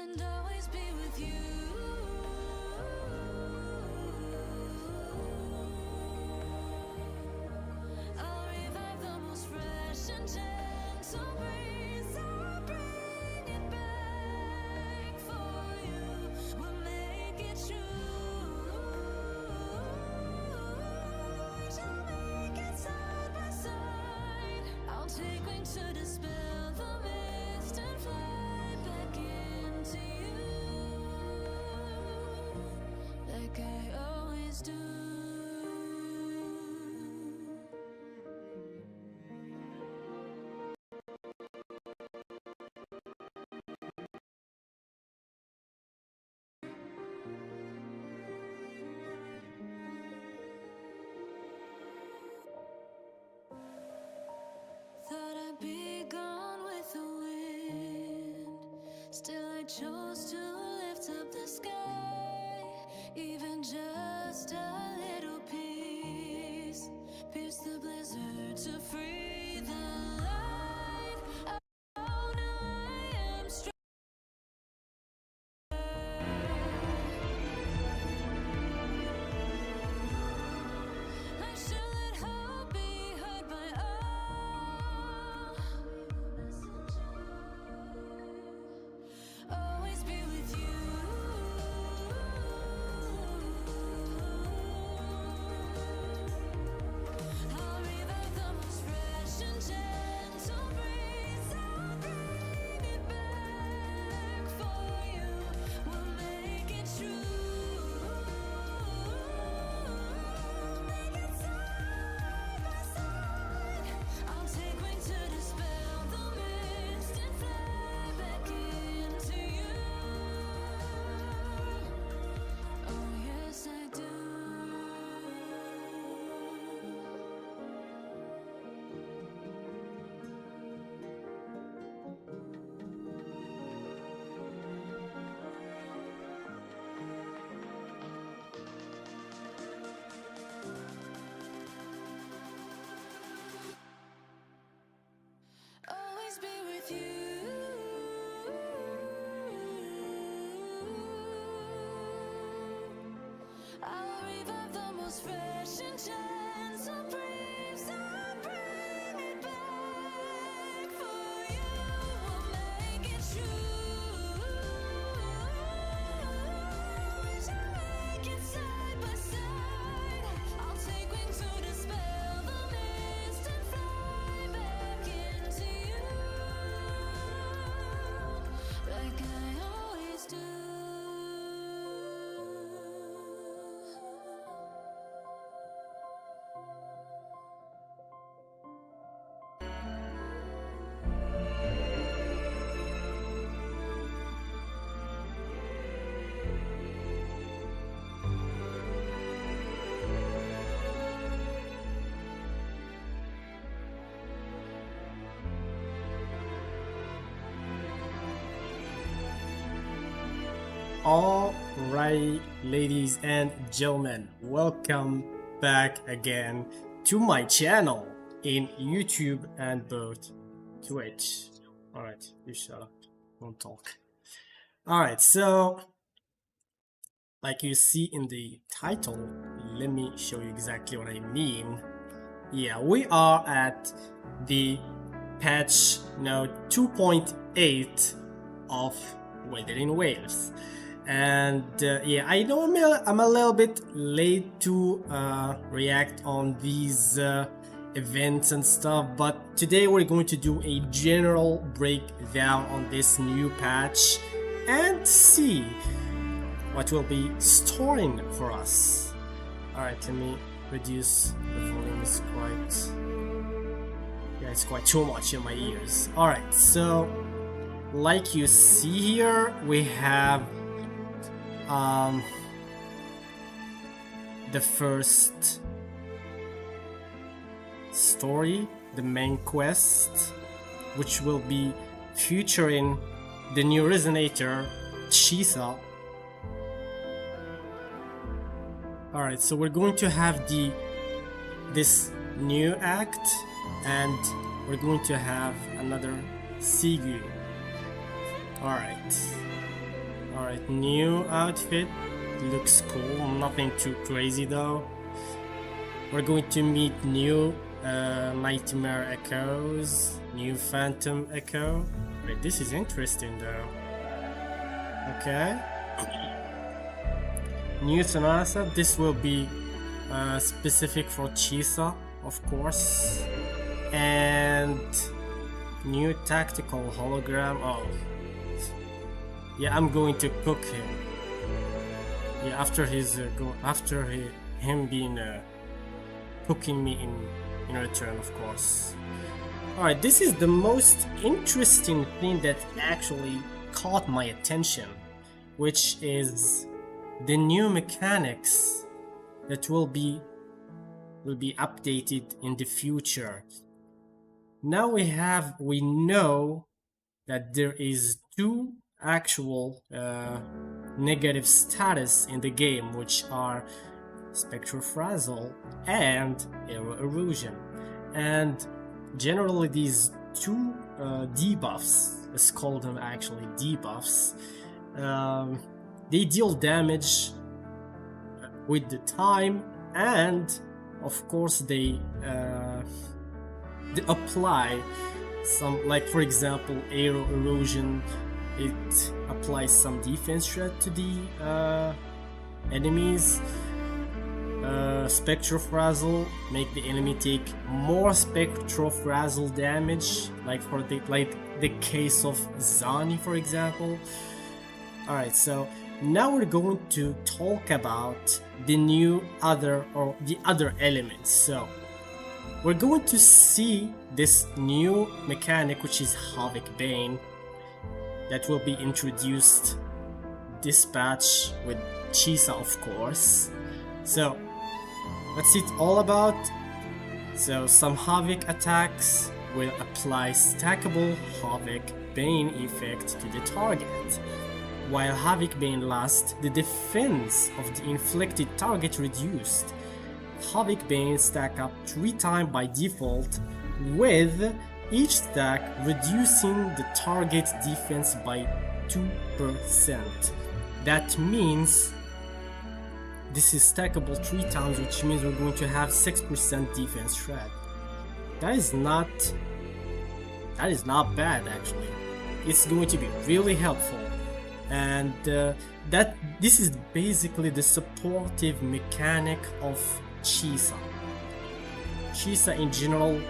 and always be with you. I'll revive the most fresh and gentle breeze. I'll bring it back for you. We'll make it true. We shall make it side by side. I'll take wings to dispel the mist and fly back into you, like I always do. Thought I'd be gone with the wind, still I chose to lift up the sky. Even just a little piece, pierce the blizzard to free the light. Oh, now I am strong. I should let hope be heard by all. Always be with you. I'll revive the most fresh and gentle breeze. I'll bring it back for you. We'll make it true. Make it side by side. I'll take wings to dispel the mist and fly back into you. Oh yes, I do. Always be with you. I'll revive the most fresh and gentle breeze. I'll bring it back for you. We'll make it true. We shall make it side by side. I'll take wings to dispel the mist and fly back into you, like I always do. Alright, ladies and gentlemen, welcome back again to my channel in YouTube and both Twitch. Alright, you shut up, don't talk. Alright, so like you see in the title, let me show you exactly what I mean. Yeah, we are at the patch note 2.8 of Wuthering Waves. And yeah, I know I'm a little bit late to react on these events and stuff, but today we're going to do a general breakdown on this new patch and see what will be storing for us. Alright, let me reduce the volume. It's quite, yeah, it's quite too much in my ears. Alright, so like you see here, we have the first story, the main quest, which will be featuring the new Resonator, Chisa. Alright, so we're going to have this new act, and we're going to have another Sigu. Alright. Alright, new outfit. Looks cool. Nothing too crazy though. We're going to meet new Nightmare Echoes. New Phantom Echo. Wait, this is interesting though. Okay. New Sonasa. This will be specific for Chisa, of course. And new tactical hologram. Oh. Yeah, I'm going to cook him. Yeah, after his him being cooking me in return, of course. Alright, this is the most interesting thing that actually caught my attention, which is the new mechanics that will be updated in the future. Now we know that there is two actual negative status in the game, which are Spectrofrazzle and Aero Erosion, and generally these two debuffs, let's call them actually debuffs, they deal damage with the time, and of course they apply some, like for example Aero Erosion, it applies some defense threat to the enemies. Spectrofrazzle make the enemy take more Spectrofrazzle damage, like the case of Zani, for example. Alright, so now we're going to talk about the other elements. So we're going to see this new mechanic, which is Havoc Bane, that will be introduced this patch with Chisa, of course. So what's it all about? So some Havoc attacks will apply stackable Havoc Bane effect to the target. While Havoc Bane lasts, the defense of the inflicted target reduced. Havoc Bane stack up 3 times by default, with each stack reducing the target defense by 2%. That means this is stackable 3 times, which means we're going to have 6% defense threat. That is not bad actually. It's going to be really helpful, and this is basically the supportive mechanic of Chisa. Chisa in general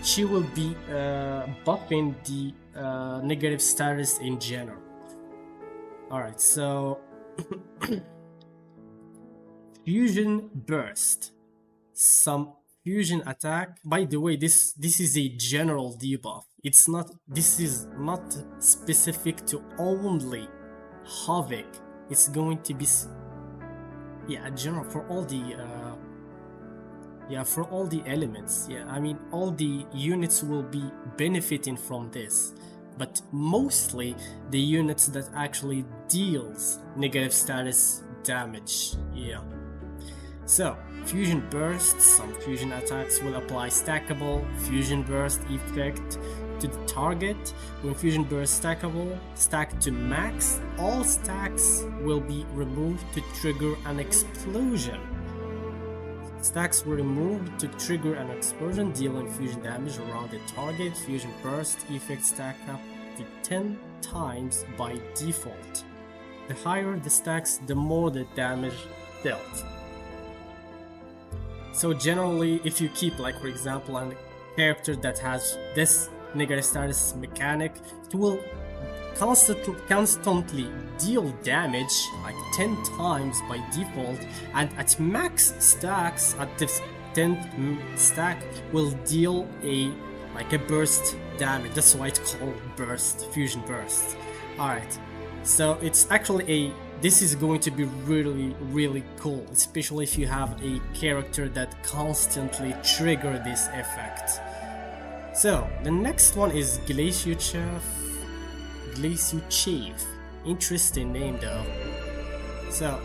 she will be buffing the negative status in general. Alright, so Fusion Burst. Some fusion attack. By the way, this is a general debuff. This is not specific to only Havoc. It's going to be general for all the elements. I mean all the units will be benefiting from this, but mostly the units that actually deals negative status damage. So Fusion Burst, some fusion attacks will apply stackable Fusion Burst effect to the target. When Fusion Burst stacked to max, all stacks will be removed to trigger an explosion. Stacks were removed to trigger an explosion, dealing fusion damage around the target. Fusion Burst effect stack up to 10 times by default. The higher the stacks, the more the damage dealt. So generally, if you keep, like for example, a character that has this negative status mechanic, it will constantly deal damage like 10 times by default, and at max stacks, at this 10th stack, will deal a burst damage. That's why it's called burst, Fusion Burst. Alright, so it's actually this is going to be really, really cool, especially if you have a character that constantly trigger this effect. So the next one is Glaciuchef. Interesting name though. So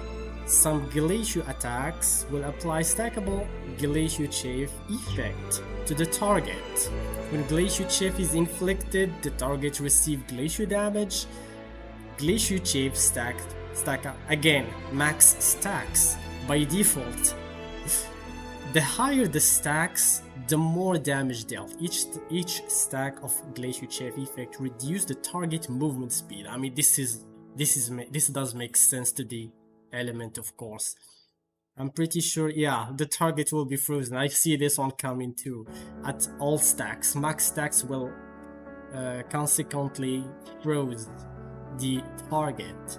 some Glaciu attacks will apply stackable Glaciuchef effect to the target. When Glaciuchef is inflicted, the target receives Glaciu damage. Glacier Chave stack up again, max stacks by default. The higher the stacks, the more damage dealt. Each stack of Glacier Chave effect reduce the target movement speed. I mean, this does make sense to the element, of course. I'm pretty sure, yeah, the target will be frozen. I see this one coming too. At all stacks, max stacks will consequently froze the target,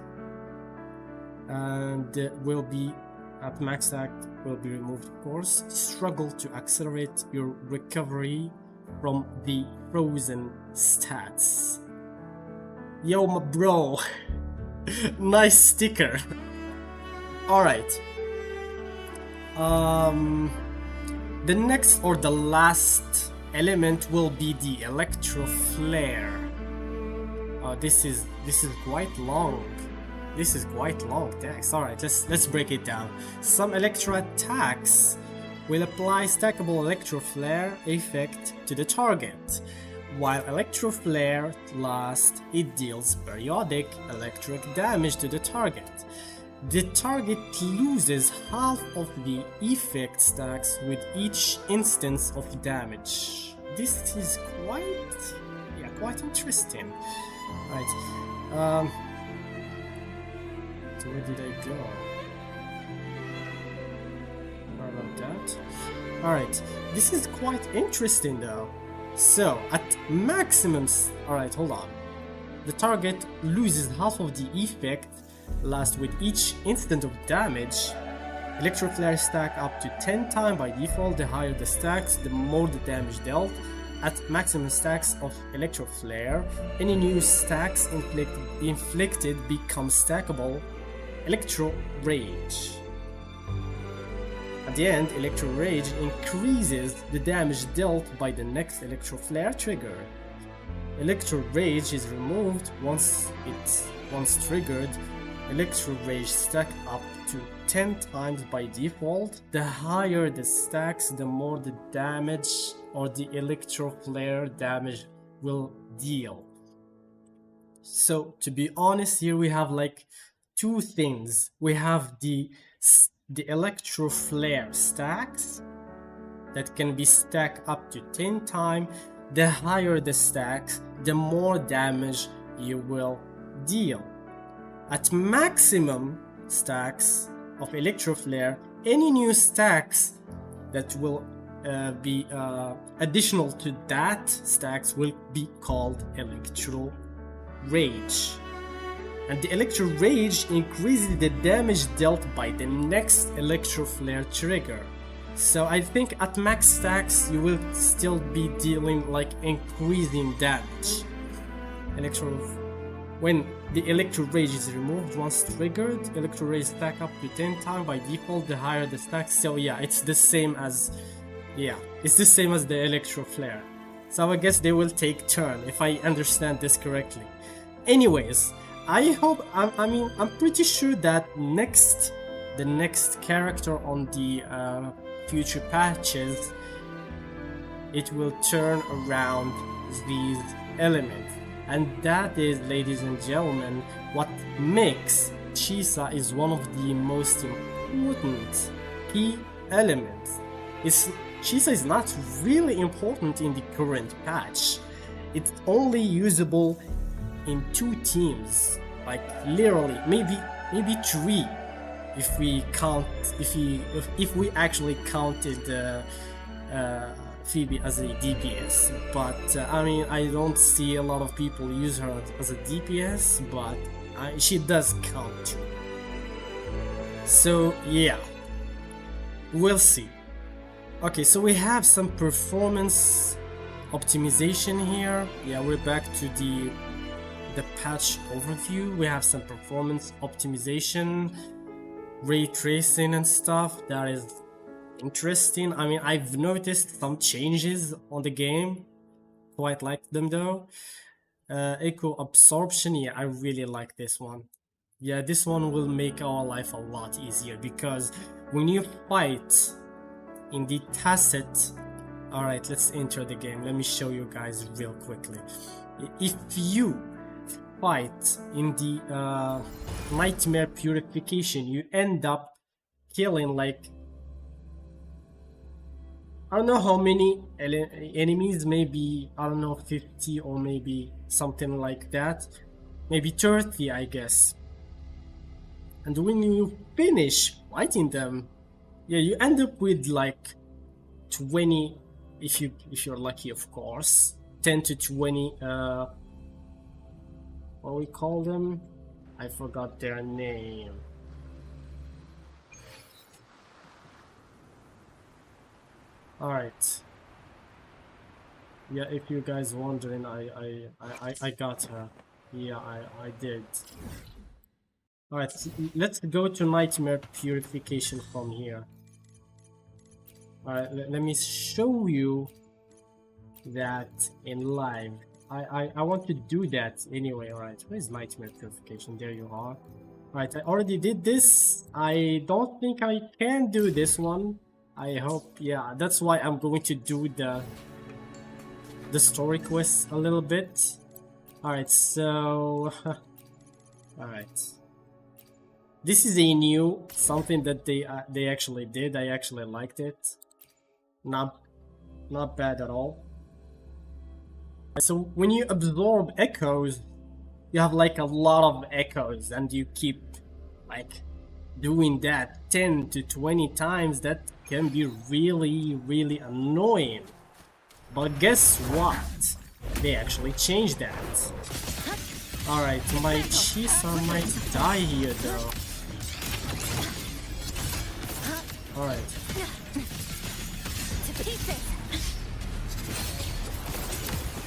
and will be at max stack will be removed, of course. Struggle to accelerate your recovery from the frozen stats. Yo, my bro. Nice sticker. Alright. The next or the last element will be the Electro Flare. This is quite long. This is quite long text. Alright, let's break it down. Some Electro attacks will apply stackable Electro Flare effect to the target. While Electro Flare lasts, it deals periodic electric damage to the target. The target loses half of the effect stacks with each instance of damage. This is quite interesting. Right. So where did I go? How about that? Alright, this is quite interesting though. So, at maximum... Alright, hold on. The target loses half of the effect last with each instant of damage. Electro Flare stack up to 10 times by default. The higher the stacks, the more the damage dealt. At maximum stacks of Electro Flare, any new stacks inflicted become stackable Electro Rage. At the end, Electro Rage increases the damage dealt by the next Electro Flare trigger. Electro Rage is removed once triggered. Electro Rage stack up to 10 times by default. The higher the stacks, the more the damage or the Electro Flare damage will deal. So to be honest, here we have like two things. We have the Electro Flare stacks that can be stacked up to 10 times. The higher the stacks, the more damage you will deal. At maximum stacks of Electro Flare, any new stacks that will be additional to that stacks will be called Electro Rage. And the Electro Rage increases the damage dealt by the next Electro Flare trigger. So I think at max stacks you will still be dealing like increasing damage. When the Electro Rage is removed once triggered, Electro Rage stack up to 10 times by default, the higher the stacks. So yeah, it's the same as the Electro Flare. So I guess they will take turn if I understand this correctly. Anyways, I hope, I'm pretty sure that the next character on the future patches, it will turn around these elements. And that is, ladies and gentlemen, what makes Chisa is one of the most important key elements. Chisa is not really important in the current patch. It's only usable in 2 teams, like literally maybe 3 if we actually counted Phoebe as a DPS. But I don't see a lot of people use her as a DPS, but she does count too. So yeah, we'll see. Okay, so we have some performance optimization here. Yeah, we're back to the patch overview. We have some performance optimization, ray tracing and stuff. That is interesting. I've noticed some changes on the game. Quite like them though. Echo absorption, yeah, I really like this one. Yeah, this one will make our life a lot easier, because when you fight in the tacit... Alright, let's enter the game. Let me show you guys real quickly. If you fight in the nightmare purification, you end up killing like, I don't know how many enemies, maybe, I don't know, 50 or maybe something like that, maybe 30, I guess. And when you finish fighting them, yeah, you end up with like 20, if you're lucky, of course, 10 to 20 what we call them, I forgot their name. All right, yeah, if you guys wondering, I got her. Yeah, I did. All right, let's go to nightmare purification from here. All right, let me show you that in live. I want to do that anyway. All right, where's nightmare purification? There you are. All right, I already did this. I don't think I can do this one. I hope, yeah, that's why I'm going to do the story quest a little bit. All right, so all right, this is a new something that they actually did. I actually liked it. Not bad at all. So when you absorb echoes, you have like a lot of echoes, and you keep like doing that 10 to 20 times. That can be really annoying. But guess what? They actually changed that. Alright, my Chisa might die here though. Alright.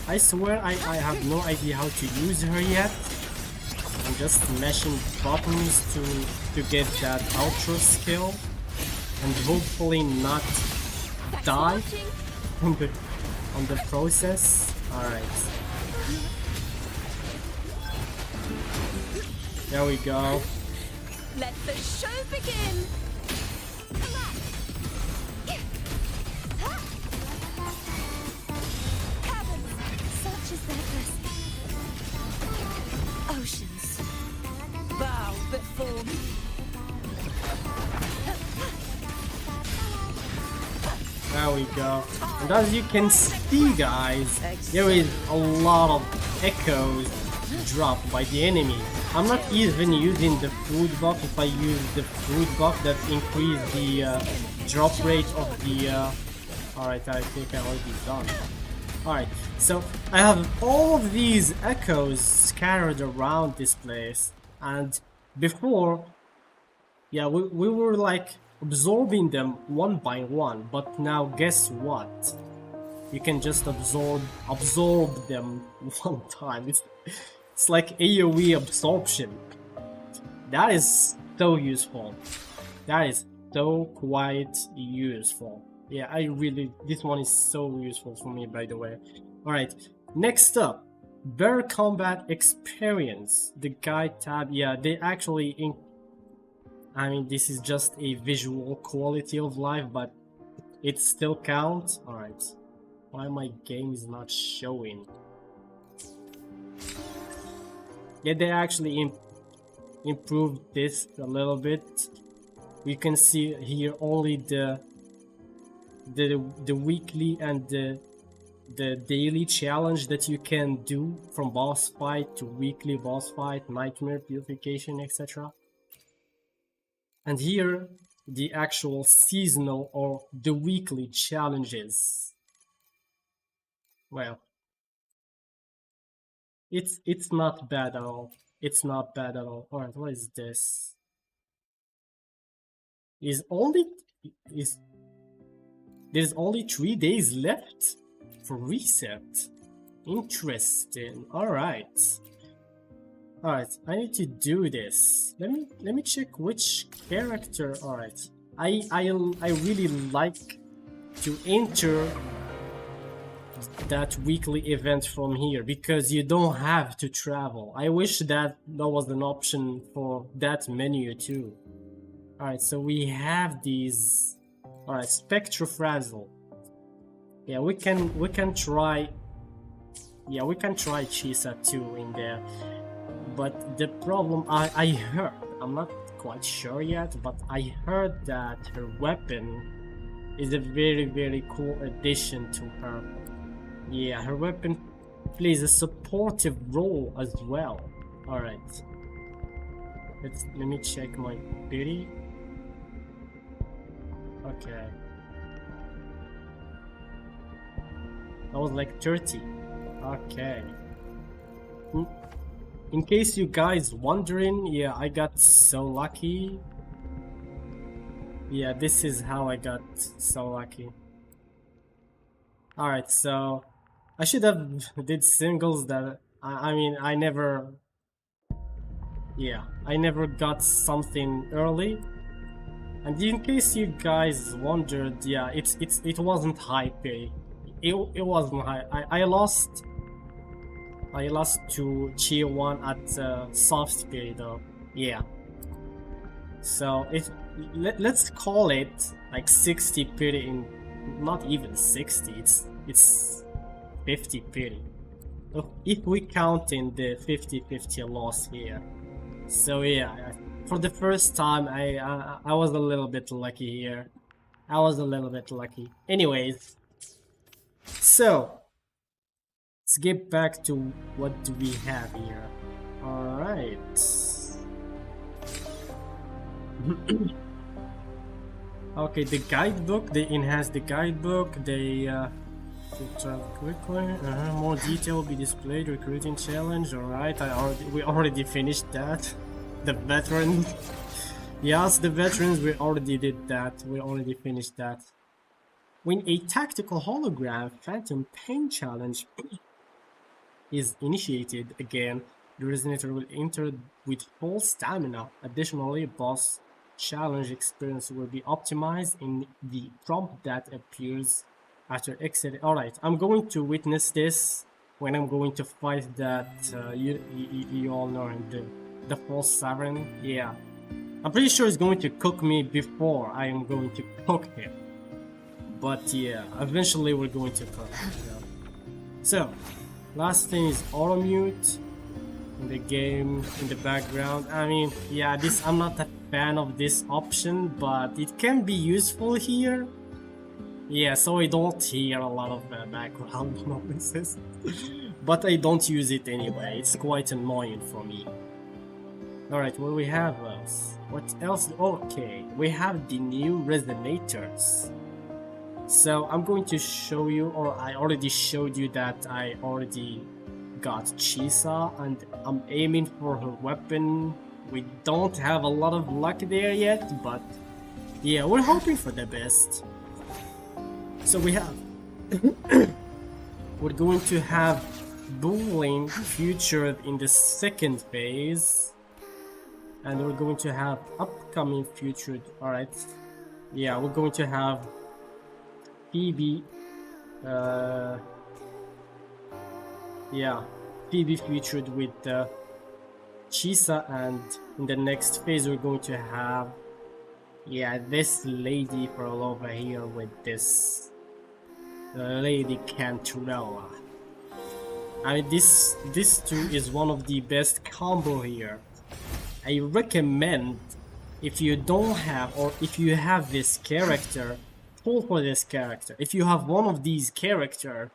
I swear I have no idea how to use her yet. I'm just mashing buttons to get that ultra skill and hopefully not die on the process. Alright. There we go. Let the show begin. Such is their presence. Oceans bow before me. There we go. And as you can see, guys, there is a lot of echoes dropped by the enemy. I'm not even using the food buff. If I use the food buff, that increase the drop rate of the alright, I think I already done. Alright, so I have all of these echoes scattered around this place, and before, yeah, we were like absorbing them one by one, but now guess what? You can just absorb them one time. It's like AoE absorption. That is so useful. That is so quite useful. Yeah, this one is so useful for me, by the way. Alright, next up, better combat experience. The guide tab, yeah, they actually I mean, this is just a visual quality of life, but it still counts. Alright, why my game is not showing? Yeah, they actually improved this a little bit. You can see here only the weekly and the daily challenge that you can do, from boss fight to weekly boss fight, nightmare purification, etc. And here the actual seasonal or the weekly challenges. Well, it's not bad at all. It's not bad at all. Alright, what is this? There's only 3 days left for reset. Interesting. Alright. Alright, I need to do this. Let me check which character. Alright. I really like to enter that weekly event from here because you don't have to travel. I wish that was an option for that menu too. Alright, so we have these. Alright, Spectrofrazzle. Yeah, we can try. Yeah, we can try Chisa too in there. But the problem I heard, I'm not quite sure yet, but I heard that her weapon is a very cool addition to her. Yeah, her weapon plays a supportive role as well. Alright. Let me check my beauty. Okay. That was like 30. Okay. In case you guys wondering, yeah, I got so lucky. Yeah, this is how I got so lucky. Alright, so I should have did singles that I mean I never got something early. And in case you guys wondered, yeah, it wasn't high pay. It wasn't high. I lost to Tier 1 at soft pay though. Yeah. So let's call it like 60 pity in, not even 60, it's 50 pity. If we count in the 50-50 loss here. So yeah, for the first time I was a little bit lucky here. I was a little bit lucky. Anyways, so let's get back to what do we have here. Alright. Okay, the guidebook, they enhanced the guidebook, they travel quickly, more detail will be displayed, recruiting challenge, alright, we already finished that. The veterans, yes, the veterans, we already did that, we already finished that. When a tactical hologram phantom pain challenge is initiated again, the Resonator will enter with full stamina. Additionally, boss challenge experience will be optimized in the prompt that appears after exiting. Alright, I'm going to witness this when I'm going to fight that, you all know him, the false sovereign. Yeah, I'm pretty sure he's going to cook me before I am going to cook him. But yeah, eventually we're going to cook. So, last thing is auto mute in the game, in the background. I mean, yeah, this, I'm not a fan of this option, but it can be useful here. Yeah, so I don't hear a lot of background noises. But I don't use it anyway, it's quite annoying for me. Alright, what do we have else? What else? Okay, we have the new Resonators. So I'm going to show you, or I already showed you that I already got Chisa and I'm aiming for her weapon. We don't have a lot of luck there yet, but yeah, we're hoping for the best. So we have we're going to have Booling featured in the second phase, and we're going to have upcoming featured. Alright, yeah, we're going to have Phoebe, yeah, Phoebe featured with Chisa, and in the next phase we're going to have, yeah, this lady for over here with this lady Cantarella. I mean, this too is one of the best combo here. I recommend, if you don't have, or if you have this character, pull for this character. If you have one of these characters,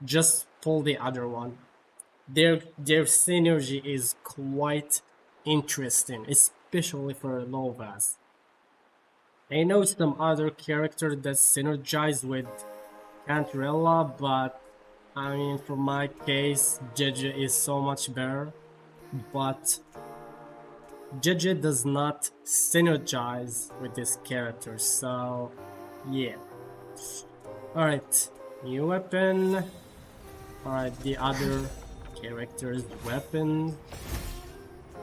just pull the other one. Their synergy is quite interesting, especially for Novas. I know some other character that synergize with Cantarella, but I mean, for my case, Jeje is so much better. But Jeje does not synergize with this character, so yeah. Alright, new weapon. Alright, the other character's weapon.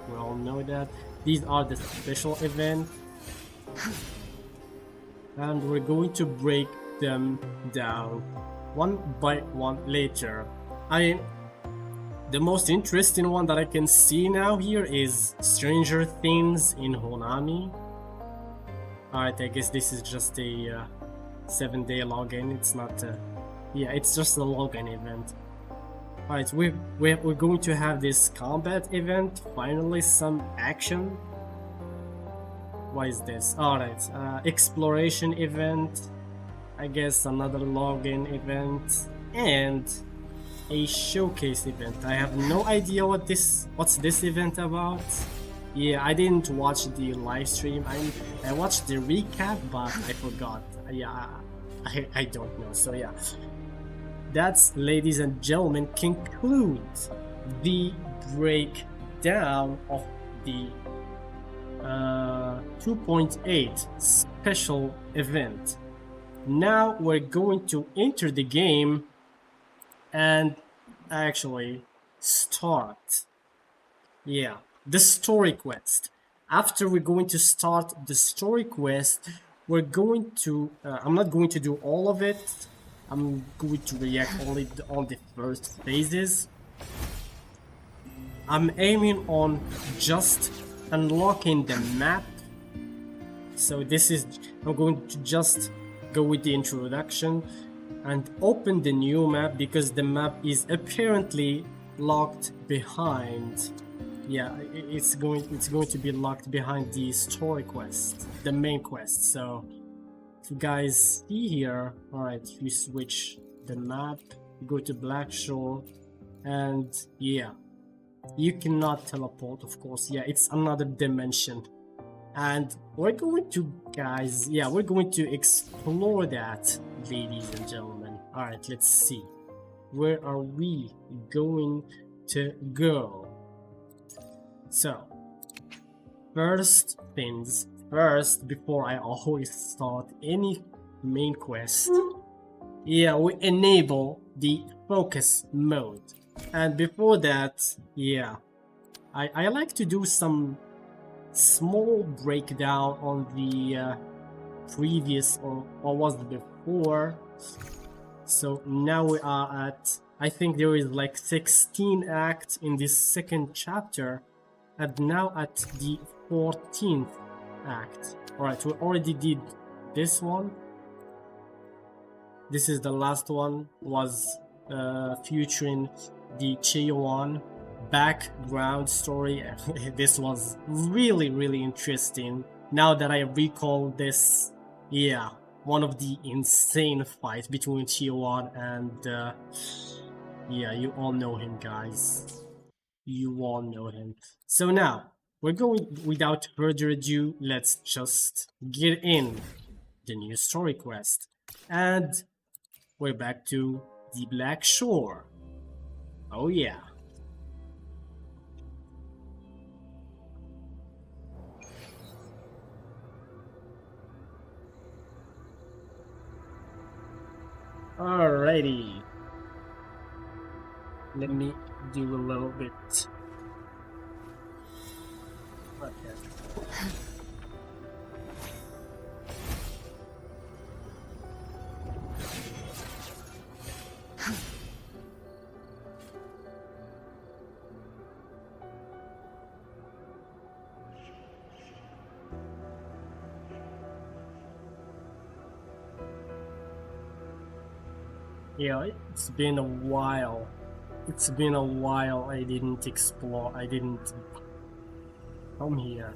We all know that. These are the special events. And we're going to break them down one by one later. The most interesting one that I can see now here is Stranger Things in Honami. Alright, I guess this is just a 7-day login. It's not yeah, it's just a login event. Alright, we're going to have this combat event. Finally, some action. What is this? Alright, exploration event. I guess another login event. And a showcase event. I have no idea what's this event about. Yeah, I didn't watch the live stream. I watched the recap, but I forgot. Yeah, I don't know. So yeah. That's, ladies and gentlemen, concludes the breakdown of the 2.8 special event. Now we're going to enter the game and actually start, yeah, the story quest. After we're going to start the story quest, we're going to, I'm not going to do all of it. I'm going to react only on the first phases. I'm aiming on just unlocking the map. So this is, I'm going to just go with the introduction and open the new map because the map is apparently locked behind. Yeah, it's going to be locked behind the story quest, the main quest. So if you guys see here, alright, if you switch the map, you go to Black Shore, and yeah, you cannot teleport, of course. Yeah, it's another dimension. And we're going to, guys, yeah, we're going to explore that, ladies and gentlemen. Alright, let's see. Where are we going to go? So, first things first, before I always start any main quest, yeah, we enable the focus mode. And before that, yeah, I like to do some small breakdown on the previous or was it before. So now we are at, I think there is like 16 acts in this second chapter, and now at the 14th act. Alright, we already did this one. This is the last one, was featuring the Chisa background story. This was really interesting. Now that I recall this, yeah, one of the insane fights between Chisa and yeah, you all know him, guys. You all know him. So now we're going, without further ado, let's just get in the new story quest. And we're back to the Black Shore. Oh yeah. Alrighty. Let me do a little bit. Okay. Yeah, it's been a while. It's been a while I didn't explore, I didn't come here.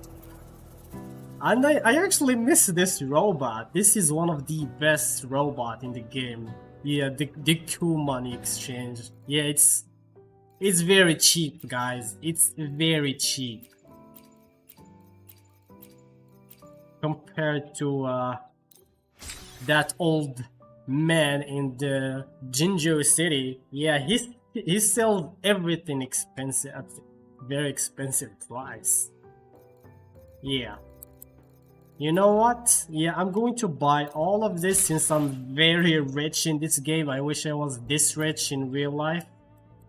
And I actually miss this robot. This is one of the best robot in the game. Yeah, the cool money exchange. Yeah, it's very cheap, guys. It's very cheap. Compared to that old man in the Jinjo city. Yeah, he sells everything expensive at very expensive price. Yeah. You know what? Yeah, I'm going to buy all of this since I'm very rich in this game. I wish I was this rich in real life.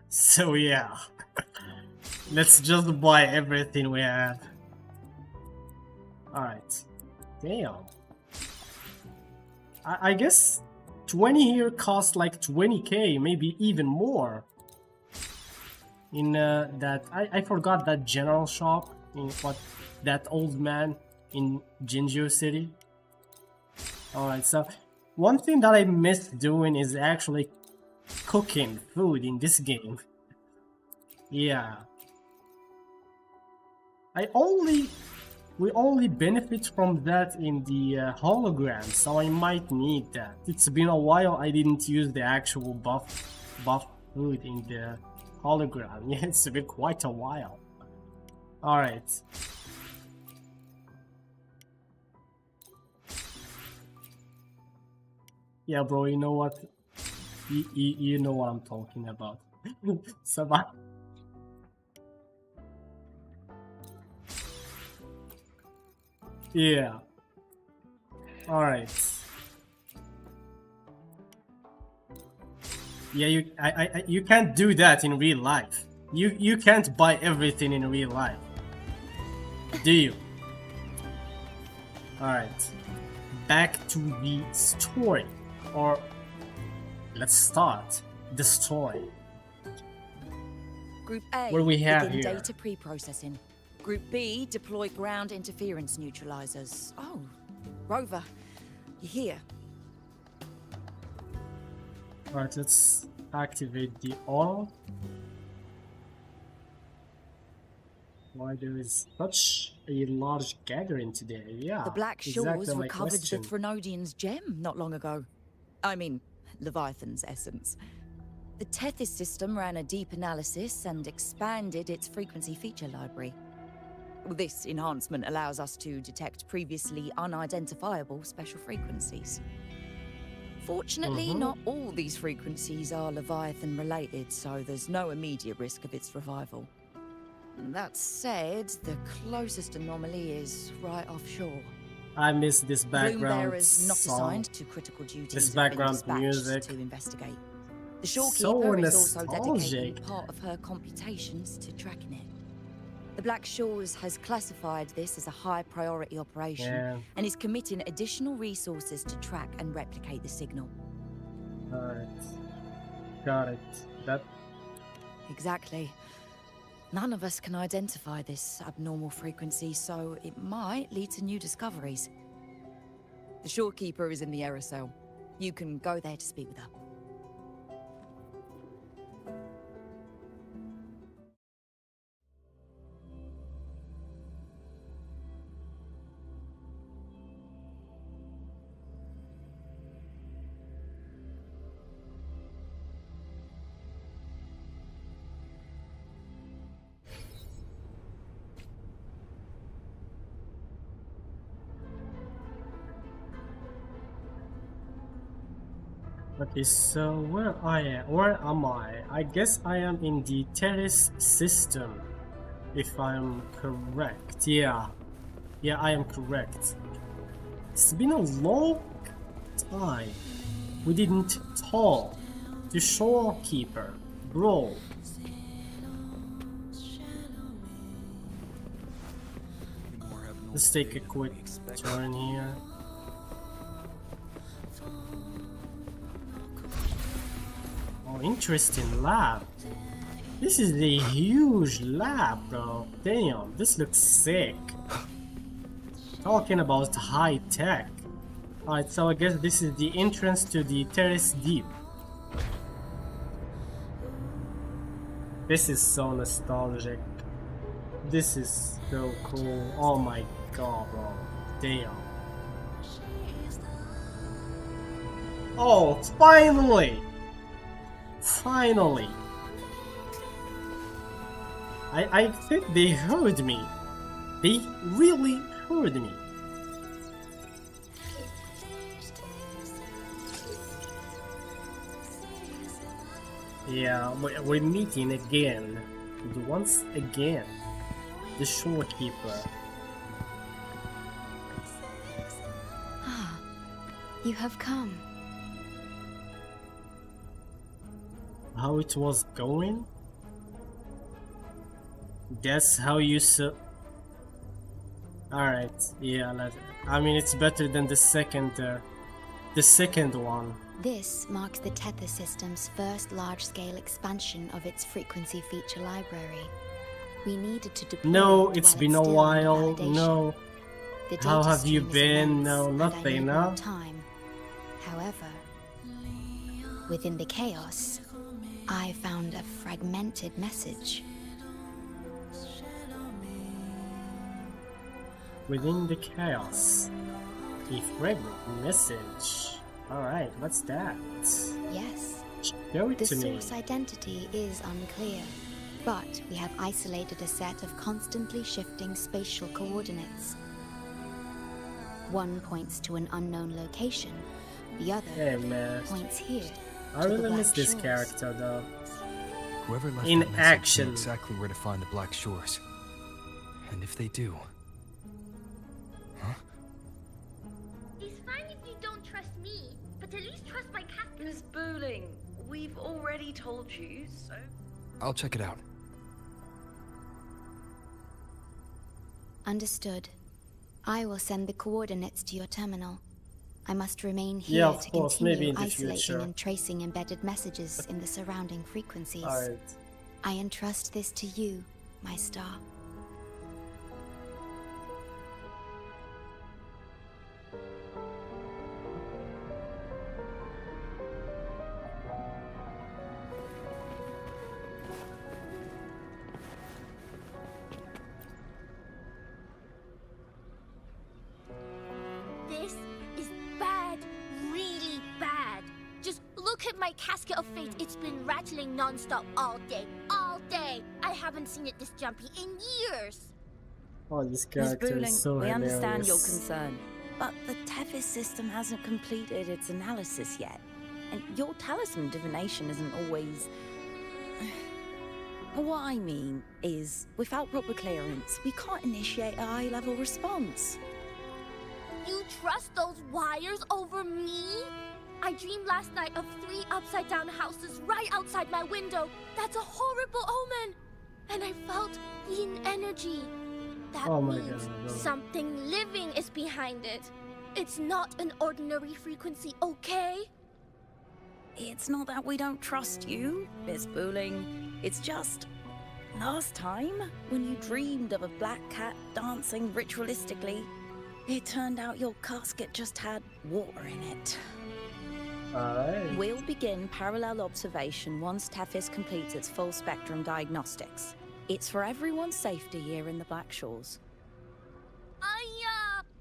So yeah. Let's just buy everything we have. Alright. Damn. I guess 20 here costs like 20k, maybe even more. In that, I forgot that general shop in what, that old man in Jinjo City. Alright, so one thing that I miss doing is actually cooking food in this game. Yeah. We only benefit from that in the hologram, so I might need that. It's been a while I didn't use the actual buff food in the hologram. Yeah, it's been quite a while. Alright. Yeah, bro, you know what? You know what I'm talking about. Sabah. Yeah. Alright. Yeah, you can't do that in real life. You can't buy everything in real life. Do you? Alright. Back to the story. Or let's start the story. Group A, What do we have begin here? data pre-processing. Group B, deploy ground interference neutralizers. Oh, Rover, you're here. Alright, let's activate the auto. Why there is such a large gathering today? Yeah, The Black Shores exactly my recovered question. the Threnodian's gem not long ago. I mean, Leviathan's essence. The Tethys system ran a deep analysis and expanded its frequency feature library. This enhancement allows us to detect previously unidentifiable special frequencies. Fortunately, not all these frequencies are Leviathan related, so there's no immediate risk of its revival. That said, the closest anomaly is right offshore. I miss this Bloom background bearers not song. assigned to critical duties This have been background dispatched music. to investigate. The So shorekeeper is also dedicating nostalgic. part of her computations to tracking it. The Black Shores has classified this as a high priority operation and is committing additional resources to track and replicate the signal. Alright. Got it. That Exactly. None of us can identify this abnormal frequency, so it might lead to new discoveries. The shorekeeper is in the aerosol. You can go there to speak with her. okay, so where am I? I guess I am in the Terrace system, if I'm correct. Yeah, I am correct. It's been a long time. We didn't talk to shorekeeper, bro. Let's take a quick turn here. Oh, interesting lab. This is a huge lab, bro. Damn, this looks sick. Talking about high tech. Alright, so I guess this is the entrance to the Terrace Deep. This is so nostalgic. This is so cool. Oh my god, bro. Damn. Oh, finally! Finally! I think they heard me. They really heard me. Yeah, we're meeting again. And once again. The shorekeeper. Ah, you have come. How it was going? That's how you Alright, yeah, I mean it's better than the second one. This marks the Tether system's first large-scale expansion of its frequency feature library. We needed to deploy No, it it's while been a still under while. validation. No. The How data have you stream is been? immense, No, and I nothing, need no? more time. However, within the chaos, I found a fragmented message. within the chaos. A fragment message. Alright, what's that? Yes. Show it The to me. source identity is unclear, but we have isolated a set of constantly shifting spatial coordinates. One points to an unknown location, the other Hey man, points here. I to the really miss Black this Shores. character though. Whoever left In that message action. knew exactly where to find the Black Shores. And if they do... Huh? It's fine if you don't trust me, but at least trust my captain. Miss Booling, we've already told you, so... I'll check it out. Understood. I will send the coordinates to your terminal. I must remain Yeah, here of to course, maybe continue in the isolating future. and tracing embedded messages in the surrounding frequencies. Alright. I entrust this to you, my star. This is bad, really bad. Just look at my casket of fate. It's been rattling non-stop all day, all day. I haven't seen it this jumpy in years. Oh, this Miss character Booling, is so we understand your hilarious. concern, but the Tethys system hasn't completed its analysis yet, and your talisman divination isn't always... What I mean is, without proper clearance, we can't initiate a high-level response. You trust those wires over me? I dreamed last night of 3 upside-down houses right outside my window. That's a horrible omen. And I felt yin energy. That Oh my means God, no. something living is behind it. It's not an ordinary frequency, okay? It's not that we don't trust you, Miss Booling. It's just... Last time, when you dreamed of a black cat dancing ritualistically, it turned out your casket just had water in it. Alright. We'll begin parallel observation once Tethys completes its full spectrum diagnostics. It's for everyone's safety here in the Black Shores.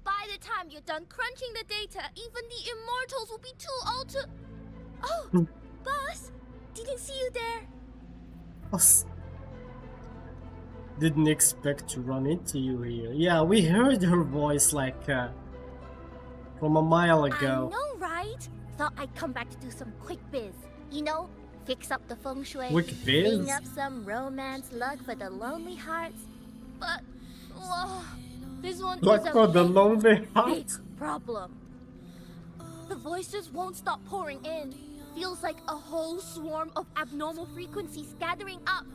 By the time you're done crunching the data, even the immortals will be too old to... Oh, boss! Didn't see you there. Didn't expect to run into you here. Yeah, we heard her voice like from a mile ago. I know, right? Thought I'd come back to do some quick biz. You know, fix up the feng shui, Quick biz? bring up some romance luck for the lonely hearts. But, this one Like is for a the big, lonely big heart. problem. The voices won't stop pouring in. Feels like a whole swarm of abnormal frequencies gathering up.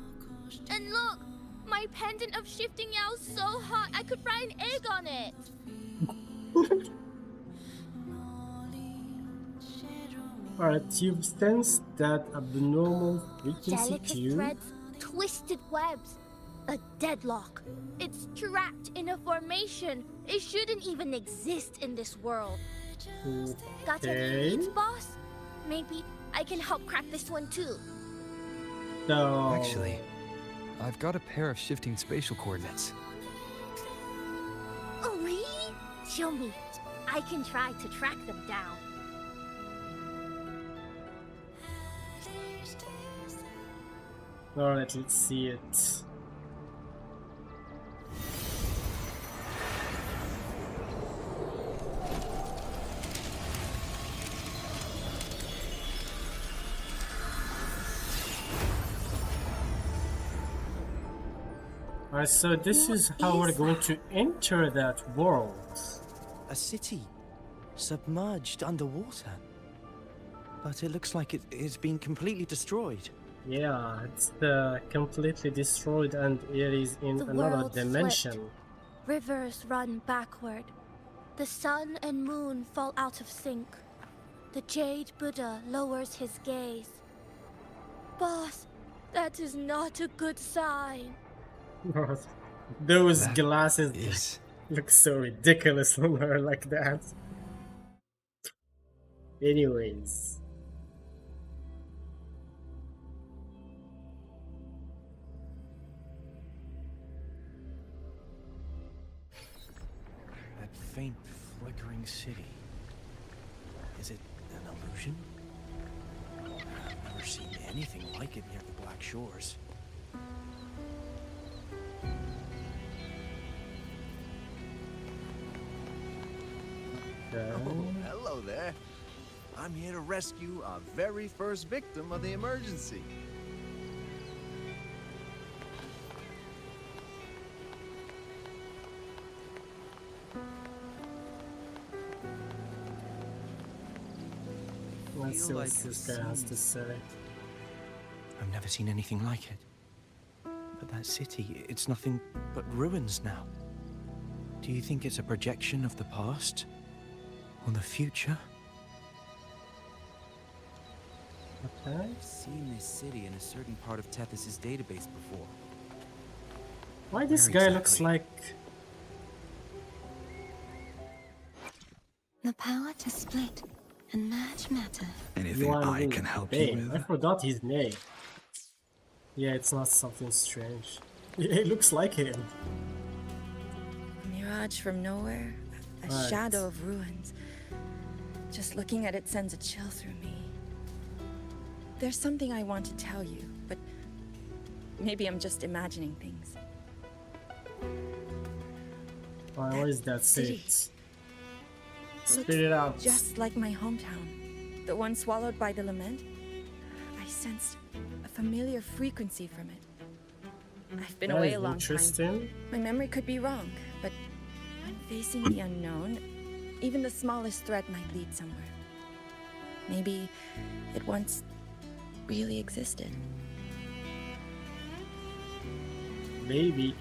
And look, my pendant of shifting yao is so hot I could fry an egg on it. Alright, you've sensed that abnormal frequency Delicate cue. threads, twisted webs, a deadlock. It's trapped in a formation. It shouldn't even exist in this world. Got any Okay. leads, boss? Maybe I can help crack this one too. So Actually, I've got a pair of shifting spatial coordinates. Oh, really? Show me. I can try to track them down. alright, let's see it. Alright, so this What is how we're is going that? to enter that world. A city submerged underwater. But it looks like it's been completely destroyed. Yeah, it's completely destroyed and it is in The another world's dimension. flipped. Rivers run backward. The sun and moon fall out of sync. The Jade Buddha lowers his gaze. Boss, that is not a good sign. Those That glasses Is... look so ridiculous on her like that. Anyways. faint, flickering city. Is it an illusion? I've never seen anything like it near the Black Shores. Okay. Oh, hello there. I'm here to rescue our very first victim of the emergency. Let's see what this guy has to say. I've never seen anything like it. But that city, it's nothing but ruins now. Do you think it's a projection of the past? Or the future? Okay. I've seen this city in a certain part of Tethys' database before. Why this Where guy exactly? looks like... The power to split and merge matter. Anything Yuan I Wu can help Bei. you I with? forgot his name. Yeah, it's not something strange. It looks like him. Mirage from nowhere, a Right. shadow of ruins. Just looking at it sends a chill through me. There's something I want to tell you, but maybe I'm just imagining things. Why is that city it? Spit it out. Just like my hometown, the one swallowed by the lament. I sensed a familiar frequency from it. I've been That away is a long time. interesting. My memory could be wrong, but when facing the unknown, even the smallest thread might lead somewhere. Maybe it once really existed. Maybe.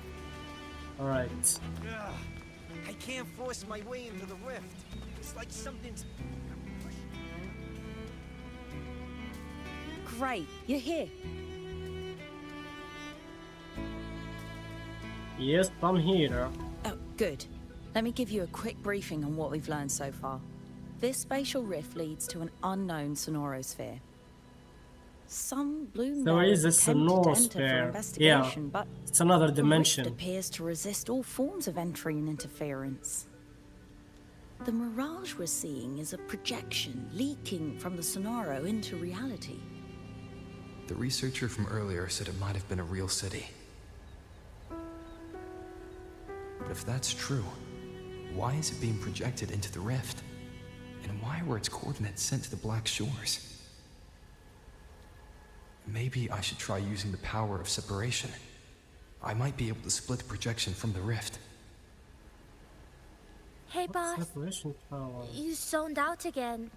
Alright. I can't force my way into the rift. It's like something's... Great, you're here. Yes, I'm here. Oh, good. Let me give you a quick briefing on what we've learned so far. This spatial rift leads to an unknown sonorosphere. Some blue There is a attempted to enter for sonorosphere. investigation, Yeah, but it's another the rift dimension. appears to resist all forms of entry and interference. The mirage we're seeing is a projection leaking from the sonoro into reality. The researcher from earlier said it might have been a real city. But if that's true, why is it being projected into the rift? And why were its coordinates sent to the Black Shores? Maybe I should try using the power of separation. I might be able to split the projection from the rift. Hey, boss. Separation power. You zoned out again.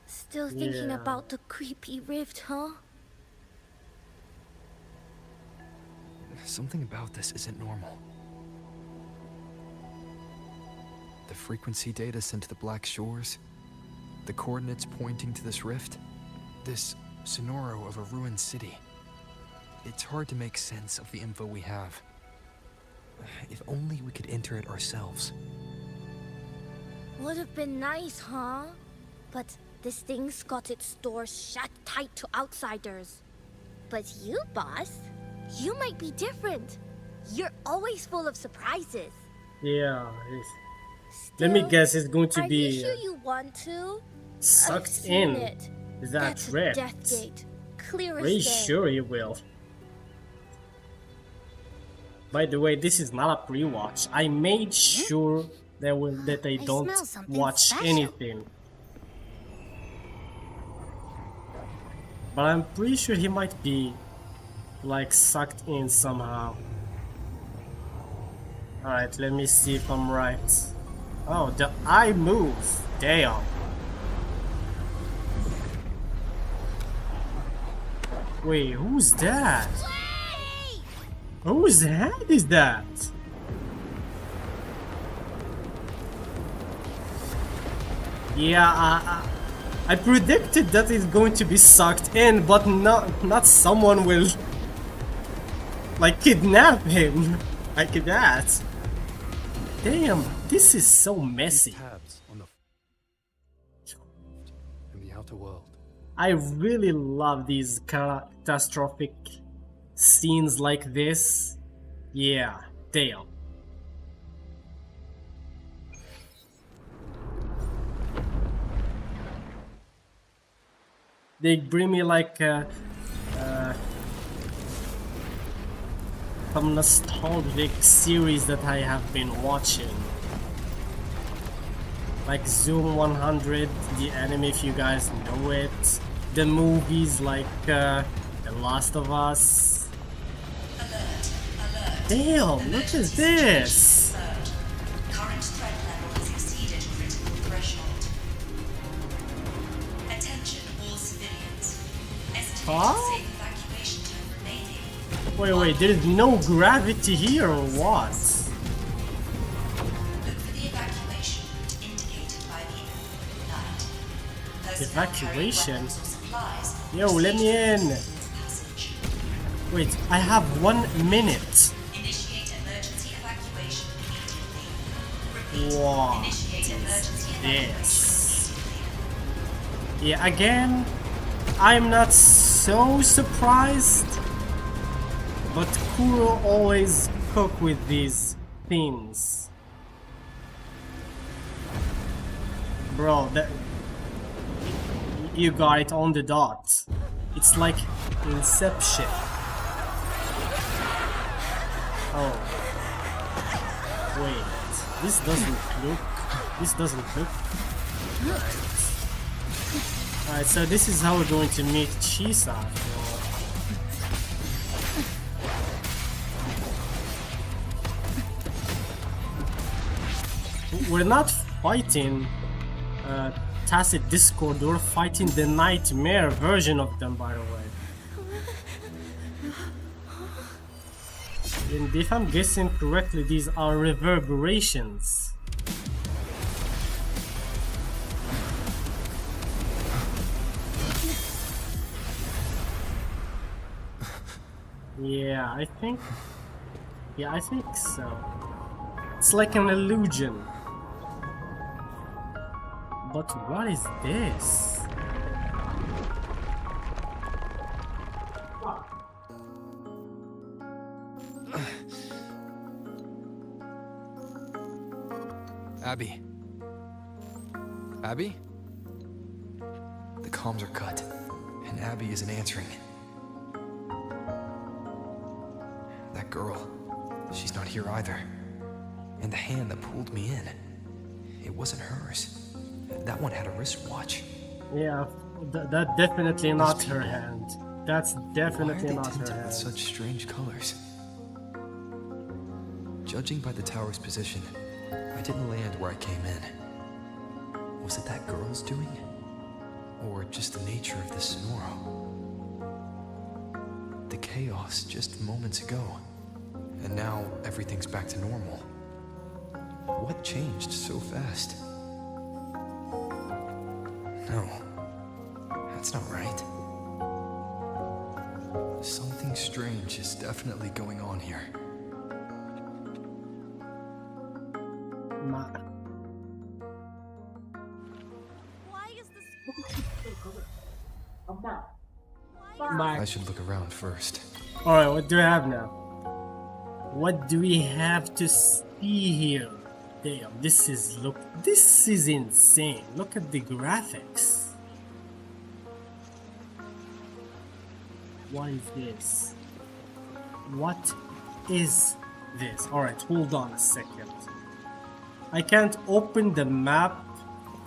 Still thinking Yeah. about the creepy rift, huh? Something about this isn't normal. The frequency data sent to the Black Shores, the coordinates pointing to this rift, this sonoro of a ruined city. It's hard to make sense of the info we have. If only we could enter it ourselves. Would have been nice, huh? But this thing's got its doors shut tight to outsiders. But you, boss, you might be different. You're always full of surprises. Yeah. Let me Still, guess, it's going to Are be you sure you want to? I've sucked seen in. it. That That's a rift. death gate. Clear as Pretty day. sure you will. By the way, this is not a pre-watch. I made sure that I don't smell something watch special. anything. But I'm pretty sure he might be like sucked in somehow. Alright, let me see if I'm right. Oh, the eye moves. Damn. Wait, who's that? Whose head is that? Yeah, I predicted that it's going to be sucked in, but not someone will like kidnap him like that. Damn, this is so messy. Tabs on the in the outer world. I really love these catastrophic scenes like this. Yeah, damn. They bring me like some nostalgic series that I have been watching. Like Zoom 100, the anime if you guys know it. The movies like The Last of Us. Damn, look at this! Current threat level has exceeded critical threshold. Attention all civilians. Estimated safe evacuation time remaining. Wait, there is no gravity here or what? Look for the evacuation route indicated by the light. Personnel carrying Evacuation? weapons or supplies Yo, let me in! passage. Wait, I have 1 minute. Initiate emergency evacuation immediately. Wow. Initiate emergency evacuation Yes. immediately. Yeah, again, I'm not so surprised, but Kuro always cook with these things. Bro, you got it on the dot. It's like Inception. Oh. Wait, this doesn't look. Alright, so this is how we're going to meet Chisa. We're not fighting Tacit Discord, we're fighting the nightmare version of them, by the way. And if I'm guessing correctly, these are reverberations. Yeah, I think so. It's like an illusion. But what is this? Abby? Abby? The comms are cut, and Abby isn't answering. That girl, she's not here either. And the hand that pulled me in, it wasn't hers. That one had a wristwatch. Yeah, that definitely not her hand. That's definitely Why are not they her tinted hand. with such strange colors? Judging by the tower's position, I didn't land where I came in. Was it that girl's doing? Or just the nature of the Sonoro? The chaos just moments ago, and now everything's back to normal. What changed so fast? No, that's not right. Something strange is definitely going on here. Why is this? I should look around first. Alright, what do I have now? What do we have to see here? Damn, this is insane. Look at the graphics. What is this? What is this? Alright, hold on a second. I can't open the map.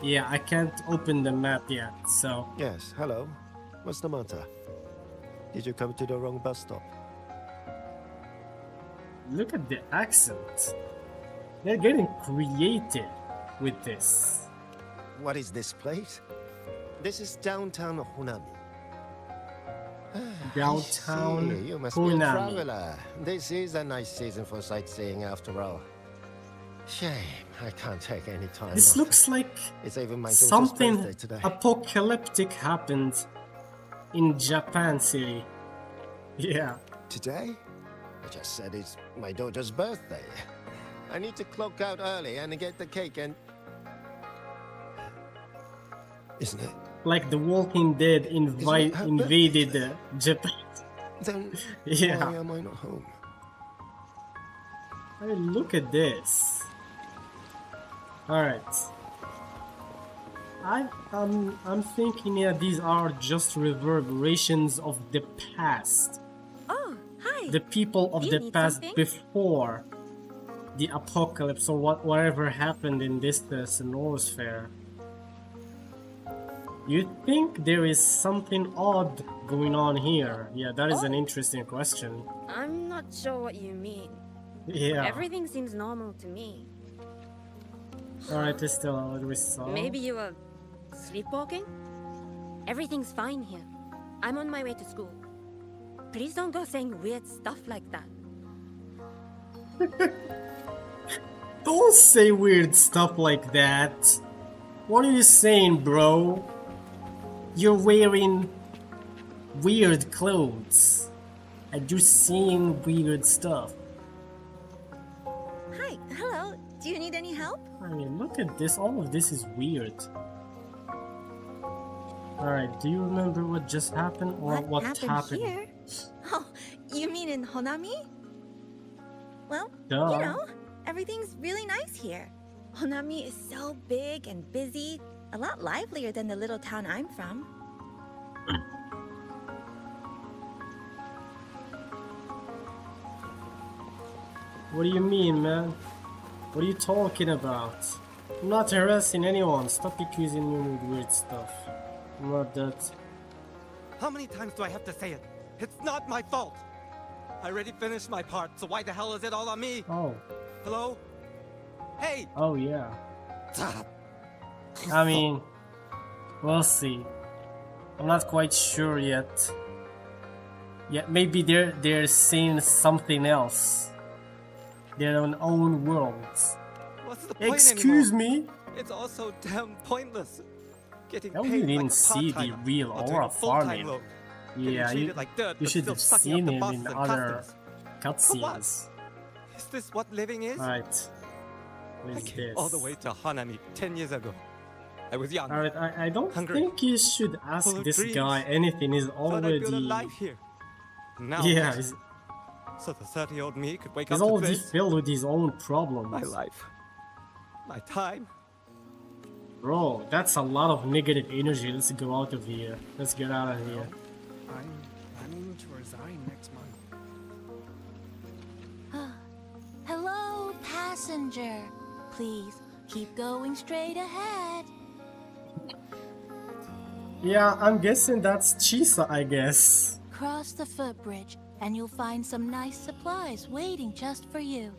Yeah, I can't open the map yet, so... Yes, hello. What's the matter? Did you come to the wrong bus stop? Look at the accent. They're getting creative with this. What is this place? This is downtown Hunami. Downtown I see. You must be a Hunami. traveler. This is a nice season for sightseeing after all. Shame, I can't take any time This off. looks like It's even my daughter's something birthday today. apocalyptic happened in Japan City. Yeah. Today? I just said it's my daughter's birthday. I need to clock out early and get the cake and... Isn't it? Like The Walking Dead invaded Japan. Then Yeah. why am I not home? I mean, look at this. Alright. I'm thinking, yeah, these are just reverberations of the past. Oh, hi. The people of Do you the need past something? before the apocalypse or whatever happened in this Sonosphere. You think there is something odd going on here? Yeah, that is an interesting question. I'm not sure what you mean. Yeah. Everything seems normal to me. Alright, Estella, what do we saw? Maybe you were sleepwalking? Everything's fine here. I'm on my way to school. Please don't go saying weird stuff like that. Don't say weird stuff like that. What are you saying, bro? You're wearing weird clothes. And you're seeing weird stuff. Hi, hello. Do you need any help? I mean, look at this. All of this is weird. Alright, do you remember what just happened or what happened? Here? Oh, you mean in Honami? Well, Duh. you know, everything's really nice here. Honami is so big and busy, a lot livelier than the little town I'm from. What do you mean, man? What are you talking about? I'm not harassing anyone. Stop accusing me with weird stuff. I'm not that. How many times do I have to say it? It's not my fault! I already finished my part, so why the hell is it all on me? Oh. Hello? Hey! Oh, yeah. Stop! I mean, we'll see. I'm not quite sure yet. Yeah, maybe they're seeing something else. Their own worlds. What's the point Excuse anymore? me? It's all so damn pointless. Getting No, paid you didn't like a see the part-timer real while doing aura a full-time farming. load. Yeah, Getting you treated like dirt, you but should still have sucking seen up the him bosses in and other customers. For cutscenes. Is this what living is? Alright. What I is came this? all the way to Hanami 10 years ago. I was young. Alright, I don't hungry, think you should ask full of this dreams. guy anything. He's Thought I'd build a already. life here. Now, Yeah, what? So the 30-year-old me could wake he's up to already this? filled with his own problems. My life. My time. Bro, that's a lot of negative energy. Let's go out of here. Let's get out of here. I'm planning to resign next month. Hello, passenger. Please keep going straight ahead. Yeah, I'm guessing that's Chisa, I guess. Cross the footbridge, and you'll find some nice supplies waiting just for you.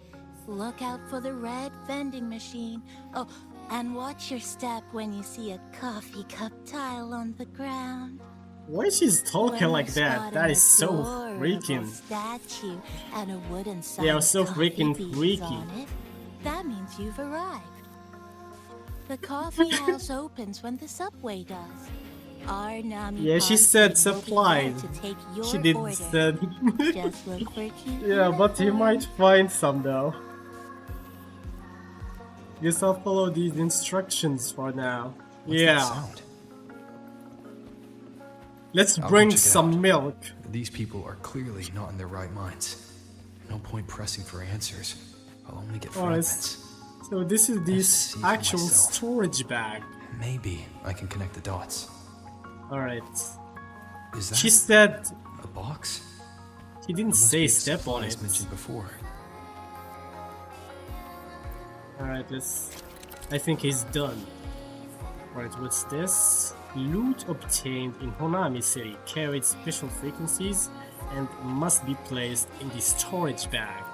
Look out for the red vending machine. Oh, and watch your step when you see a coffee cup tile on the ground. Why she's talking When like you that? spot That an is so adorable freaking. statue and a wooden sign Yeah, so with coffee freaking beans freaky. on it, that means you've arrived. The coffee house opens when the subway does. Our Nami Yeah, she Pod said team will be supplied. there to take your She didn't order. said. Just look for cute Yeah, but you letters. might find some though. Guess I'll follow these instructions for now. What's that Yeah. sound? Let's I'll bring go check it some out. milk. These people are clearly not in their right minds. No point pressing for answers. I'll only get Alright. fragments. So this is Let's this see for actual myself. storage bag. Maybe I can connect the dots. Alright. Is that She said a box? she didn't There must say be step on supplies it. mentioned before. Alright, let's. I think he's done. Alright, what's this? Loot obtained in Honami City carried special frequencies and must be placed in the storage bag.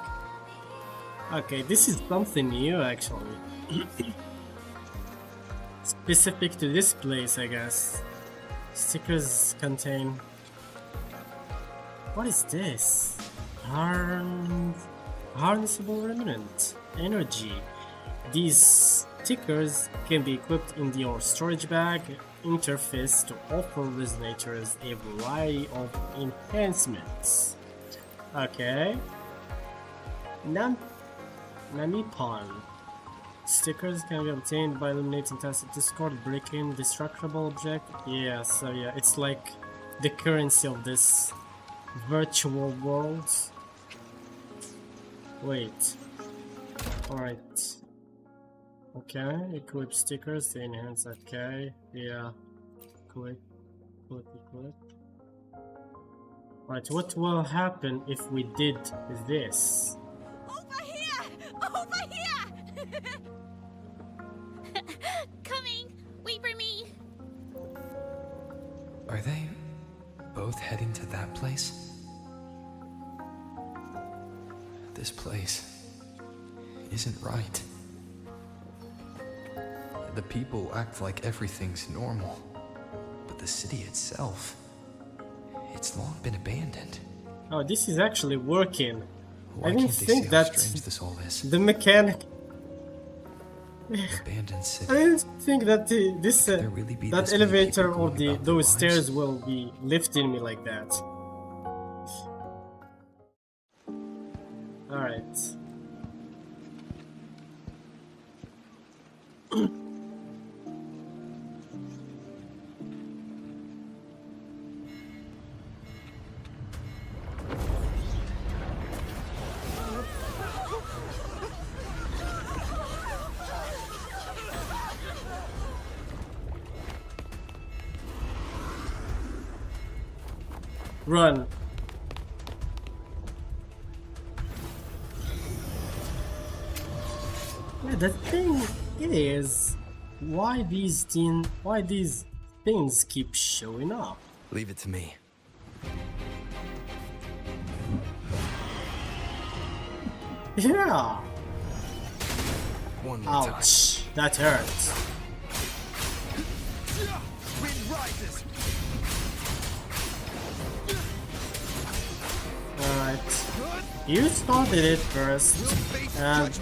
Okay, this is something new actually. Specific to this place, I guess. Stickers contain. What is this? Harnessable remnant energy. These stickers can be equipped in your storage bag interface to offer resonators a variety of enhancements. Okay. Namipan. Stickers can be obtained by eliminating tacit discord, breaking destructible object. Yeah, so yeah, it's like the currency of this virtual world. Wait. Alright. Okay, equip stickers to enhance. Okay, yeah. Equip. Right, what will happen if we did this? Over here! Over here! Coming! Wait for me! Are they both heading to that place? This place isn't right. The people act like everything's normal, but the city itself, it's long been abandoned. Oh, this is actually working. Why I didn't can't they think see how that strange this all is? the mechanic. Abandoned city. I didn't think that this Could there really be that this many elevator people or going about their those lives? stairs will be lifting me like that. All right. Run. Yeah, the thing is, why these things keep showing up? Leave it to me. Yeah. One more time. Ouch. That hurts. Wind rises. Alright. You started it first, and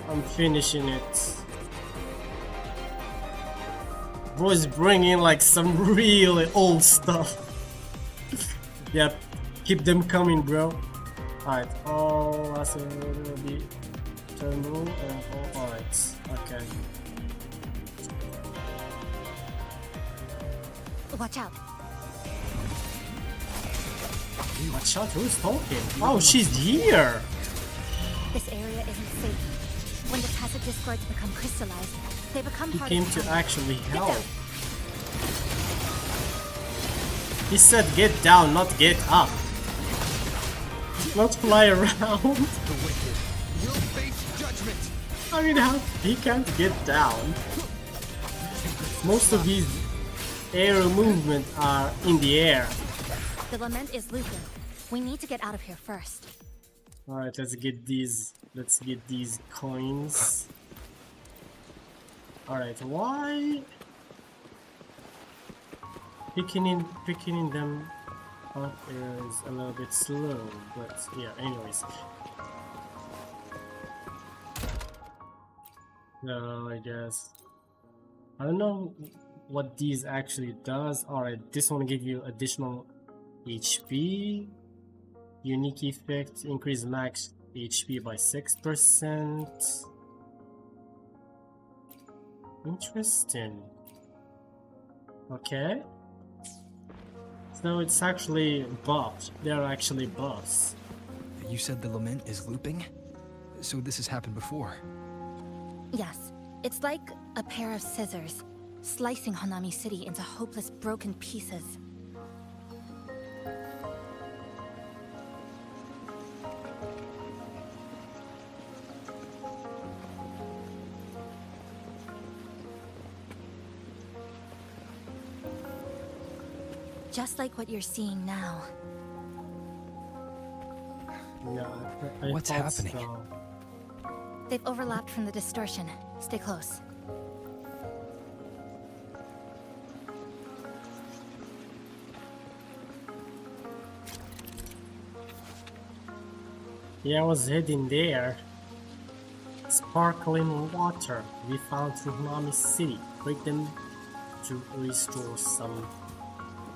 I'm finishing it. Bro's bringing like some really old stuff. Yep, keep them coming, bro. Alright, all last will be turn blue and all alright. Okay. Watch out. Watch out, who's talking? Oh, she's here! This area isn't safe. When the tacit discords become crystallized, they become He part came of the to planet. actually Get help. down. He said get down, not get up. Not fly around. The wicked will face judgment. I mean, how he can't get down. Most of his aerial movement are in the air. The lament is looping. We need to get out of here first. Alright, let's get these coins. Alright, why picking them up is a little bit slow, but yeah, anyways. No, I guess. I don't know what these actually does. Alright, this one give you additional HP. Unique effect, increase max HP by 6%. Interesting. Okay. So it's actually buffed. They're actually buffs. You said the lament is looping? So this has happened before? Yes, it's like a pair of scissors, slicing Hanami City into hopeless broken pieces. Just like what you're seeing now. Yeah, I What's thought happening? so. They've overlapped from the distortion. Stay close. Yeah, I was heading there. Sparkling water we found through Hanami City. Break them to restore some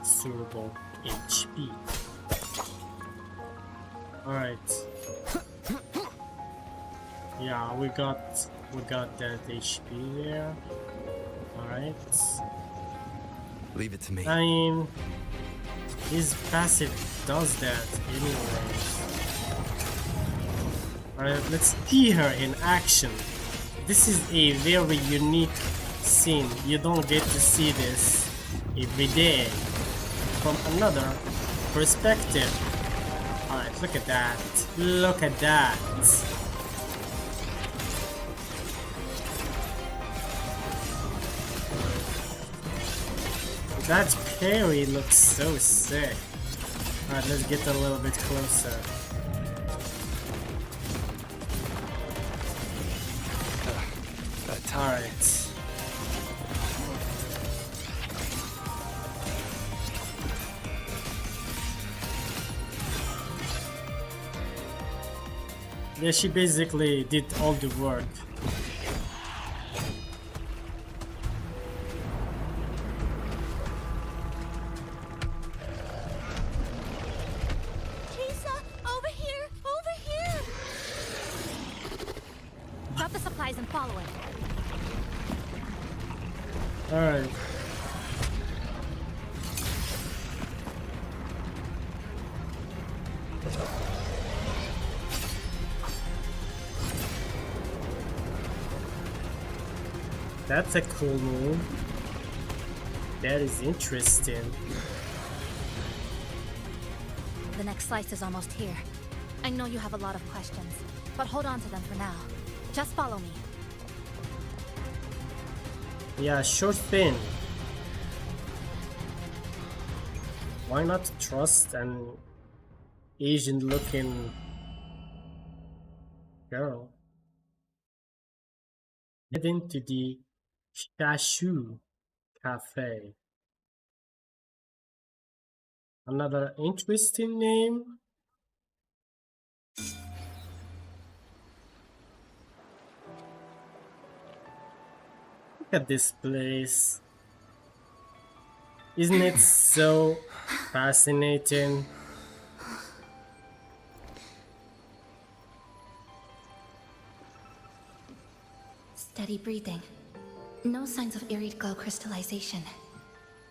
suitable HP. Alright. Yeah, we got that HP there. Alright. Leave it to me. I mean, his passive does that anyways. Alright, let's see her in action. This is a very unique scene. You don't get to see this every day from another perspective. Alright, look at that. Look at that. That parry looks so sick. Alright, let's get a little bit closer. Alright. Yeah, she basically did all the work. Chisa, over here! Over here! Drop the supplies and follow it. Alright. That's a cool move. That is interesting. The next slice is almost here. I know you have a lot of questions, but hold on to them for now. Just follow me. Yeah, sure thing. Why not trust an Asian looking girl? Head into the Shashu Cafe. Another interesting name. Look at this place. Isn't it so fascinating? Steady breathing. No signs of eerie glow crystallization.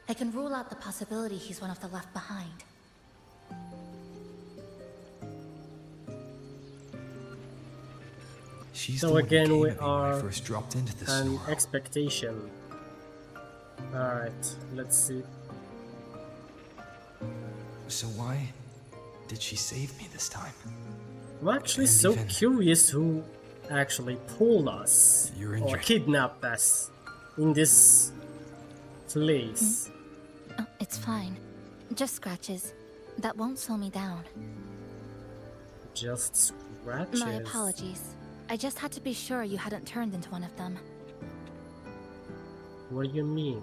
I can rule out the possibility he's one of the left behind. She's So the one who again, came we to me when I are first dropped into this an Sonoro. expectation. Alright, let's see. So why did she save me this time? I'm actually And so even- curious who actually pulled us You're or injured. kidnapped us in this place. Oh, it's fine. Just scratches. That won't slow me down. Just scratches. My apologies. I just had to be sure you hadn't turned into one of them. What do you mean?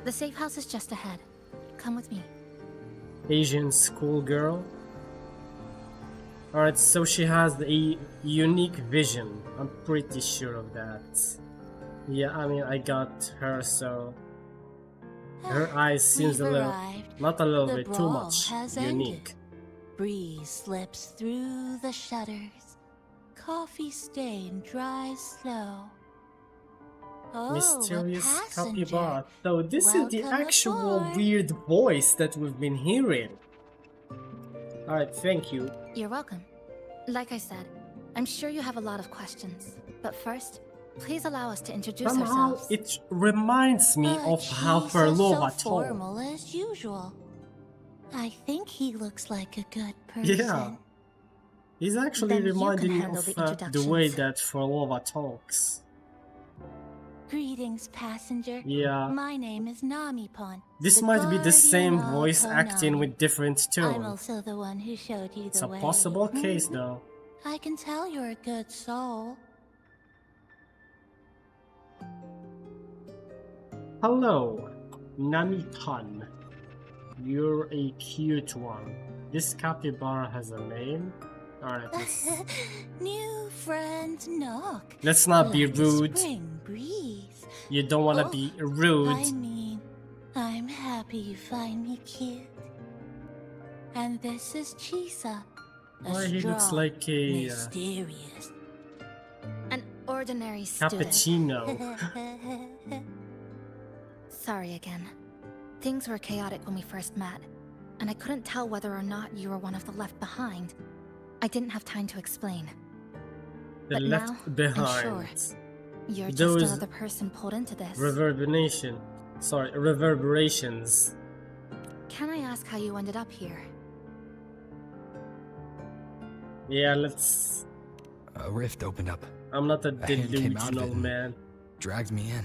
The safe house is just ahead. Come with me. Asian schoolgirl? Alright, so she has a unique vision. I'm pretty sure of that. Yeah, I mean, I got her, so her eyes seems a We've little, arrived. not a little The bit too brawl much has unique. ended. Breeze slips through the shutters. Coffee stain dries slow. Oh, Mysterious a passenger. capybara. So this is the Welcome actual aboard. weird voice that we've been hearing. Alright, thank you. You're welcome. Like I said, I'm sure you have a lot of questions. But first, please allow us to introduce Somehow ourselves. it reminds me of how He's Ferlova so told. formal as usual. I think he looks like a good person. Yeah. He's actually Then you can reminding me handle of the the way introductions. that Ferlova talks. Greetings, passenger. Yeah. My name is Namipon. This the might be the same guardian of voice acting Konami. with different I'm tone. also the one who showed you It's the a way. possible case though. I can tell you're a good soul. Hello, Namitan. You're a cute one. This capybara has a name? Alright, New friend knock. let's not be Like a rude. spring breeze. You don't wanna Oh, be rude. I mean, I'm happy you find me cute. And this is Chisa. Why he looks strong, like a mysterious. An ordinary student. cappuccino. Sorry again. Things were chaotic when we first met, and I couldn't tell whether or not you were one of the left behind. I didn't have time to explain. The But left now, I'm behind. sure you're just Those another person pulled into this. reverberations. Can I ask how you ended up here? Yeah, let's... A rift opened up. I'm not a A hand came out of delusional it and man. dragged me in.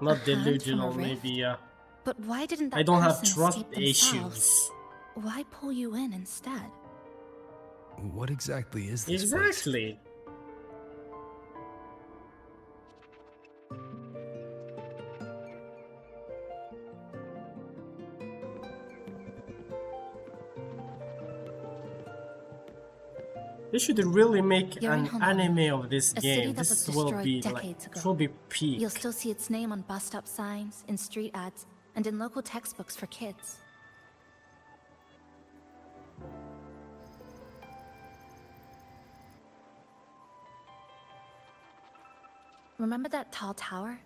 Not A hand from a delusional, rift? maybe, But why didn't that I don't have person trust escape themselves? issues. Why pull you in instead? What exactly is this place? Exactly. They should really make You're in an Honami, anime of this a city game. that was This will destroyed be decades like, ago. it will be peak. You'll still see its name on bus-stop signs, in street ads, and in local textbooks for kids. Remember that tall tower?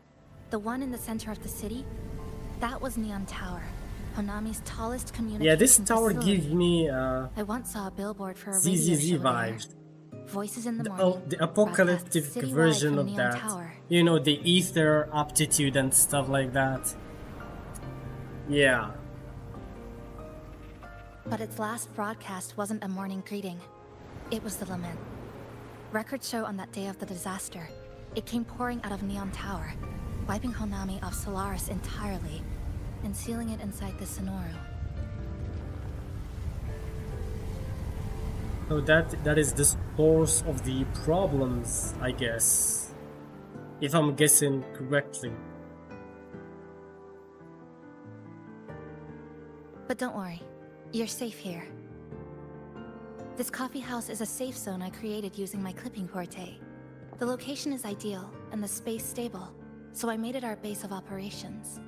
The one in the center of the city? That was Neon Tower, Honami's tallest communication Yeah, this tower facility. gives me I once saw a billboard for a radio ZZZ show there. vibes. Voices in the The, morning. the apocalyptic broadcast citywide version from of Neon that. Tower. You know, the ether aptitude and stuff like that. Yeah. But its last broadcast wasn't a morning greeting. It was the lament. Records show on that day of the disaster, it came pouring out of Neon Tower, wiping Honami off Solaris entirely, and sealing it inside the Sonoru. So that is the source of the problems, I guess. If I'm guessing correctly. But don't worry, you're safe here. This coffee house is a safe zone I created using my clipping forte. The location is ideal, and the space stable, so I made it our base of operations.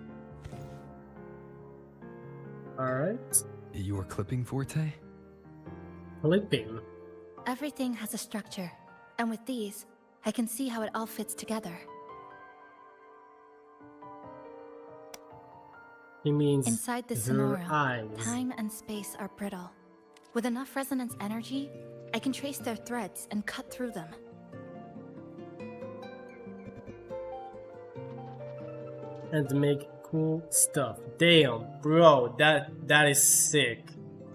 Alright. Your clipping forte? Clipping. Everything has a structure, and with these, I can see how it all fits together. He means Inside the her Sonoru, eyes. time and space are brittle. With enough resonance energy, I can trace their threads and cut through them. And make cool stuff. Damn, bro, that is sick.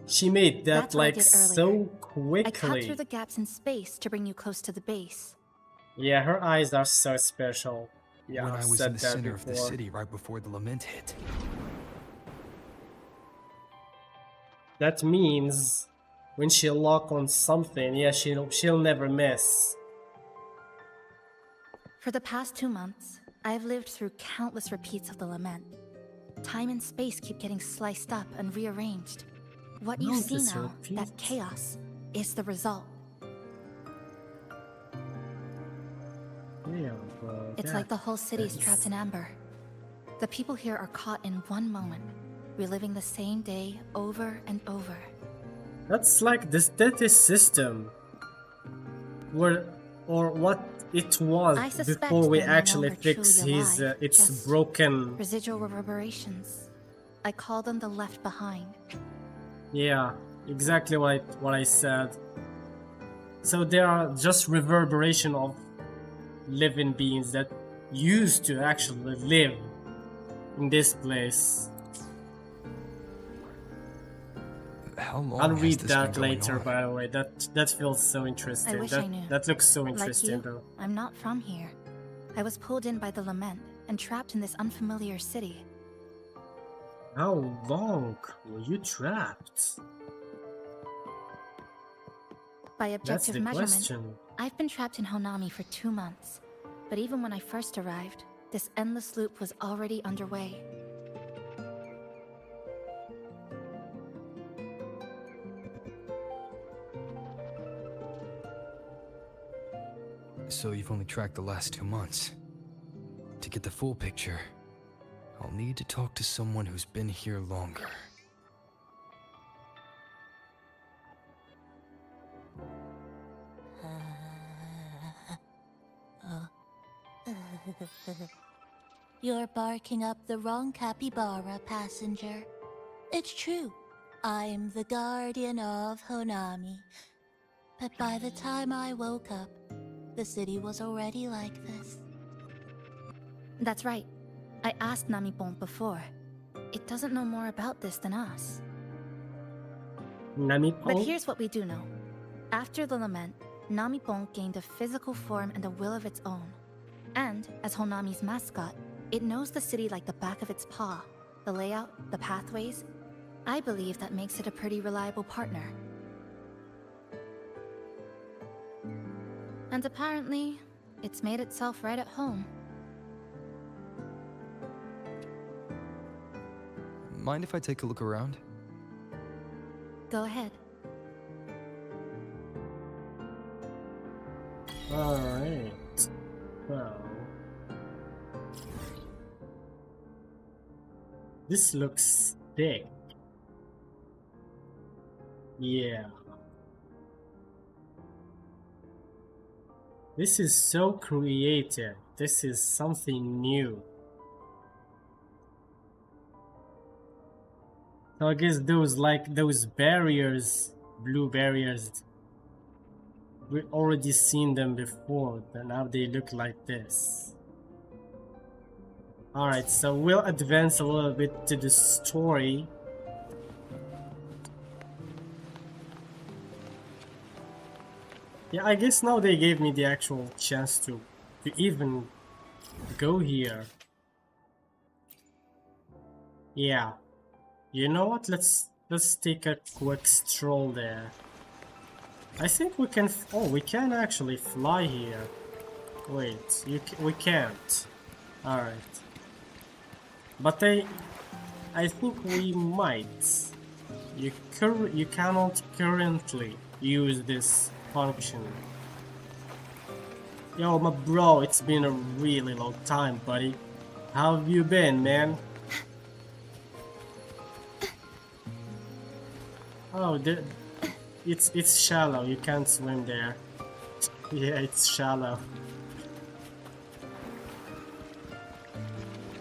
She made that That's what I like did so earlier. quickly. I cut through the gaps in space to bring you close to the base. Yeah, her eyes are so special. Yeah, When I've I was said in the that center of the before. city right before the lament hit. That means when she lock on something, yeah, she'll never miss. For the past 2 months, I've lived through countless repeats of the lament. Time and space keep getting sliced up and rearranged. What you see Countless now, that repeats? chaos, is the result. Yeah, bro. It's like the whole city's trapped in amber. The people here are caught in one moment, reliving the same day over and over. That's like the status system. Or what it I was suspect before we they're no actually longer fix truly his alive, its just broken. Residual reverberations. I call them the left behind. Yeah, exactly what I said. So they are just reverberation of living beings that used to actually live in this place. How long I'll has read this that been going later, on? by the way. That feels so interesting. I wish that I knew. that looks so Like interesting you, though. I'm not from here. I was pulled in by the lament and trapped in this unfamiliar city. How long were you trapped? By That's objective the measurement, question. I've been trapped in Honami for 2 months. But even when I first arrived, this endless loop was already underway. So you've only tracked the last 2 months. To get the full picture, I'll need to talk to someone who's been here longer. You're barking up the wrong capybara, passenger. It's true. I'm the guardian of Honami. But by the time I woke up, the city was already like this. That's right. I asked Namipon before. It doesn't know more about this than us. Namipon? But here's what we do know. After the lament, Namipon gained a physical form and a will of its own. And, as Honami's mascot, it knows the city like the back of its paw. The layout, the pathways. I believe that makes it a pretty reliable partner. And apparently, it's made itself right at home. Mind if I take a look around? Go ahead. Alright. Well. This looks thick. Yeah. This is so creative. This is something new. So I guess those barriers, blue barriers, we already seen them before, but now they look like this. Alright, so we'll advance a little bit to the story. Yeah, I guess now they gave me the actual chance to even go here. Yeah. You know what? Let's take a quick stroll there. I think we can. Oh, we can actually fly here. Wait, we can't. All right. But I think we might. You cannot currently use this function. Yo, my bro, it's been a really long time, buddy. How have you been, man? Oh, it's shallow. You can't swim there. Yeah, it's shallow.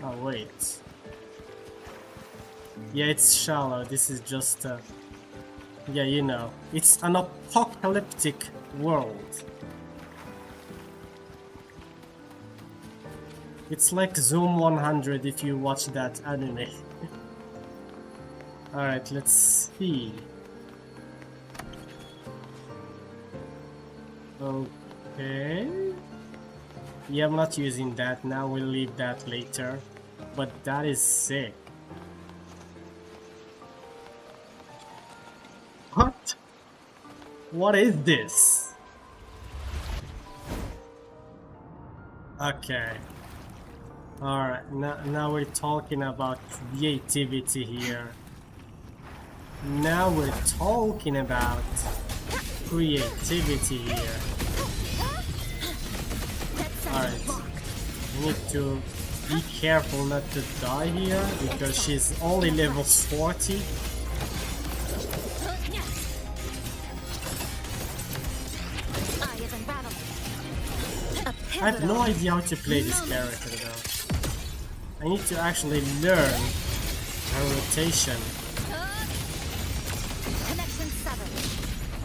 Oh wait. Yeah, it's shallow. This is just yeah, you know, it's an apocalyptic world. It's like Zoom 100 if you watch that anime. Alright, let's see. Okay. Yeah, I'm not using that now, we'll leave that later. But that is sick. What? What is this? Okay. Alright, now we're talking about creativity here. Now we're talking about creativity here. Alright. We need to be careful not to die here because she's only level 40. I have no idea how to play this character though. I need to actually learn her rotation.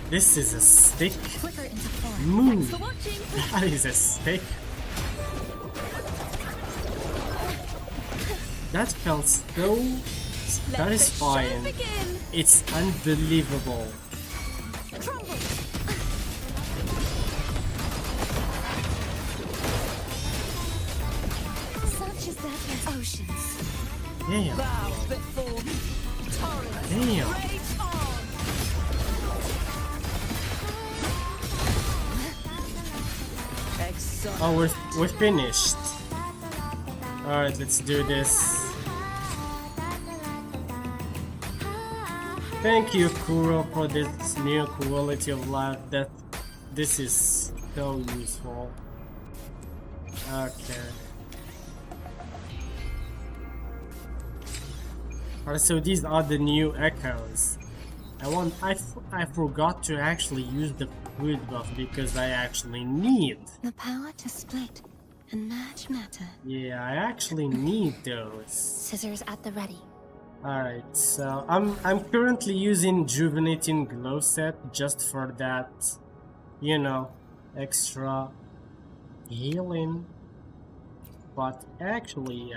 This is a stick move. That is a stick. That felt so satisfying. It's unbelievable. Damn. Damn. Oh, we're finished. Alright, let's do this. Thank you, Kuro, for this new quality of life. This is so useful. Okay. Alright, so these are the new echoes. I forgot to actually use the food buff because I actually need the power to split and merge matter. Yeah, I actually need those. Scissors at the ready. Alright, so I'm currently using Juvenating Glow Set just for that, you know, extra healing, but actually,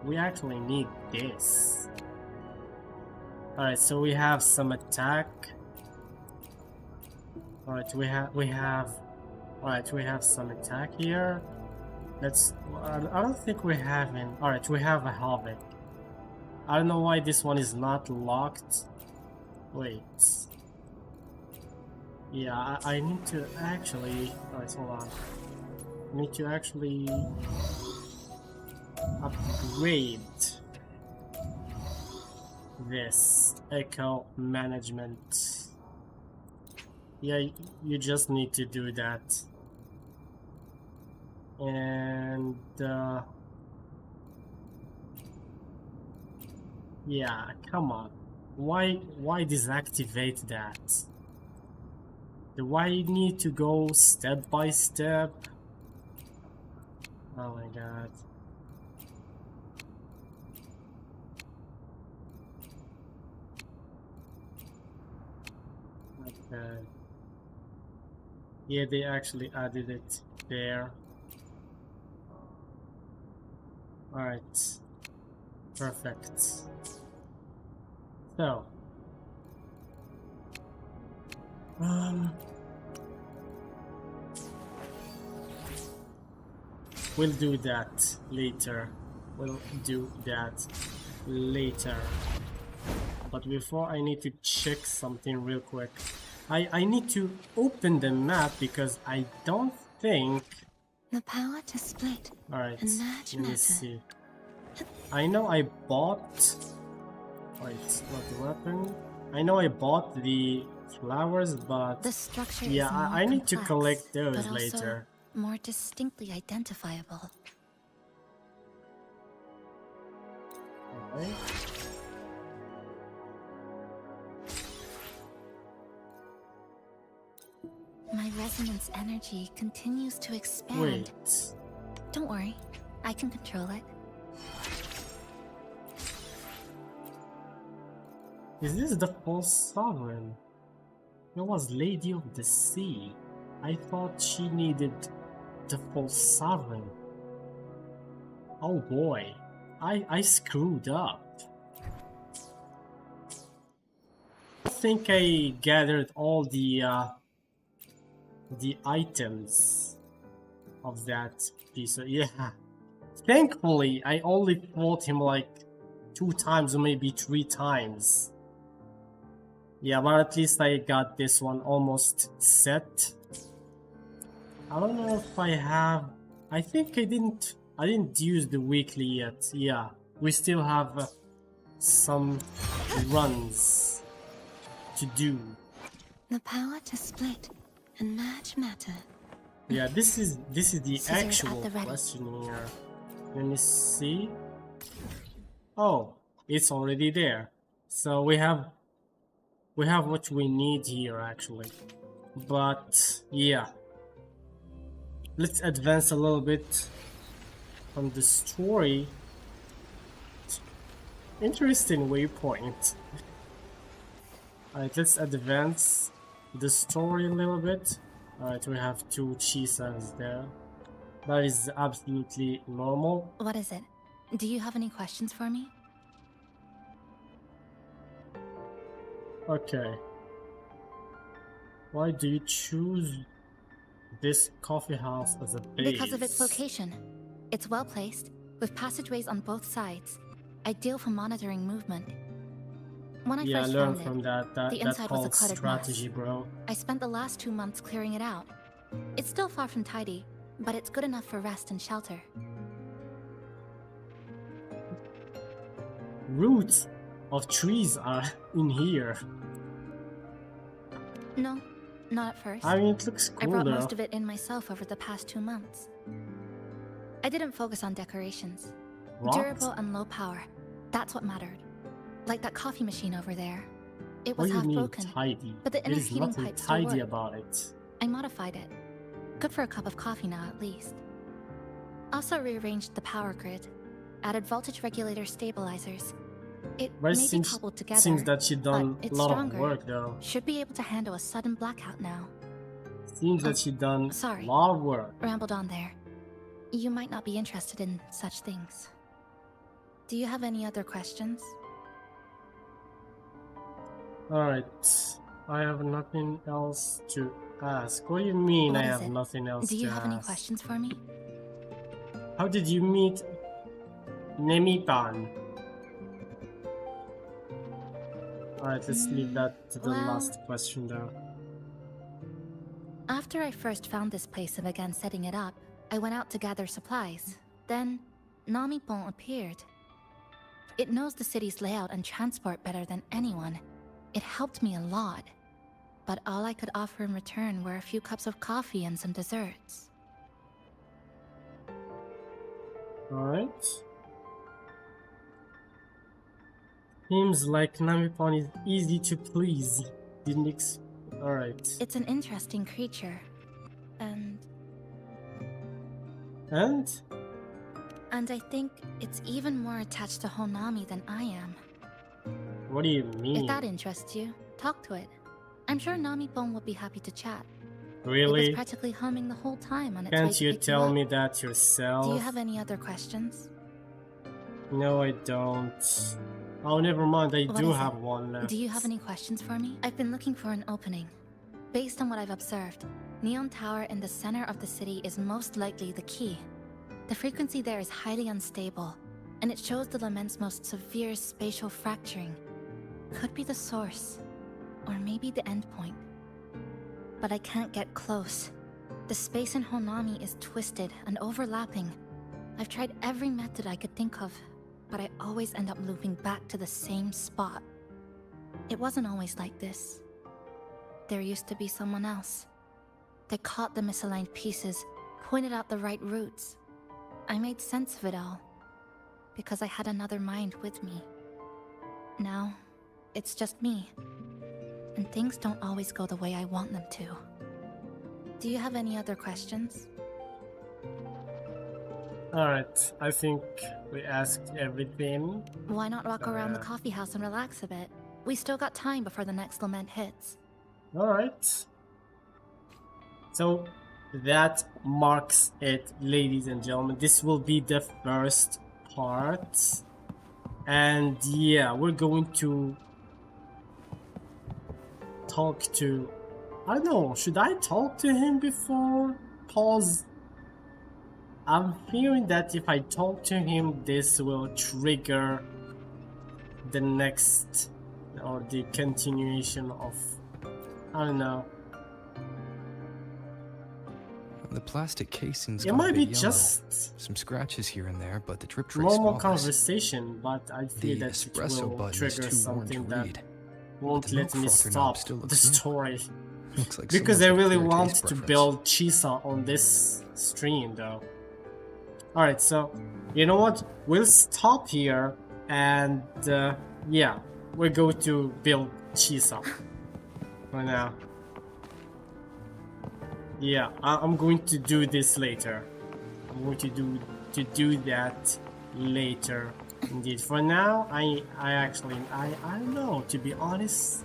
we actually need this. Alright, so we have some attack. Alright, we have some attack here. Let's, I don't think we have an, alright, we have a Havoc. I don't know why this one is not locked. Wait. Yeah, I need to actually, alright, hold on. I need to actually upgrade this echo management. Yeah, you just need to do that. And yeah, come on. Why deactivate that? Do I need to go step by step? Oh my god. Okay. Yeah, they actually added it there. Alright. Perfect. So. We'll do that later. We'll do that later. But before, I need to check something real quick. I need to open the map because I don't think... The power to split. Alright, and match let me matter. see. I know I bought... Wait, not the weapon. I know I bought the flowers, but... The structure yeah, is more I need to complex, collect those but also later. more distinctly identifiable. Okay. My resonance energy continues to expand. Wait. Don't worry, I can control it. Is this the false sovereign? It was Lady of the Sea. I thought she needed the false sovereign. Oh boy, I screwed up. I think I gathered all the items of that piece. Yeah. Thankfully, I only fought him like 2 times or maybe 3 times. Yeah, but at least I got this one almost set. I don't know if I have... I think I didn't use the weekly yet. Yeah, we still have some runs to do. The power to split and match matter. Yeah, this is the Scissors actual at the ready. question here. Let me see. Oh, it's already there. So we have what we need here actually. But yeah, let's advance a little bit on the story. Interesting waypoint. Alright, let's advance the story a little bit. Alright, we have 2 Chisas there. That is absolutely normal. What is it? Do you have any questions for me? Okay. Why do you choose this coffee house as a base? Because of its location. It's well placed, with passageways on both sides. Ideal for monitoring movement. When I Yeah, first learn found from it, that. the That's inside was a called cluttered strategy, mess. bro. I spent the last 2 months clearing it out. It's still far from tidy, but it's good enough for rest and shelter. Roots of trees are in here. No, not at first. I mean, it looks I cool brought though. most of it in myself over the past 2 months. I didn't focus on decorations. What? Durable and low power. That's what mattered. Like that coffee machine over there. It What was do you half mean broken, tidy? but the There inner is heating nothing pipe still tidy worked. about it. I modified it. Good for a cup of coffee now, at least. Also rearranged the power grid. Added voltage regulator stabilizers. It But it may be seems, cobbled together, seems that she done but a it's lot stronger. of work though. Should be able to handle a sudden blackout now. Seems that she done sorry. a lot of work. Rambled on there. You might not be interested in such things. Do you have any other questions? Alright. I have nothing else to ask. What do you mean What I is have it? nothing else Do you to have ask? any questions for me? How did you meet Nemitan? Alright, let's leave that to the well- last question though. After I first found this place and began setting it up, I went out to gather supplies. Then, Namipon appeared. It knows the city's layout and transport better than anyone. It helped me a lot. But all I could offer in return were a few cups of coffee and some desserts. Alright. Seems like Namipon is easy to please. Alright. It's an interesting creature. And And? I think it's even more attached to Honami than I am. What do you mean? If that interests you, talk to it. I'm sure Namipon will be happy to chat. It Really? was practically humming the whole time on its way Can't to you pick tell up. me that yourself? Do you have any other questions? No, I don't. Oh, never mind. I What do is have it? one left. Do you have any questions for me? I've been looking for an opening. Based on what I've observed, Neon Tower in the center of the city is most likely the key. The frequency there is highly unstable, and it shows the Lament's most severe spatial fracturing. Could be the source, or maybe the endpoint. But I can't get close. The space in Honami is twisted and overlapping. I've tried every method I could think of, but I always end up looping back to the same spot. It wasn't always like this. There used to be someone else. They caught the misaligned pieces, pointed out the right routes. I made sense of it all, because I had another mind with me. Now, it's just me, and things don't always go the way I want them to. Do you have any other questions? Alright, I think we asked everything. Why not walk around the coffee house and relax a bit? We still got time before the next lament hits. Alright. So that marks it, ladies and gentlemen. This will be the first part. And yeah, we're going to talk to... I don't know, should I talk to him before? Pause. I'm feeling that if I talk to him, this will trigger the next, or the continuation of, I don't know. The plastic casing's It gone a might be bit yellow. just Some scratches here and there, but the drip trace normal flawless. conversation, but I feel The that it espresso will button is trigger too worn to something that read. won't The let milk me frother knob stop still the looks new. story. Looks like Because I someone's really got clear want taste to preference. build Chisa on this stream though. Alright, so you know what? We'll stop here and yeah, we're going to build Chisa for now. Yeah, I'm going to do this later. I'm going to do that later. Indeed. For now, I don't know. To be honest,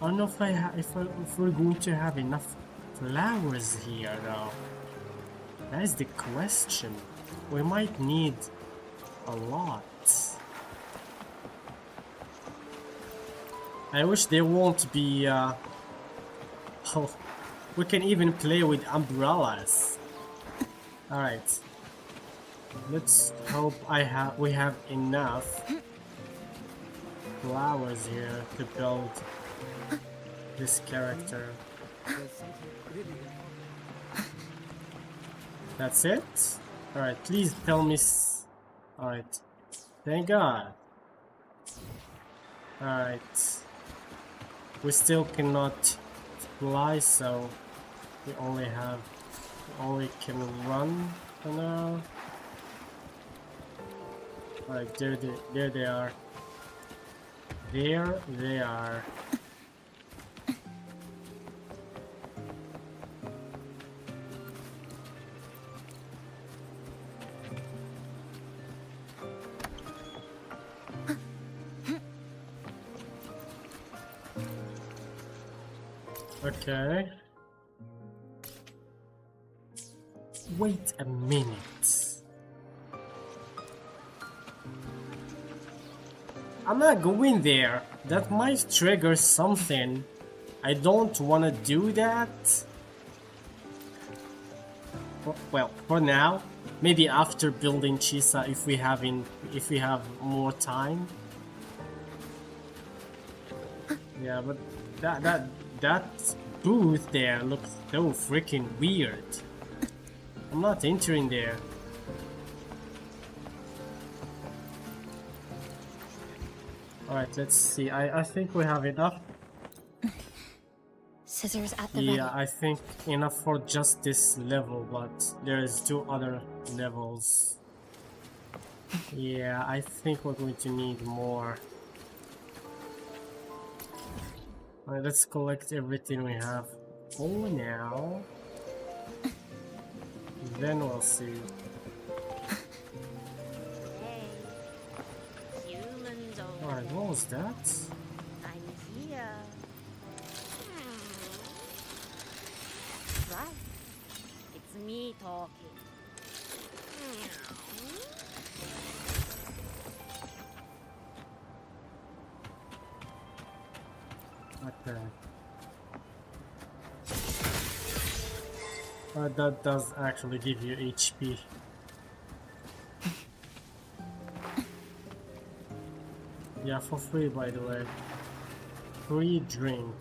I don't know if if we're going to have enough flowers here though. That is the question. We might need a lot. I wish there won't be. Oh, we can even play with umbrellas. All right. Let's hope we have enough flowers here to build this character. That's it? Alright, please tell me. Alright. Thank God. Alright. We still cannot fly, so we only can run for now. Alright, there they are. There they are. Okay. Wait a minute. I'm not going there. That might trigger something. I don't want to do that. Well, for now, maybe after building Chisa, if we have more time. Yeah, but that booth there looks so freaking weird. I'm not entering there. Alright, let's see. I think we have enough. Scissors at the Yeah, ready. I think enough for just this level, but there's 2 other levels. Yeah, I think we're going to need more. Alright, let's collect everything we have for now. Then we'll see. Alright, what was that? I'm here. Right. It's me talking. Okay. That does actually give you HP. Yeah, for free, by the way. Free drink.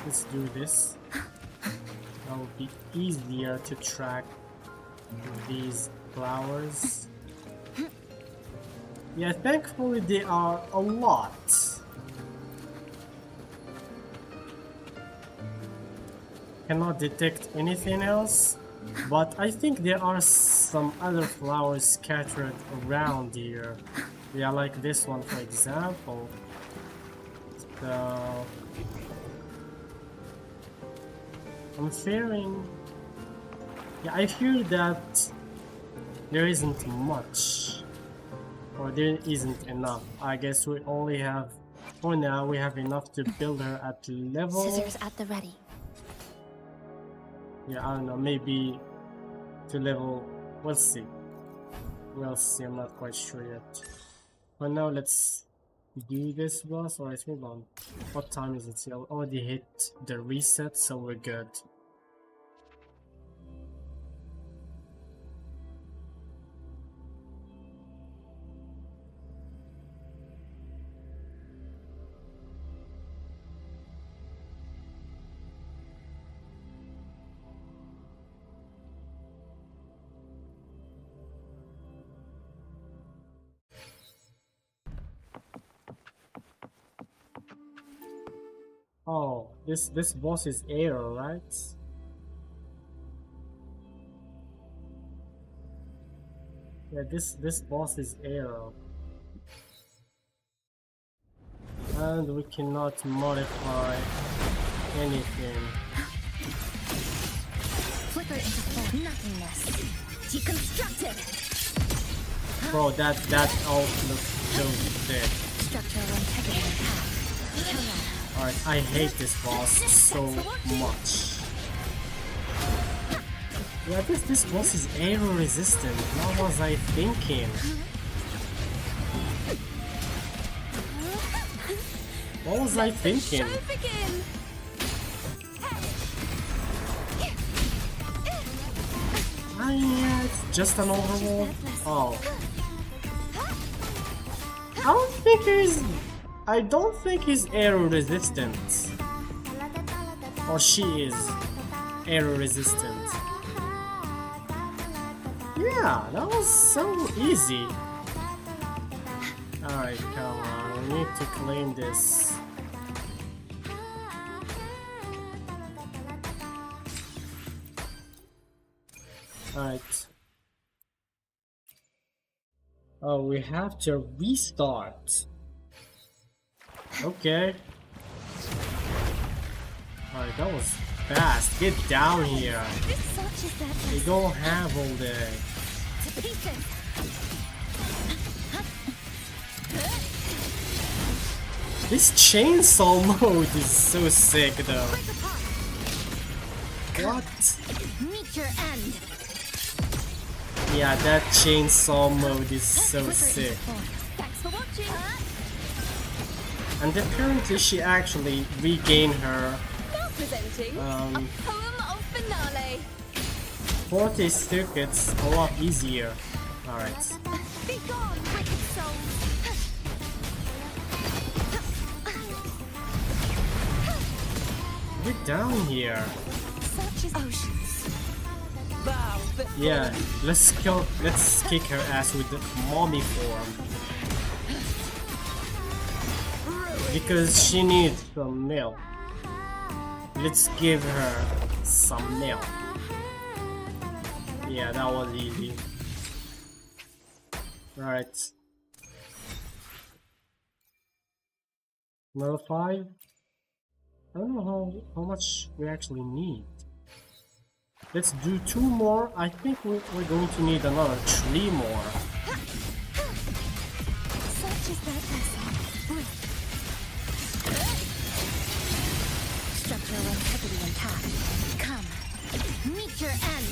Let's do this. That will be easier to track these flowers. Yeah, thankfully there are a lot. Cannot detect anything else, but I think there are some other flowers scattered around here. Yeah, like this one for example. So I'm fearing, yeah, I fear that there isn't much, or there isn't enough. I guess we only have, for now, we have enough to build her at level. Scissors at the ready. Yeah, I don't know, maybe to level, we'll see. We'll see, I'm not quite sure yet. For now, let's do this boss. Alright, hold on. What time is it? I already hit the reset, so we're good. Oh, this boss is air, right? Yeah, this boss is air. And we cannot modify anything. Flicker into form. Nothingness. Deconstructed. Bro, that ult looks so sick. Structural integrity intact. Alright, I hate this boss so much. Yeah, this boss is air resistant. What was I thinking? What was I thinking? Ah, yeah, it's just an overworld. Oh. I don't think he's air resistant. Or she is air resistant. Yeah, that was so easy. Alright, come on, we need to claim this. Alright. Oh, we have to restart. Okay. Alright, that was fast. Get down here. They don't have all day. This chainsaw mode is so sick though. What? Meet your end. Yeah, that chainsaw mode is so sick. Thanks for watching. And apparently she actually regained her Now presenting a poem of finale. 40 circuits a lot easier. Alright. Be gone, wicked souls. Get down here. Such as oceans. Bow before Yeah, let's kick her ass with the mommy form. Because she needs some milk. Let's give her some milk. Yeah, that was easy. Right. Another 5? I don't know how much we actually need. Let's do 2 more. I think we're going to need another 3 more. such as that vessel. Structure integrity intact. Come, meet your end.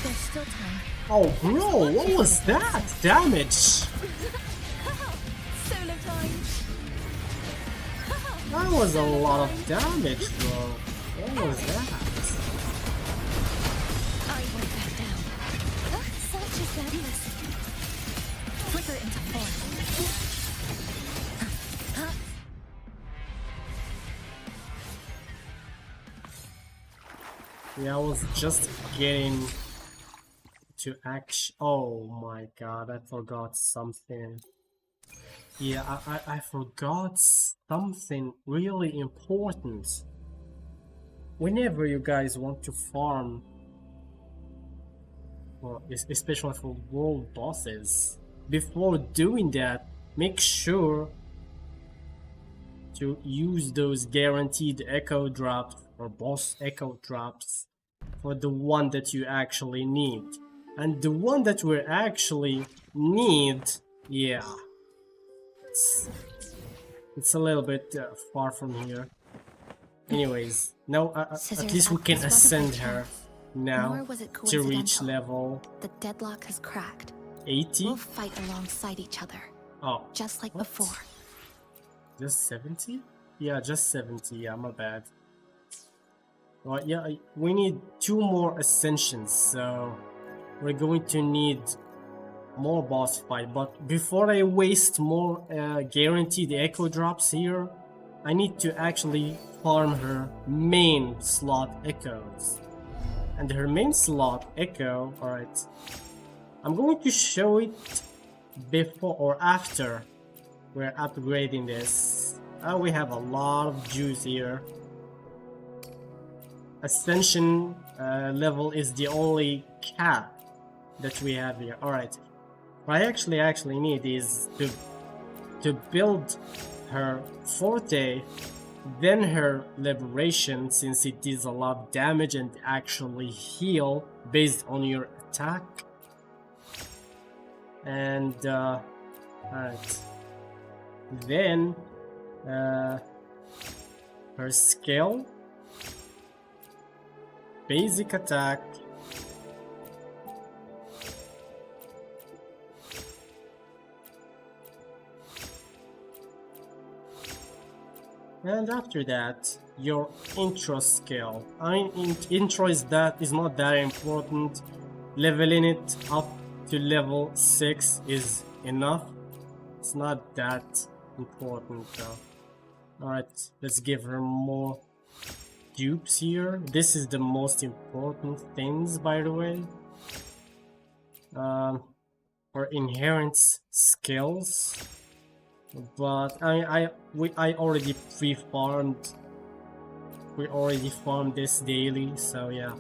There's still time. Oh bro, what was that? Damage! Solo time. That was a lot of damage, bro. What was that? I won't back down. Such as that vessel. Flicker into form. Yeah, I was just getting to action. Oh my god, I forgot something. Yeah, I forgot something really important. Whenever you guys want to farm, well, especially for world bosses, before doing that, make sure to use those guaranteed echo drops or boss echo drops for the one that you actually need. And the one that we actually need, yeah, it's a little bit far from here. Anyways, now at least we can ascend her now to reach level. The deadlock has cracked. 80? We'll fight alongside each other. Oh, just like what? before. Just 70? Yeah, just 70. Yeah, my bad. Well, yeah, we need 2 more ascensions, so we're going to need more boss fight. But before I waste more guaranteed echo drops here, I need to actually farm her main slot echoes. And her main slot echo, alright, I'm going to show it before or after we're upgrading this. We have a lot of juice here. Ascension level is the only cap that we have here. Alright, what I actually need is to build her forte, then her liberation, since it deals a lot of damage and actually heal based on your attack. And alright, then her skill, basic attack, and after that your intro skill. I mean, intro is not that important. Leveling it up to level 6 is enough. It's not that important though. Alright, let's give her more dupes here. This is the most important things, by the way. Or inherent skills. But I already pre-farmed. We already farmed this daily, so yeah.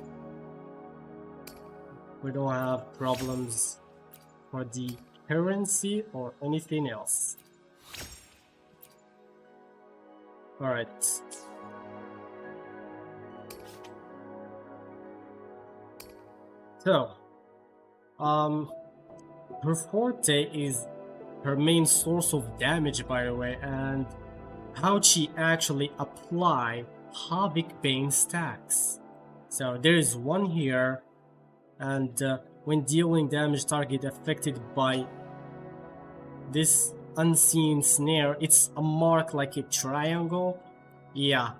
We don't have problems for the currency or anything else. Alright. So, her forte is her main source of damage, by the way, and how she actually apply Havoc Bane stacks. So there is one here, and when dealing damage, target affected by this unseen snare, it's a mark like a triangle. Yeah,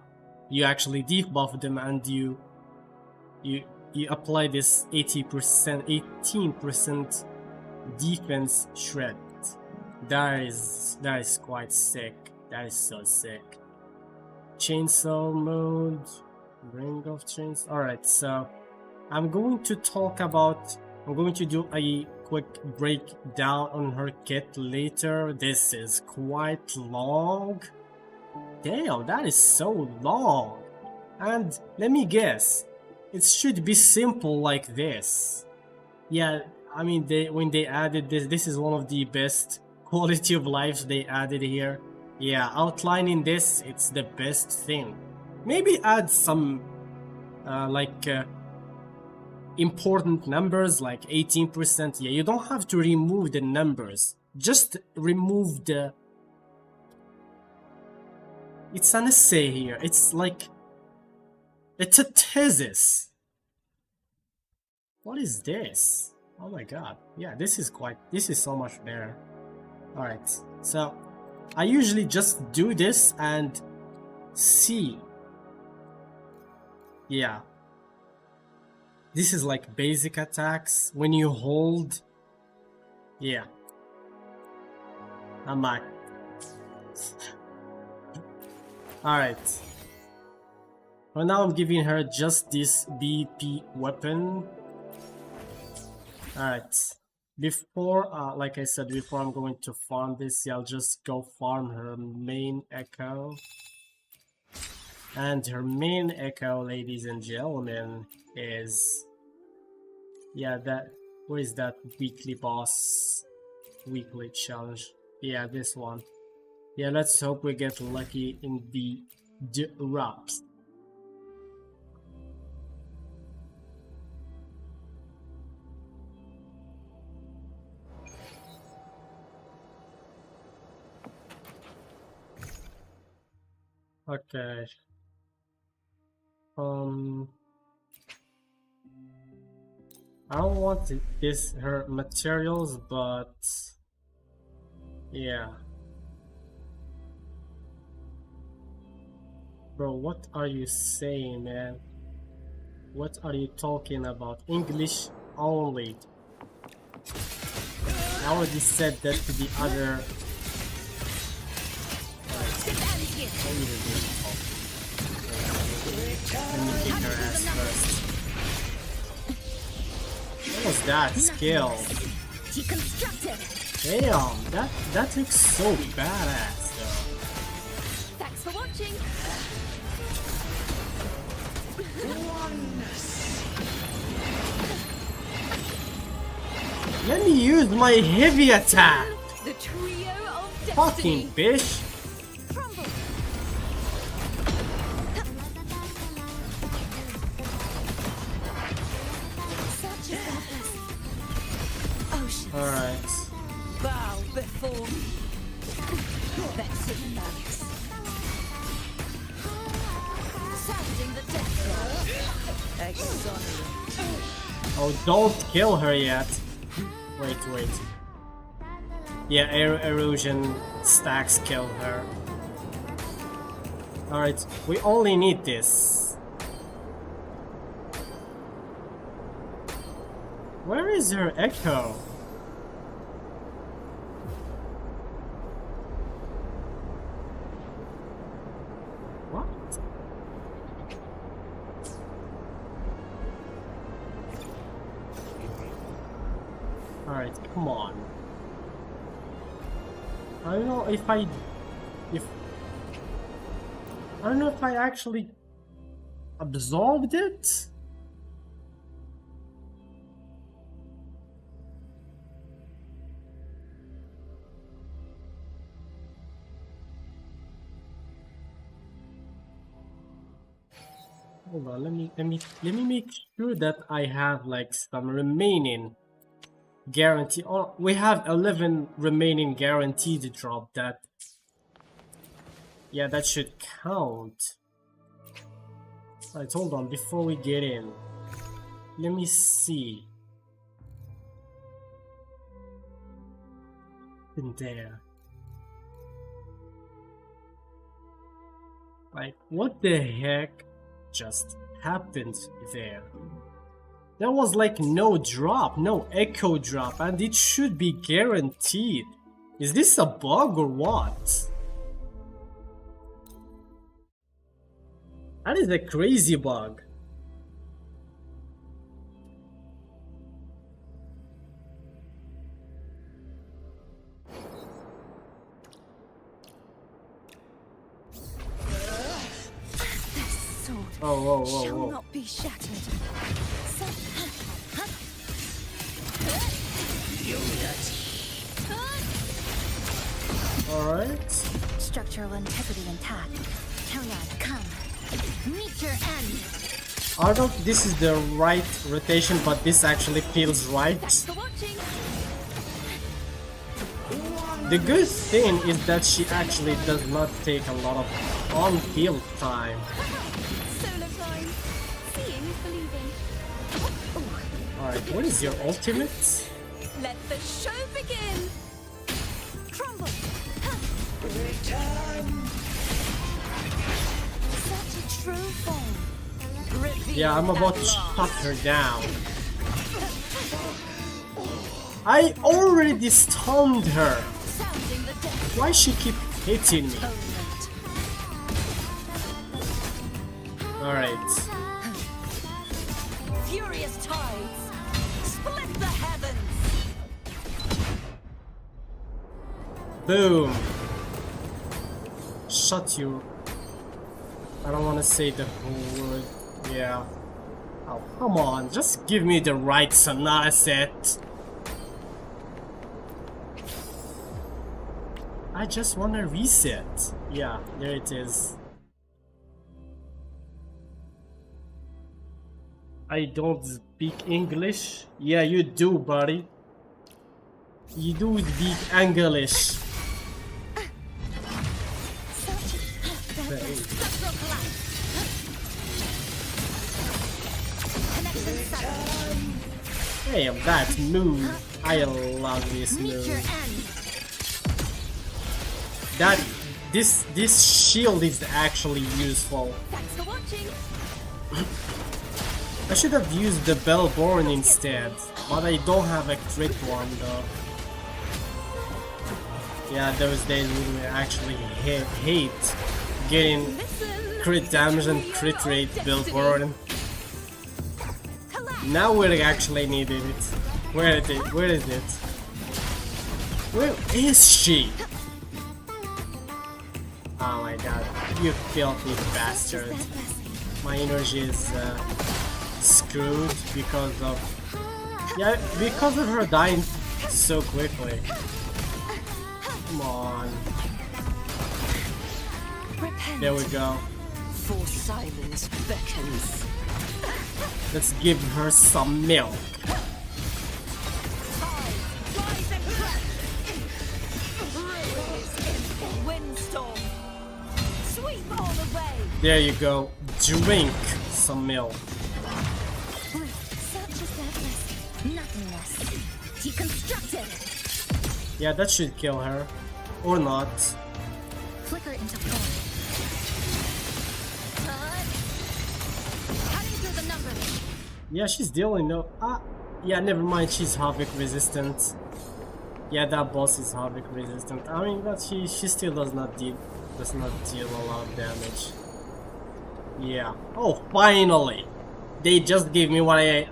you actually debuff them and you apply this 18% defense shred. That is quite sick. That is so sick. Chainsaw mode, ring of chains. Alright, so I'm going to do a quick breakdown on her kit later. This is quite long. Damn, that is so long. And let me guess, it should be simple like this. Yeah, I mean, when they added this is one of the best quality of life they added here. Yeah, outlining this, it's the best thing. Maybe add some important numbers like 18%. Yeah, you don't have to remove the numbers, just remove the... It's an essay here. It's like... It's a thesis. What is this? Oh my god. Yeah, this is so much better. Alright, so I usually just do this and see. Yeah. This is like basic attacks. When you hold... Yeah. I'm back. Alright. For now I'm giving her just this BP weapon. Alright. Before, like I said before, I'm going to farm this. Yeah, I'll just go farm her main echo. And her main echo, ladies and gentlemen, is... Yeah, what is that weekly boss? Weekly challenge. Yeah, this one. Yeah, let's hope we get lucky in the drops. Okay. I don't want her materials, but yeah. Bro, what are you saying, man? What are you talking about? English only. I already said that to the other. Let me kick her ass first. What was that skill? Damn, that looks so badass though. Thanks for watching. Let me use my heavy attack. The trio of destiny. Fucking bitch. Alright. Bow before me. That's it, nice. Sounding the death knell. Exonerate. Oh, don't kill her yet. Wait. Yeah, air erosion stacks kill her. Alright, we only need this. Where is her echo? Alright, come on. I don't know if I don't know if I actually absorbed it. Hold on, let me make sure that I have like some remaining guarantee. Oh, we have 11 remaining guaranteed to drop that. Yeah, that should count. Alright, hold on, before we get in, let me see. In there. Like, what the heck just happened there? There was like no drop, no echo drop, and it should be guaranteed. Is this a bug or what? That is a crazy bug. Oh, whoa, whoa, Shall whoa. not be shattered. Alright. Structural integrity intact. Carry on, come. Meet your end. I don't think this is the right rotation, but this actually feels right. The good thing is that she actually does not take a lot of on-field time. Solo climb. Seeing is believing. Alright, what is your ultimate? Let the show begin. Crumble. Such a true form. Yeah, I'm about to shut her down. I already stunned her. Why she keep hitting me? Alright. Furious tides. Split the heavens. Boom. Shut you. I don't want to say the whole word. Yeah. Oh, come on. Just give me the right Sonata set. I just want to reset. Yeah, there it is. I don't speak English. Yeah, you do, buddy. You do speak English. Hey, that move. I love this move. That this shield is actually useful. Thanks for watching. I should have used the Bellborn instead, but I don't have a crit one though. Yeah, those days we actually hate getting crit damage and crit rate Bellborn. Now we actually needed it. Where is it? Where is it? Where is she? Oh my god, you filthy bastard. My energy is screwed because of... Yeah, because of her dying so quickly. Come on. There we go. For silence beckons. Let's give her some milk. Windstorm. Sweep all away. There you go. Drink some milk. Such a surface. Nothingness. Deconstructed. Yeah, that should kill her. Or not. Flicker it into form. Cutting through the numbers. Yeah, she's dealing no. Yeah, never mind. She's Havoc resistant. Yeah, that boss is Havoc resistant. I mean, but she still does not deal a lot of damage. Yeah. Oh, finally! They just gave me what I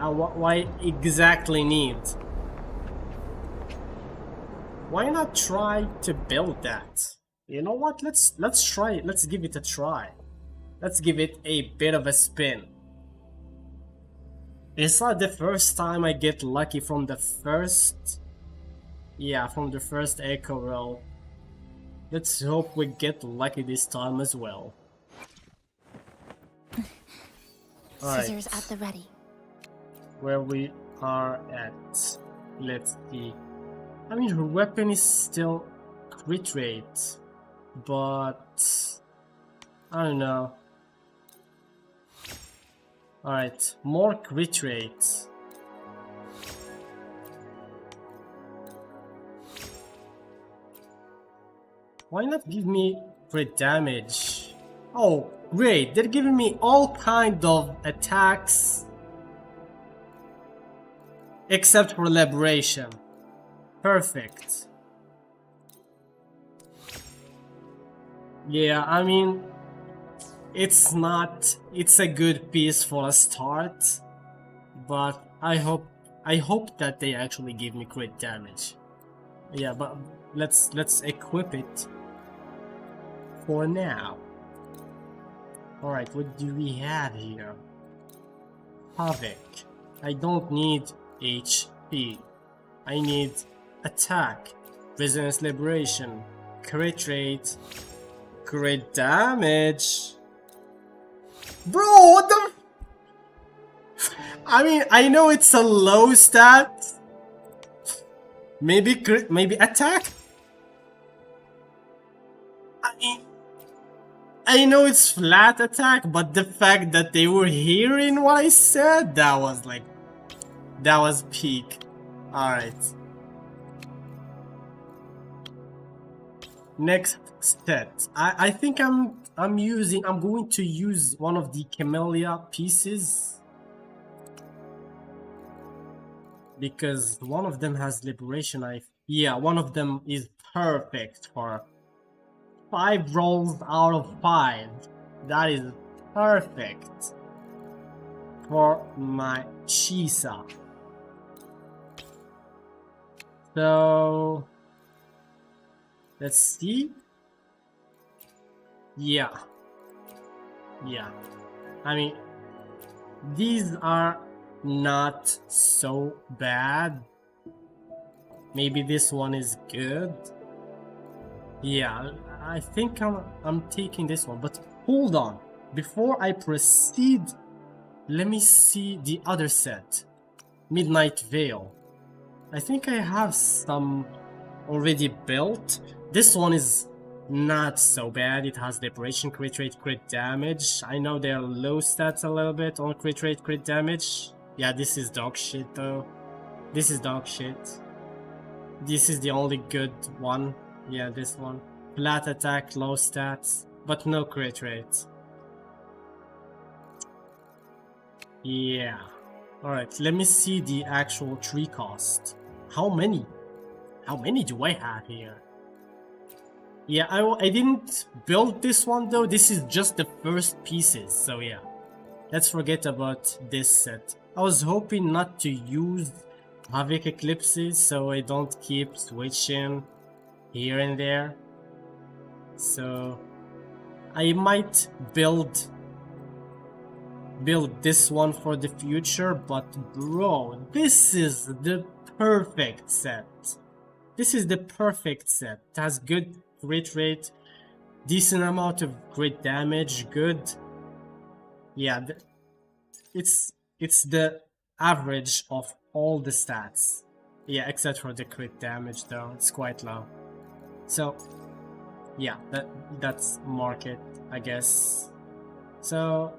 exactly need. Why not try to build that? You know what? Let's try it. Let's give it a try. Let's give it a bit of a spin. It's not the first time I get lucky from the first... Yeah, from the first Echo roll. Let's hope we get lucky this time as well. Scissors at the ready. Where we are at. Let's see. I mean, her weapon is still crit rate, but I don't know. Alright, more crit rate. Why not give me crit damage? Oh, great, they're giving me all kind of attacks except for liberation. Perfect. Yeah, I mean, it's a good piece for a start, but I hope that they actually give me crit damage. Yeah, but let's equip it for now. Alright, what do we have here? Havoc. I don't need HP. I need attack, resistance, liberation, crit rate, crit damage. Bro, what the? I mean, I know it's a low stat. Maybe crit, maybe attack. I mean, I know it's flat attack, but the fact that they were hearing what I said, that was like, that was peak. Alright. Next set. I think I'm going to use one of the Camellia pieces, because one of them has liberation. Yeah, one of them is perfect for 5 rolls out of 5. That is perfect for my Chisa. So let's see. Yeah. I mean, these are not so bad. Maybe this one is good. Yeah, I think I'm taking this one, but hold on. Before I proceed, let me see the other set. Midnight Veil. I think I have some already built. This one is not so bad. It has liberation, crit rate, crit damage. I know they're low stats a little bit on crit rate, crit damage. Yeah, this is dog shit though. This is dog shit. This is the only good one. Yeah, this one. Flat attack, low stats, but no crit rate. Yeah. Alright, let me see the actual tree cost. How many? How many do I have here? Yeah, I didn't build this one though. This is just the first pieces, so yeah. Let's forget about this set. I was hoping not to use Havoc Eclipses so I don't keep switching here and there. So I might build this one for the future, but bro, this is the perfect set. This is the perfect set. It has good crit rate, decent amount of crit damage, good. Yeah, it's the average of all the stats. Yeah, except for the crit damage though, it's quite low. So yeah, that's market, I guess. So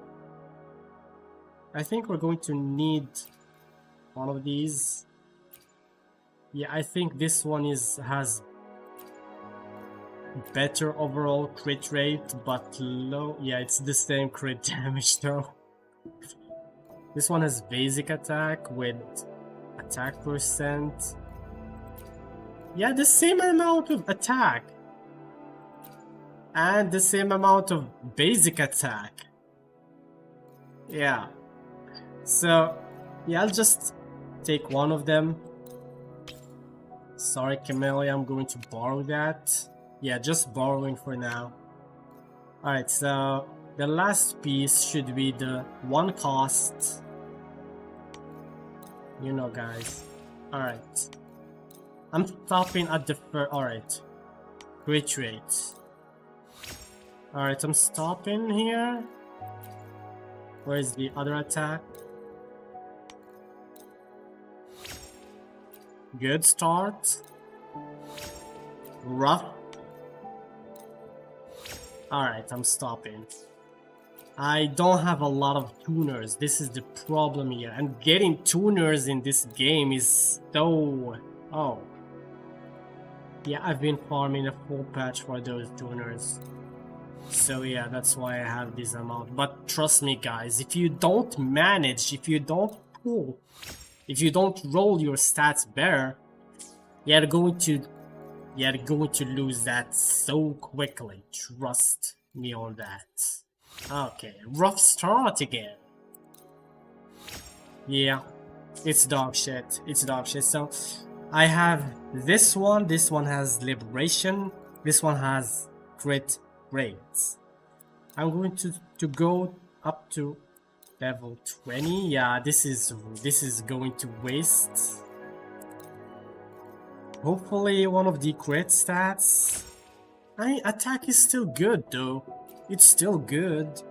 I think we're going to need one of these. Yeah, I think this one has better overall crit rate, but low. Yeah, it's the same crit damage though. This one has basic attack with attack percent. Yeah, the same amount of attack. And the same amount of basic attack. Yeah. So, yeah, I'll just take one of them. Sorry, Camellia, I'm going to borrow that. Yeah, just borrowing for now. Alright, so the last piece should be the one cost. You know, guys. Alright. I'm stopping at the first. Alright. Crit rate. Alright, I'm stopping here. Where is the other attack? Good start. Rough. Alright, I'm stopping. I don't have a lot of tuners. This is the problem here. And getting tuners in this game is so... Oh. Yeah, I've been farming a full patch for those tuners. So yeah, that's why I have this amount. But trust me guys, if you don't manage, if you don't pull, if you don't roll your stats better, you're going to lose that so quickly. Trust me on that. Okay, rough start again. Yeah, it's dog shit. It's dog shit. So I have this one has liberation, this one has crit rates. I'm going to go up to level 20. Yeah, this is going to waste. Hopefully one of the crit stats. Attack is still good though. It's still good.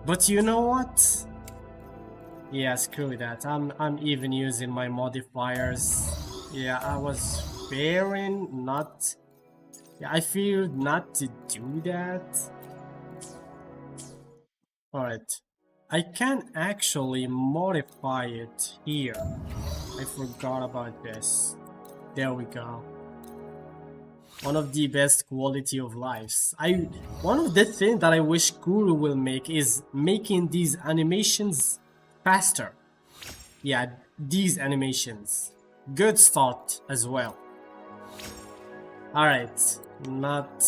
But you know what? Yeah, screw that. I'm even using my modifiers. Yeah, I was fearing not. Yeah, I feared not to do that. Alright. I can actually modify it here. I forgot about this. There we go. One of the best quality of lives. One of the things that I wish Guru will make is making these animations faster. Yeah, these animations. Good start as well. Alright, not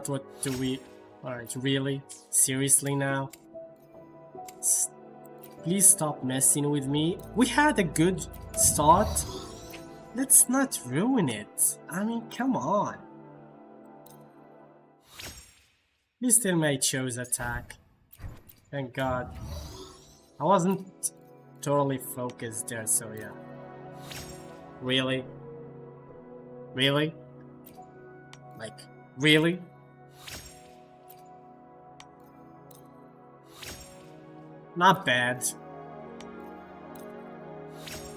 what do we... Alright, really? Seriously now? Please stop messing with me. We had a good start. Let's not ruin it. I mean, come on. We still may choose attack. Thank God. I wasn't totally focused there, so yeah. Really? Really? Like, really? Not bad.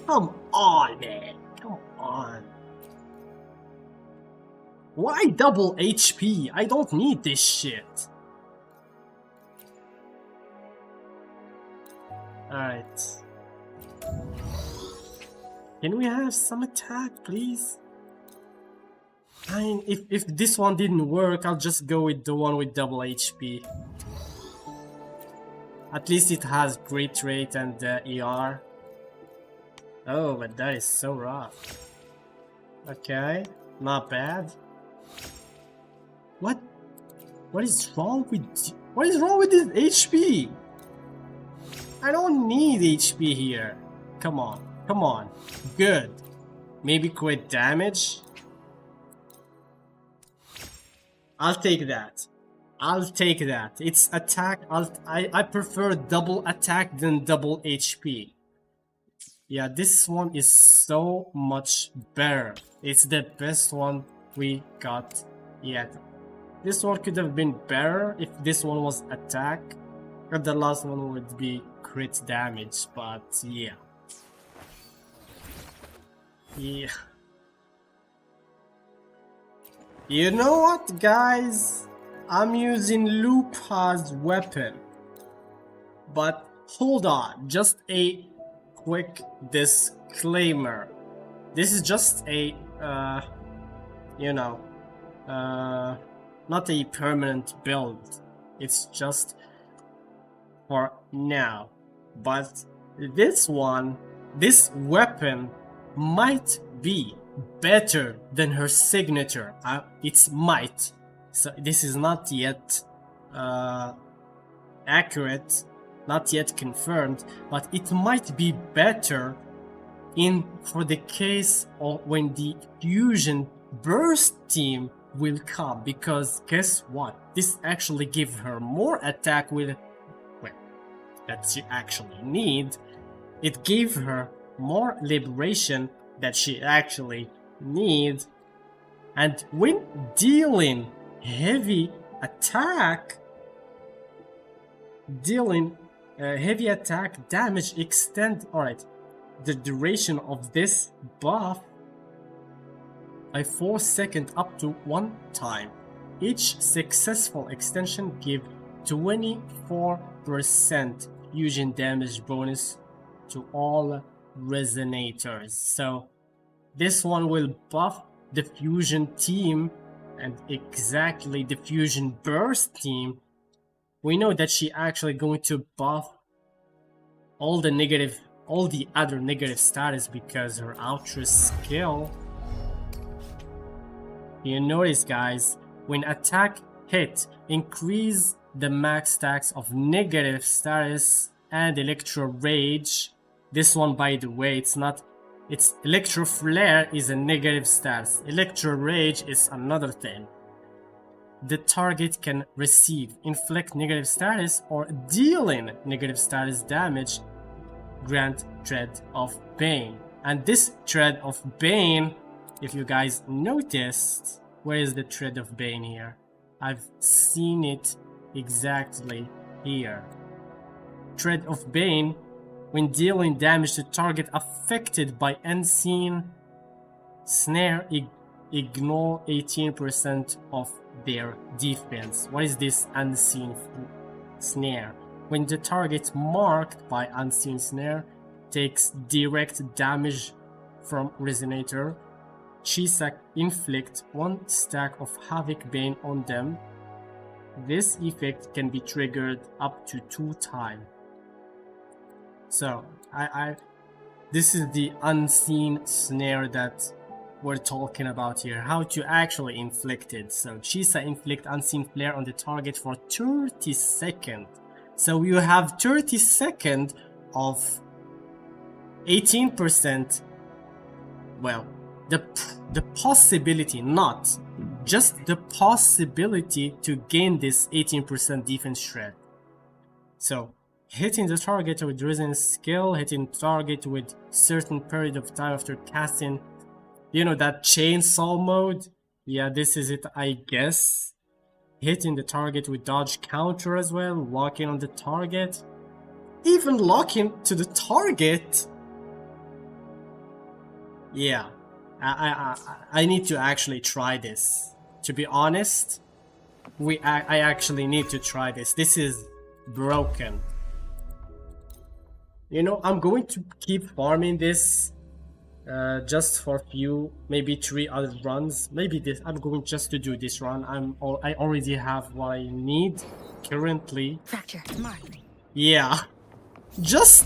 Come on, man. Come on. Why double HP? I don't need this shit. Alright. Can we have some attack, please? I mean, if this one didn't work, I'll just go with the one with double HP. At least it has crit rate and ER. Oh, but that is so rough. Okay, not bad. What is wrong with this HP? I don't need HP here. Come on, come on. Good. Maybe crit damage. I'll take that. I'll take that. It's attack. I prefer double attack than double HP. Yeah, this one is so much better. It's the best one we got yet. This one could have been better if this one was attack, and the last one would be crit damage, but yeah. Yeah. You know what, guys? I'm using Lupa's weapon. But hold on, just a quick disclaimer. This is just a, you know, not a permanent build. It's just for now. But this weapon might be better than her signature. It's might. So this is not yet accurate, not yet confirmed, but it might be better for the case of when the fusion burst team will come, because guess what? This actually gives her more attack with, well, that she actually need. It gave her more liberation that she actually need, and when dealing heavy attack, heavy attack damage extend. Alright, the duration of this buff by 4 seconds up to 1 time. Each successful extension gives 24% fusion damage bonus to all resonators. So this one will buff the fusion team, and exactly the fusion burst team. We know that she actually going to buff all the other negative status because her ultra skill. You notice, guys, when attack hit, increase the max stacks of negative status and electro rage. This one, by the way, it's electro flare is a negative status. Electro rage is another thing. The target can receive, inflict negative status, or dealing negative status damage, grant Tread of Bane. And this Tread of Bane, if you guys noticed, where is the Tread of Bane here? I've seen it exactly here. Tread of Bane, when dealing damage to target affected by unseen snare, ignore 18% of their defense. What is this unseen snare? When the target marked by unseen snare takes direct damage from Resonator, Chisa inflict 1 stack of Havoc Bane on them. This effect can be triggered up to 2 times. So this is the unseen snare that we're talking about here, how to actually inflict it. So Chisa inflict unseen flare on the target for 30 seconds. So you have 30 seconds of 18%. Well, the possibility, not just the possibility to gain this 18% defense shred. So hitting the target with resonance skill, hitting target with certain period of time after casting, you know, that chainsaw mode. Yeah, this is it, I guess. Hitting the target with dodge counter as well, locking on the target, even locking to the target. Yeah, I need to actually try this. To be honest, I actually need to try this. This is broken. You know, I'm going to keep farming this just for a few, maybe 3 other runs. Maybe this, I'm going just to do this run. I already have what I need currently. Fracture marked. Yeah, just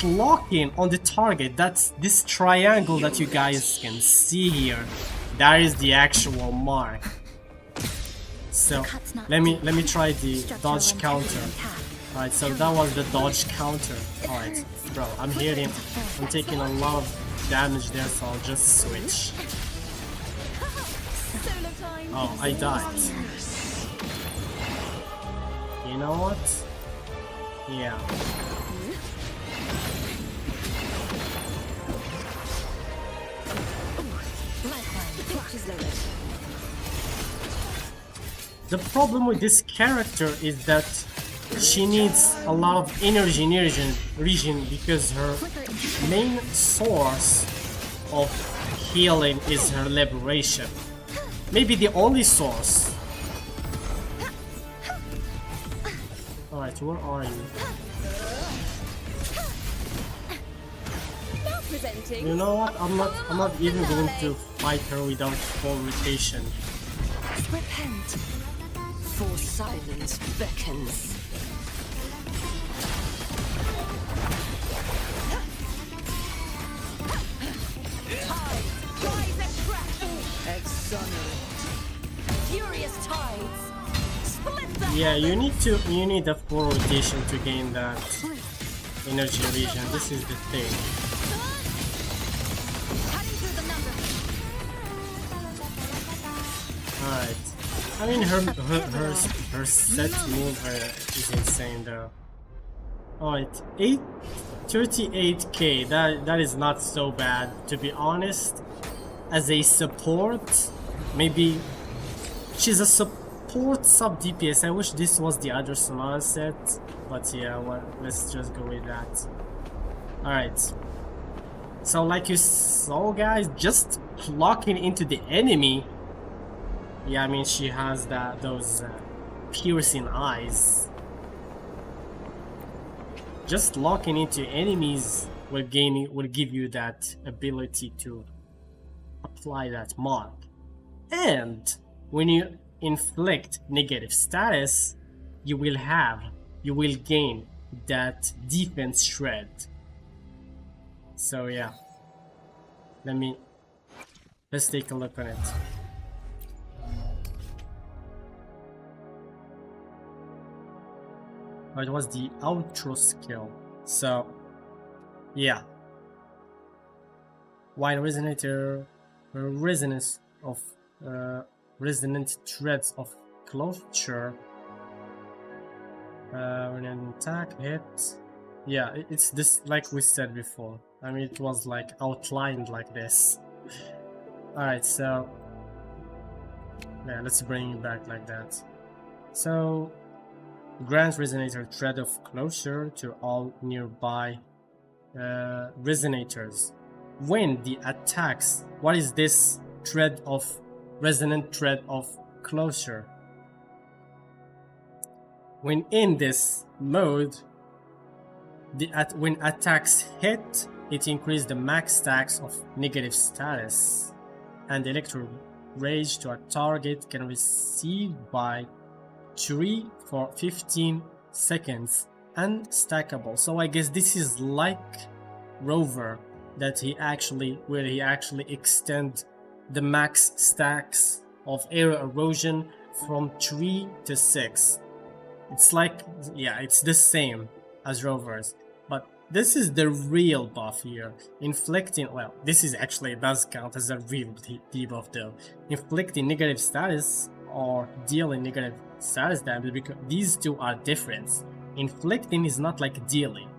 locking on the target. That's this triangle that you guys can see here. That is the actual mark. So let me try the dodge counter. Alright, so that was the dodge counter. Alright, bro, I'm taking a lot of damage there, so I'll just switch. Oh, I died. You know what? Yeah. The problem with this character is that she needs a lot of energy regen because her main source of healing is her liberation. Maybe the only source. Alright, where are you? You know what? I'm not even going to fight her without full rotation. Repent, for silence beckons. Furious tides. Split the Yeah, you need a full rotation to gain that energy regen. This is the thing. Alright. I mean her set move is insane though. Alright, 38k. That is not so bad, to be honest. As a support, maybe she's a support sub DPS. I wish this was the other Sonata set, but yeah, well, let's just go with that. Alright. So like you saw, guys, just locking into the enemy. Yeah, I mean, she has those piercing eyes. Just locking into enemies will give you that ability to apply that mod. And when you inflict negative status, you will gain that defense shred. So yeah, let's take a look on it. It was the outro skill. So yeah, while Resonator, resonance of resonant threads of closure, when an attack hit, yeah, it's this, like we said before. I mean, it was like outlined like this. Alright, so yeah, let's bring it back like that. So grant Resonator thread of closure to all nearby resonators. When the attacks, what is this thread of resonant thread of closure? When in this mode, when attacks hit, it increases the max stacks of negative status, and electro rage to a target can receive by 3 for 15 seconds, unstackable. So I guess this is like Rover, that where he actually extend the max stacks of area erosion from 3 to 6. It's like, yeah, it's the same as Rover's, but this is the real buff here. Inflicting, well, this is actually does count as a real debuff though. Inflicting negative status or dealing negative status damage, because these two are different. Inflicting is not like dealing.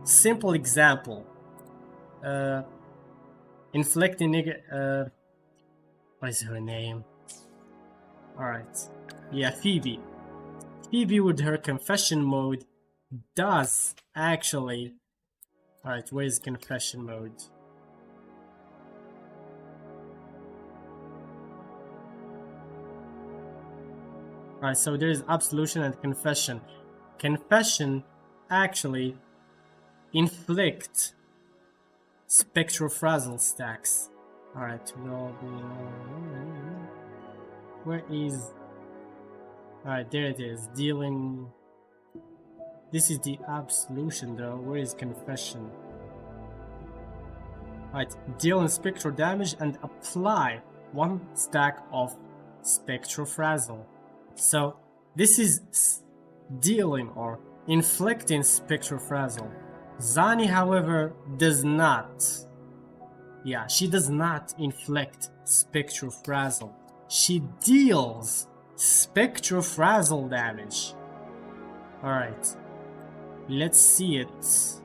Simple example. Inflicting what is her name? Alright. Yeah, Phoebe. Phoebe with her confession mode does actually... Alright, where is confession mode? Alright, so there is absolution and confession. Confession actually inflict spectrophrasal stacks. Alright, where is... Alright, there it is. Dealing... This is the absolution though. Where is confession? Alright, dealing spectral damage and apply 1 stack of spectrophrasal. So this is dealing or inflicting spectrophrasal. Zani, however, does not. Yeah, she does not inflict spectrophrasal. She deals spectrophrasal damage. Alright. Let's see it.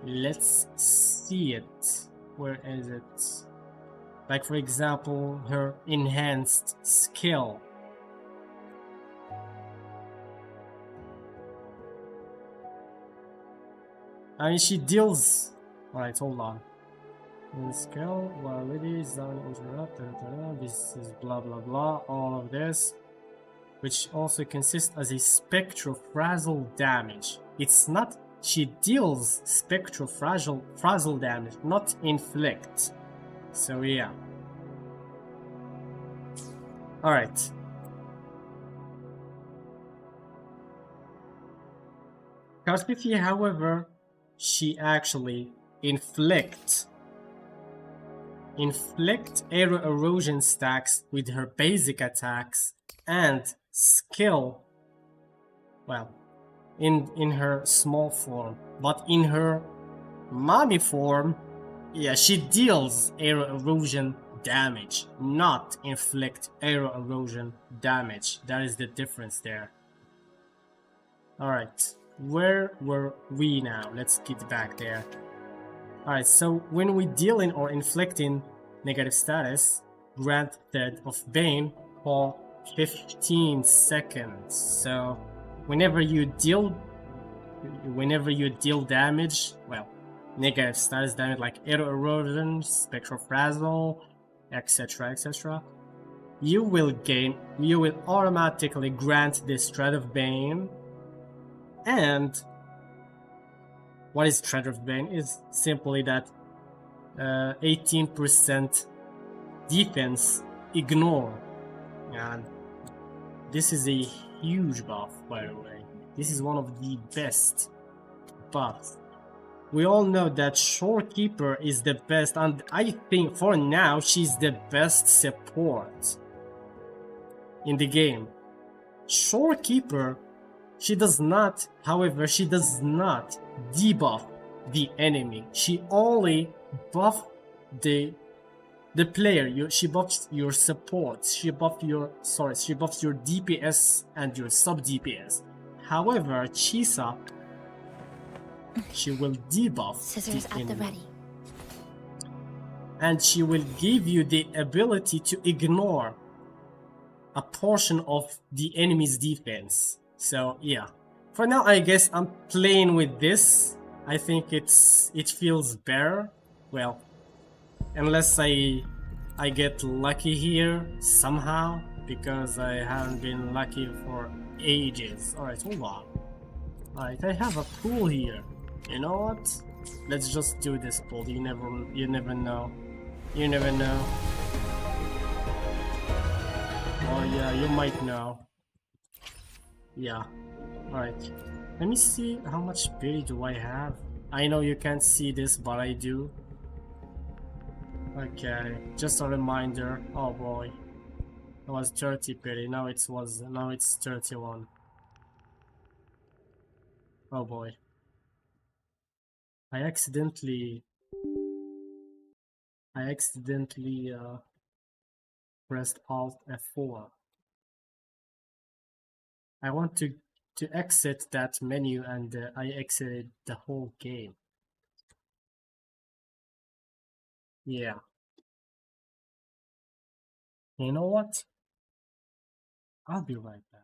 Let's see it. Where is it? Like, for example, her enhanced skill. I mean, she deals... Alright, hold on. In skill, while it is on interrupt, this is blah blah blah, all of this, which also consists as a spectrophrasal damage. It's not... She deals spectrophrasal damage, not inflict. So yeah. Alright. Karspifi, however, she actually inflict area erosion stacks with her basic attacks and skill, well, in her small form, but in her mommy form, yeah, she deals area erosion damage, not inflict area erosion damage. That is the difference there. Alright, where were we now? Let's get back there. Alright, so when we dealing or inflicting negative status, grant thread of Bane for 15 seconds. So whenever you deal whenever you deal damage, well, negative status damage like air erosion, spectral frazzle, etc., etc., you will automatically grant this Thread of Bane. And what is Thread of Bane? Is simply that 18% defense ignore, and this is a huge buff, by the way. This is one of the best buffs. We all know that Shorekeeper is the best, and I think for now she's the best support in the game. Shorekeeper, she does not debuff the enemy. She only buffs the player. She buffs your supports. She buffs your DPS and your sub DPS. However, Chisa, she will debuff Scissors the at enemy. the ready. And she will give you the ability to ignore a portion of the enemy's defense. So yeah, for now I guess I'm playing with this. I think it feels better. Well, unless I get lucky here somehow, because I haven't been lucky for ages. Alright, hold on. Alright, I have a pool here. You know what? Let's just do this pool. You never know. You never know. Oh yeah, you might know. Yeah. Alright. Let me see how much beauty do I have. I know you can't see this, but I do. Okay, just a reminder. Oh boy. It was 30 pity, now it's 31. Oh boy. I accidentally pressed Alt F4. I want to exit that menu, and I exited the whole game. Yeah. You know what? I'll be right back.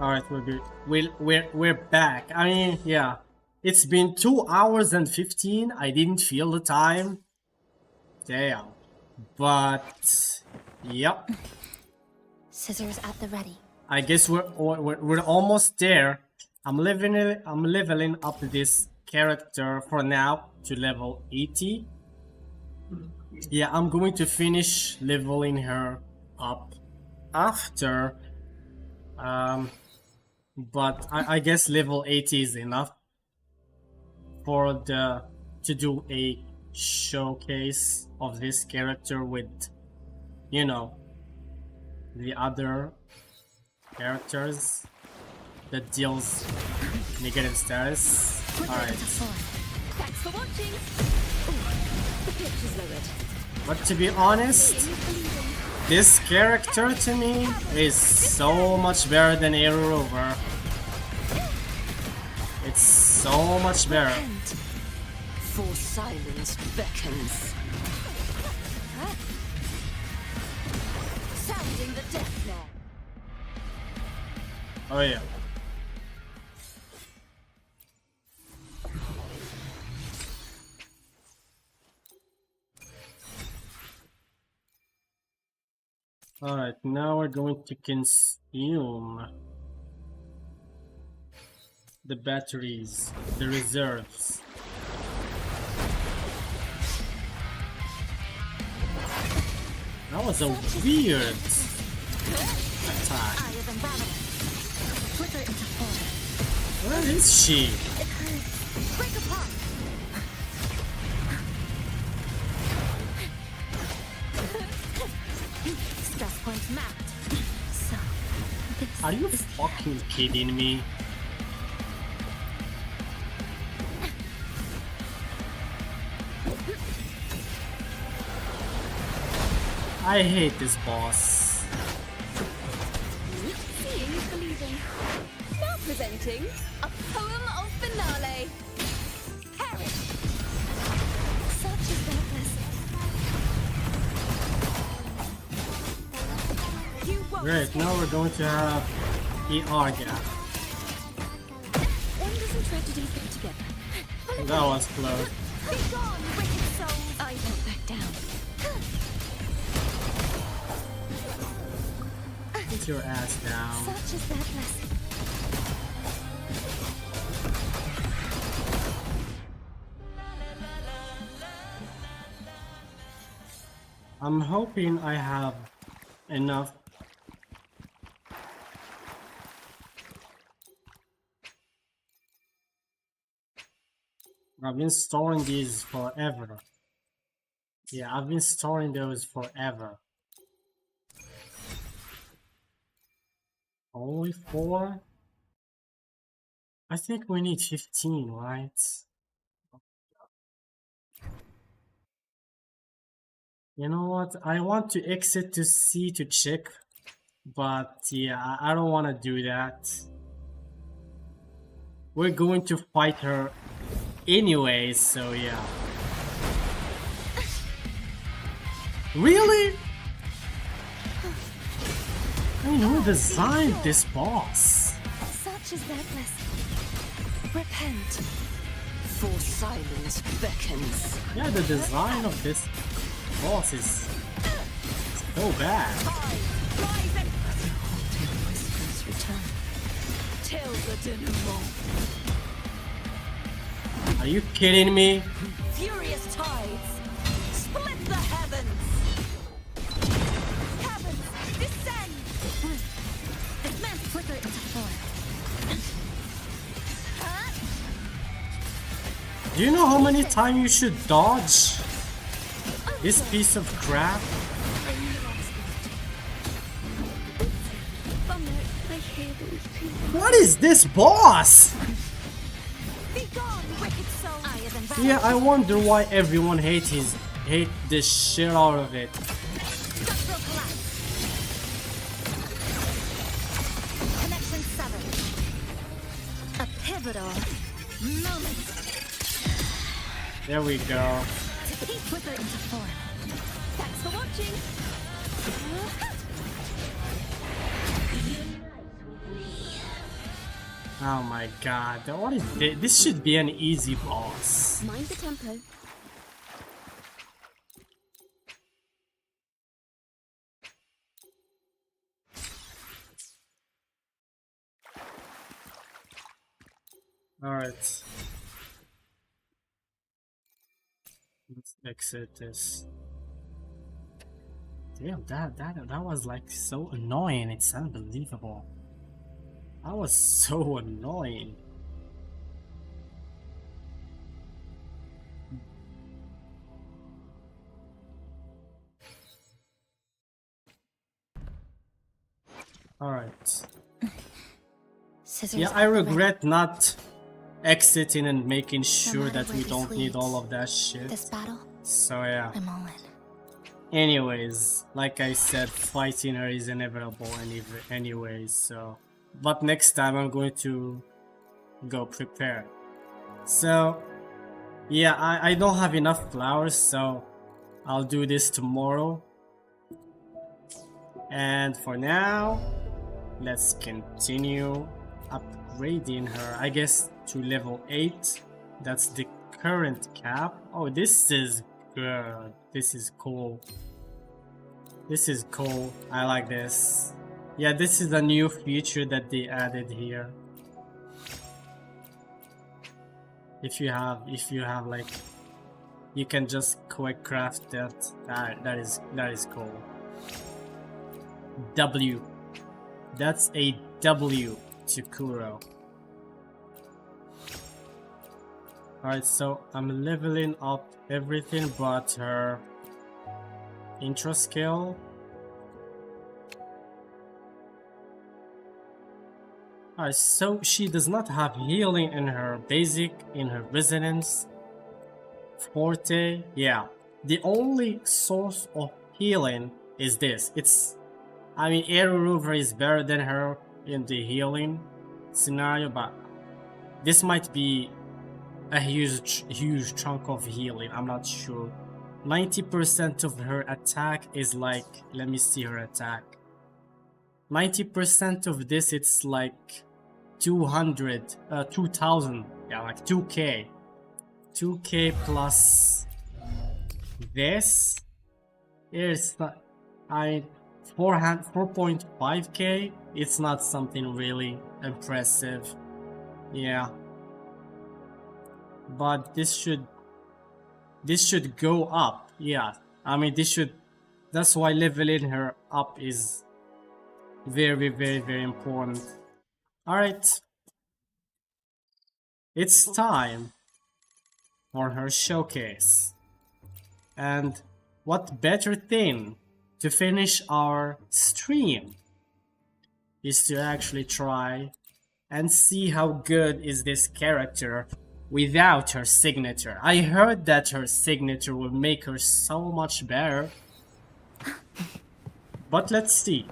All right, we're good. We're back. I mean, yeah, it's been 2 hours and 15. I didn't feel the time. Damn. But yep. Scissors at the ready. I guess we're almost there. I'm leveling up this character for now to level 80. Yeah, I'm going to finish leveling her up after. But I guess level 80 is enough for to do a showcase of this character with, you know, the other characters that deals negative status. Alright. Thanks for watching. The pitch is lowered. But to be honest, this character to me is so much better than Aero Rover. It's so much better. For silence beckons. Sounding the death knell. Oh yeah. Alright, now we're going to consume the batteries, the reserves. That was a weird attack. Where is she? Break apart. Stress points mapped. So, this Are you fucking kidding me? I hate this boss. Seeing is believing. Now presenting a poem of finale. Perish. Such is their blessing. Great, now we're going to have ER gap. When doesn't tragedies get together? That was close. Be gone, wicked souls. I won't back down. Put your ass down. Such is their blessing. I'm hoping I have enough. I've been storing these forever. Yeah, I've been storing those forever. Only 4? I think we need 15, right? You know what? I want to exit to C to check, but yeah, I don't want to do that. We're going to fight her anyway, so yeah. Really? I mean, who designed this boss? Such is their blessing. Repent. For silence beckons. Yeah, the design of this boss is so bad. Whispers return. Till the denouement. Are you kidding me? Furious tides. Split the heavens. Heavens, descend. This man's flicker into form. Do you know how many times you should dodge this piece of crap? What is this boss? Be gone, wicked soul. Yeah, I wonder why everyone hate the shit out of it. Connection 7. A pivotal moment. There we go. To keep flicker into form. Thanks for watching. Oh my god, what is this? This should be an easy boss. Mind the tempo. Alright. Let's exit this. Damn, that was like so annoying, it's unbelievable. That was so annoying. Alright. Yeah, I regret not exiting and making sure that we don't need all of that shit. This battle, so yeah. I'm all in. Anyways, like I said, fighting her is inevitable anyways, so... But next time I'm going to go prepare. So, yeah, I don't have enough flowers, so I'll do this tomorrow. And for now, let's continue upgrading her, I guess, to level 8. That's the current cap. Oh, this is good. This is cool. This is cool. I like this. Yeah, this is a new feature that they added here. If you have like, you can just quick craft that. That is cool. W. That's a W to Kuro. Alright, so I'm leveling up everything but her intro skill. Alright, so she does not have healing in her basic, in her resonance, forte. Yeah, the only source of healing is this. I mean, Aero Rover is better than her in the healing scenario, but this might be a huge chunk of healing. I'm not sure. 90% of her attack is like, let me see her attack. 90% of this, it's like 2000, yeah, like 2k. 2k plus this is not, 4.5k. It's not something really impressive. Yeah. But this should go up. Yeah. I mean, that's why leveling her up is very, very, very important. Alright. It's time for her showcase. And what better thing to finish our stream is to actually try and see how good is this character without her signature. I heard that her signature will make her so much better. But let's see.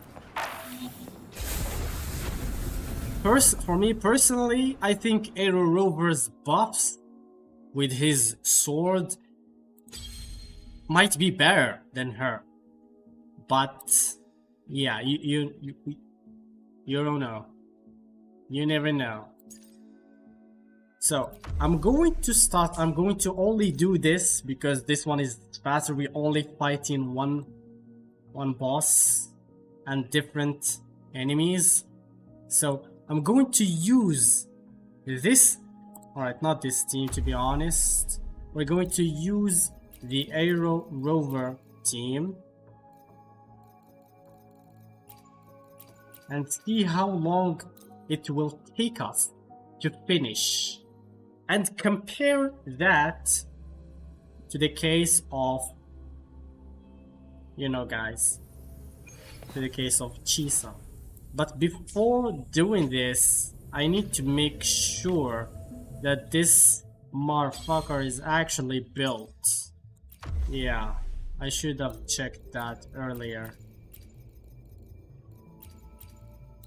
For me personally, I think Aero Rover's buffs with his sword might be better than her. But yeah, you don't know. You never know. So I'm going to only do this because this one is faster. We're only fighting one boss and different enemies. So I'm going to use this. Alright, not this team, to be honest. We're going to use the Aero Rover team and see how long it will take us to finish, and compare that to the case of, you know guys, to the case of Chisa. But before doing this, I need to make sure that this motherfucker is actually built. Yeah, I should have checked that earlier.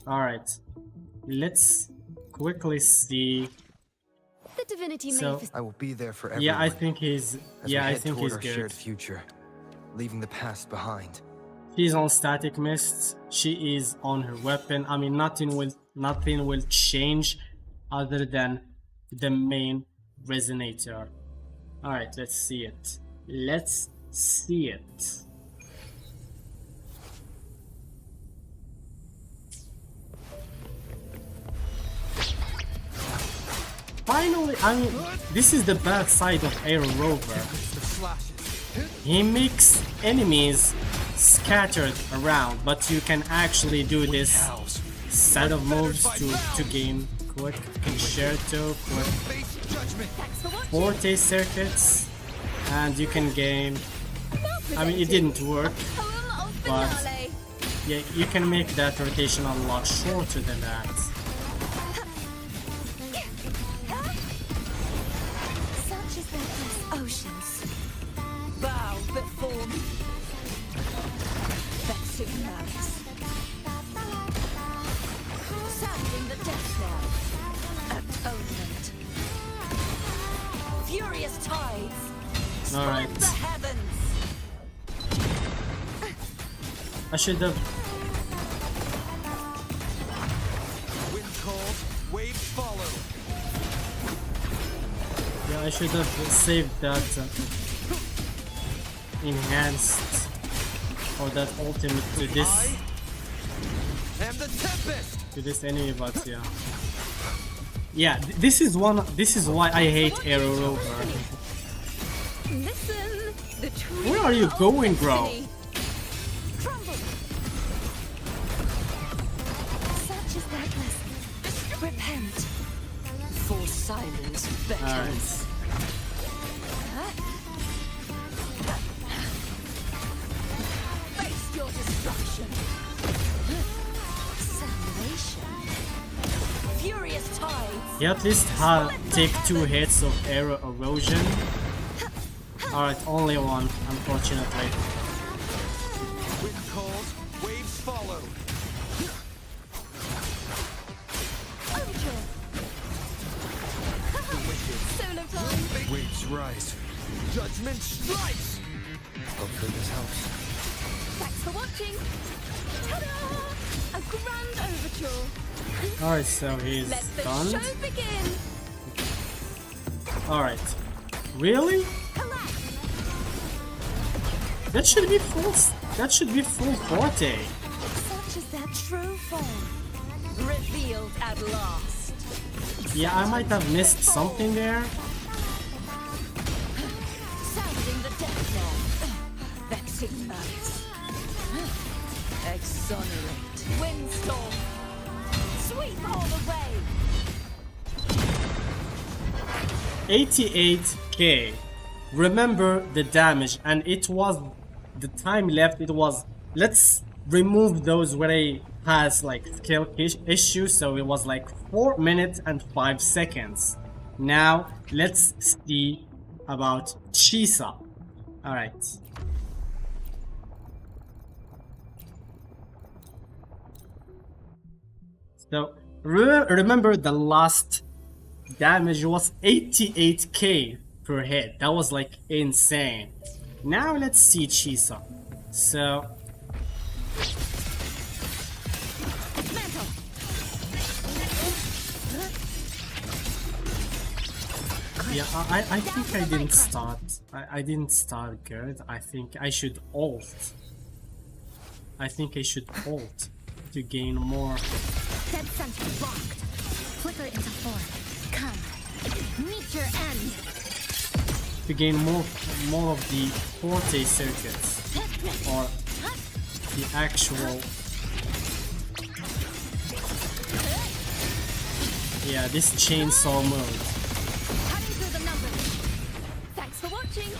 Alright, let's quickly see. The divinity So, I will be there for everyone. yeah, I think he's Our good. shared future, leaving the past behind. She's on static mist. She is on her weapon. I mean, nothing will change other than the main Resonator. Alright, let's see it. Let's see it. Finally, I mean, this is the bad side of Aero Rover. He makes enemies scattered around, but you can actually do this set of moves to gain quick concerto, quick forte circuits, and you can gain. I mean, it didn't work, but yeah, you can make that rotation a lot shorter than that. Oceans bow before me. Vexing malice. Sounding the death knell. Atonement. Furious tides. All right. Split the heavens. I should have. Wind calls, waves follow. Yeah, I should have saved that enhanced or that ultimate to this. And the tempest. To this enemy, but yeah. Yeah, this is why I hate Aero Rover. Listen, the tree Where are you of going, bro? destiny. Crumble. Such is their blessing. Repent. For silence beckons. Face your destruction. Salvation. Furious tides. He at least take 2 hits of Aero Erosion. Alright, only one, unfortunately. Wind calls, waves follow. Solo time. Waves rise. Judgment strikes. Hopefully this helps. Thanks for watching. Ta-da! A grand overture. Alright, so he's Let the stunned. show begin. Alright. Really? That should be full forte. Such is their true form. Revealed at last. Yeah, I might have missed something there. Sounding the death knell. Vexing malice. Exonerate. Windstorm. Sweep all away. 88k. Remember the damage, and it was the time left. It was, let's remove those where he has like skill issues, so it was like 4 minutes and 5 seconds. Now let's see about Chisa. All right. So remember the last damage was 88k per hit. That was like insane. Now let's see Chisa. So yeah, I think I didn't start. I didn't start good. I think I should ult. I think I should ult to gain more. Dead center blocked. Flicker into form. Come. Meet your end. To gain more of the forte circuits, or the actual. Yeah, this chainsaw mode. Thanks for watching.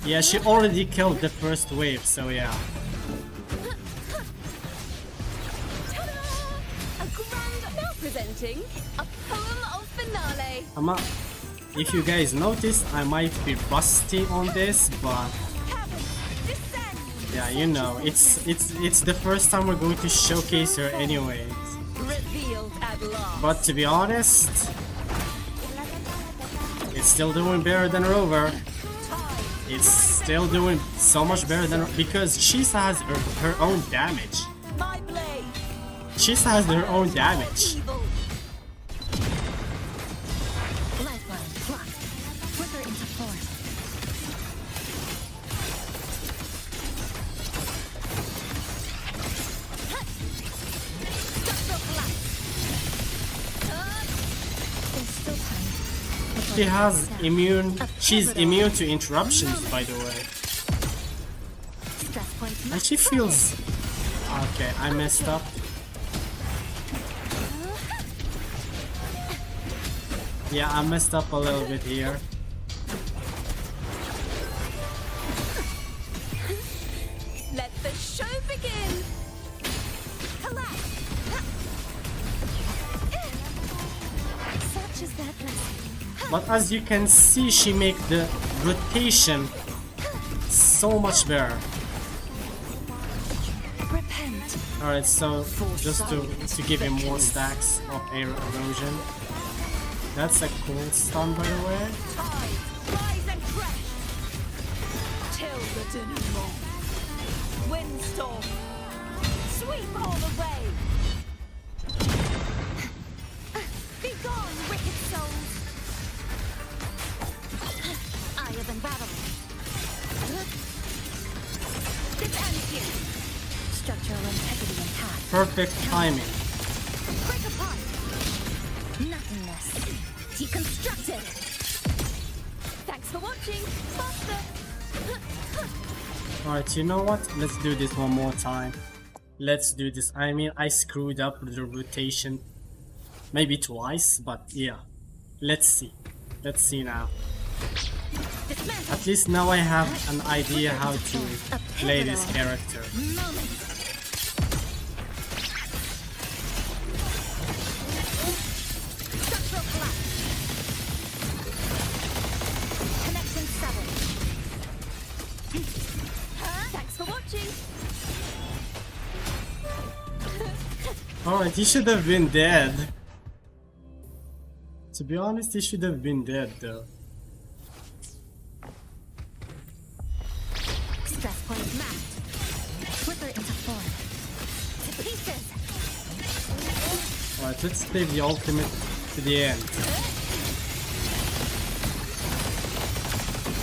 Yeah, she already killed the first wave, so yeah. A grand now presenting a poem of finale. If you guys noticed, I might be rusty on this, but yeah, you know, it's the first time we're going to showcase her anyways. Revealed at last. But to be honest, it's still doing better than Rover. It's still doing so much better than, because Chisa has her own damage. My blade. Chisa has her own damage. she has she's immune to interruptions, by the way. And she feels... Okay, I messed up. Yeah, I messed up a little bit here. Let the show begin. Such is that blessing. But as you can see, she make the rotation so much better. Repent. Alright, so just to give him more stacks of air erosion. That's a cool stun, by the way. Rise and crash. Till the denouement. Windstorm. Sweep all away. Be gone, wicked souls! Eye of embattlement. This ends here. Structural integrity intact. Perfect timing. Break apart. Nothingness. Deconstructed. Thanks for watching. Faster. Alright, you know what? Let's do this one more time. Let's do this. I mean, I screwed up the rotation maybe twice, but yeah. Let's see. Let's see now. At least now I have an idea how to play this character. Structural collapse. Connection severed. Thanks for watching. Alright, he should have been dead. To be honest, he should have been dead though. Stress point mapped. Flicker into form. To pieces. Alright, let's take the ultimate to the end.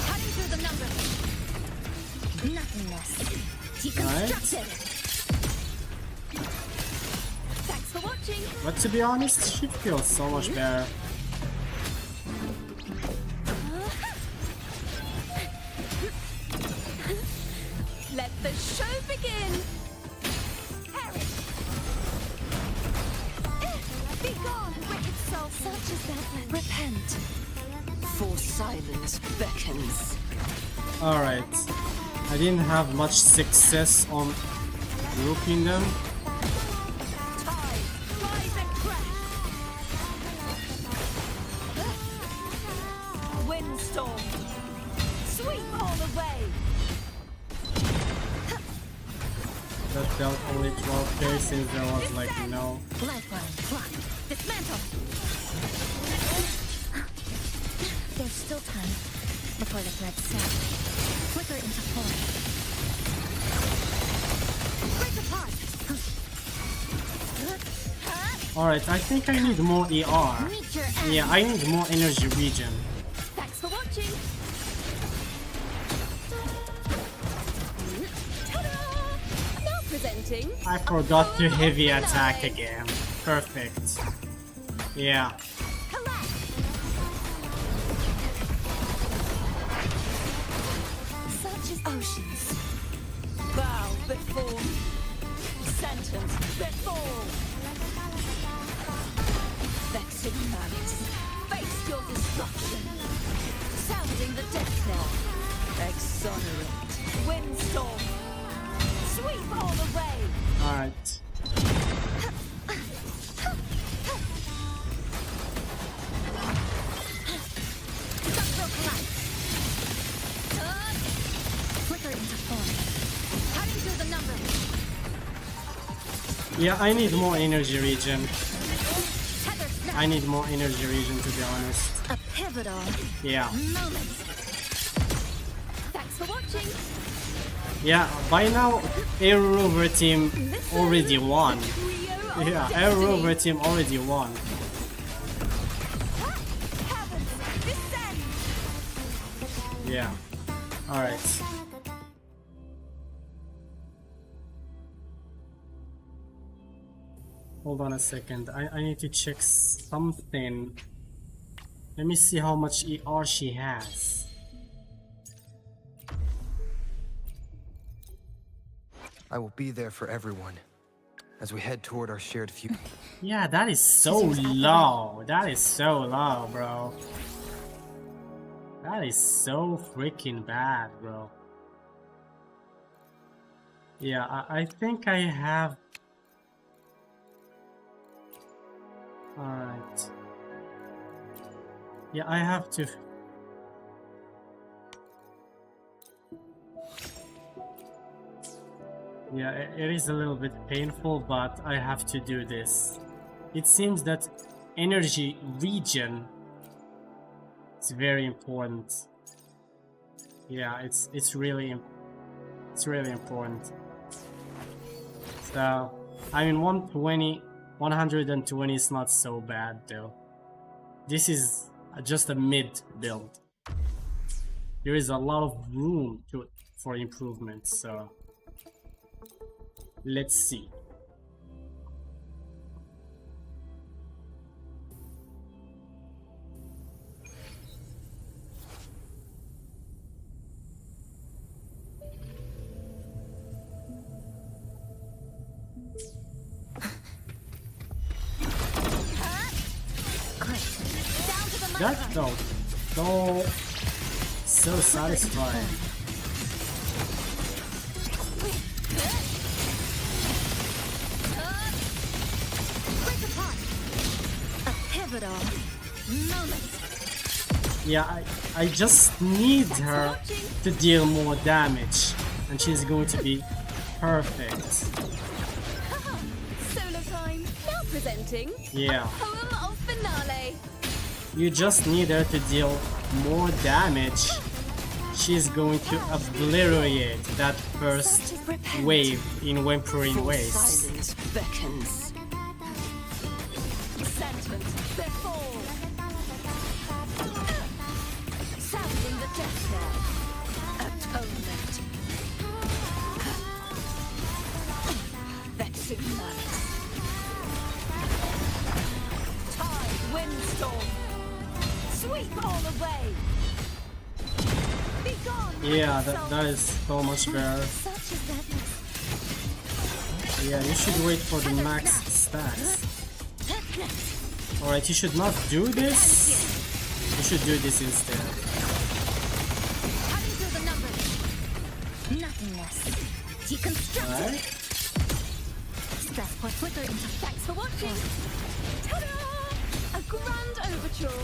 Cutting through the numbers. Nothingness. Deconstructed. Thanks for watching. But to be honest, she feels so much better. Let the show begin. Be gone, wicked soul. Such is that blessing. Repent. For silence beckons. Alright. I didn't have much success on grouping them. Rise and crash. Windstorm. Sweep all away. That dealt only 12k since there was like no... Lifeline. Block. Dismantle. There's still time before the thread snap. Flicker into form. Break apart. Alright, I think I need more ER. Meet your end. Yeah, I need more energy region. Thanks for watching. Ta-da! Now presenting. I forgot to heavy attack again. Perfect. Yeah. Such is oceans. Bow before. Sentence before. Vexing malice. Face your destruction. Sounding the death knell. Exonerate. Windstorm. Sweep all away. Alright. Structural collapse. Flicker into form. Cutting through the numbers. Yeah, I need more energy region. Tether snap. I need more energy region, to be honest. A pivotal Yeah. moment. Thanks for watching. Yeah, by now, Air Rover team already won. Yeah, Air Rover team already won. Heavens, descend. Yeah. Alright. Hold on a second. I need to check something. Let me see how much ER she has. I will be there for everyone as we head toward our shared future. Yeah, that is so low. That is so low, bro. That is so freaking bad, bro. Yeah, I think I have... Alright. Yeah, I have to... Yeah, it is a little bit painful, but I have to do this. It seems that energy regen is very important. Yeah, it's really important. So, I mean, 120 is not so bad though. This is just a mid build. There is a lot of room for improvement, so let's see. That felt so satisfying. A pivotal moment. Yeah, I just need her to deal more damage, and she's going to be perfect. Solo time. Now presenting Yeah. a poem of finale. You just need her to deal more damage. She's going to obliterate that first wave in Wuthering Waves. Silence beckons. Sentence before. Sounding the death knell. Atonement. Vexing malice. Tide windstorm. Sweep all away. Be gone. Yeah, that is so much better. Such is that. Yeah, you should wait for the max stacks. Alright, you should not do this. You should do this instead. Cutting through the numbers. Nothingness. Deconstruct. Alright. Stress point flicker into thanks for watching. Ta-da! A grand overture.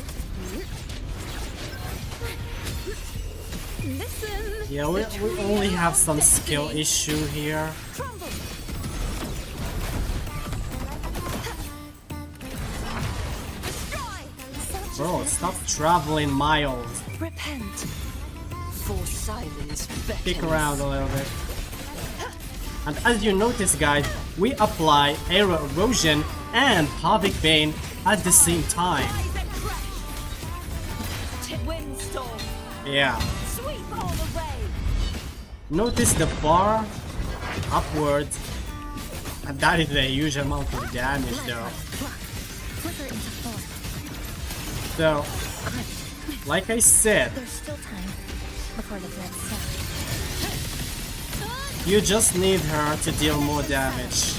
Listen. Yeah, we only have some skill issue here. Crumble. Bro, stop traveling miles. Repent. For silence beckons. Kick around a little bit. And as you notice, guys, we apply air erosion and Havoc Bane at the same time. Windstorm. Yeah. Sweep all the way. Notice the bar upward, and that is a huge amount of damage though. Flicker into form. So, like I said, There's still time before the threat starts. you just need her to deal more damage.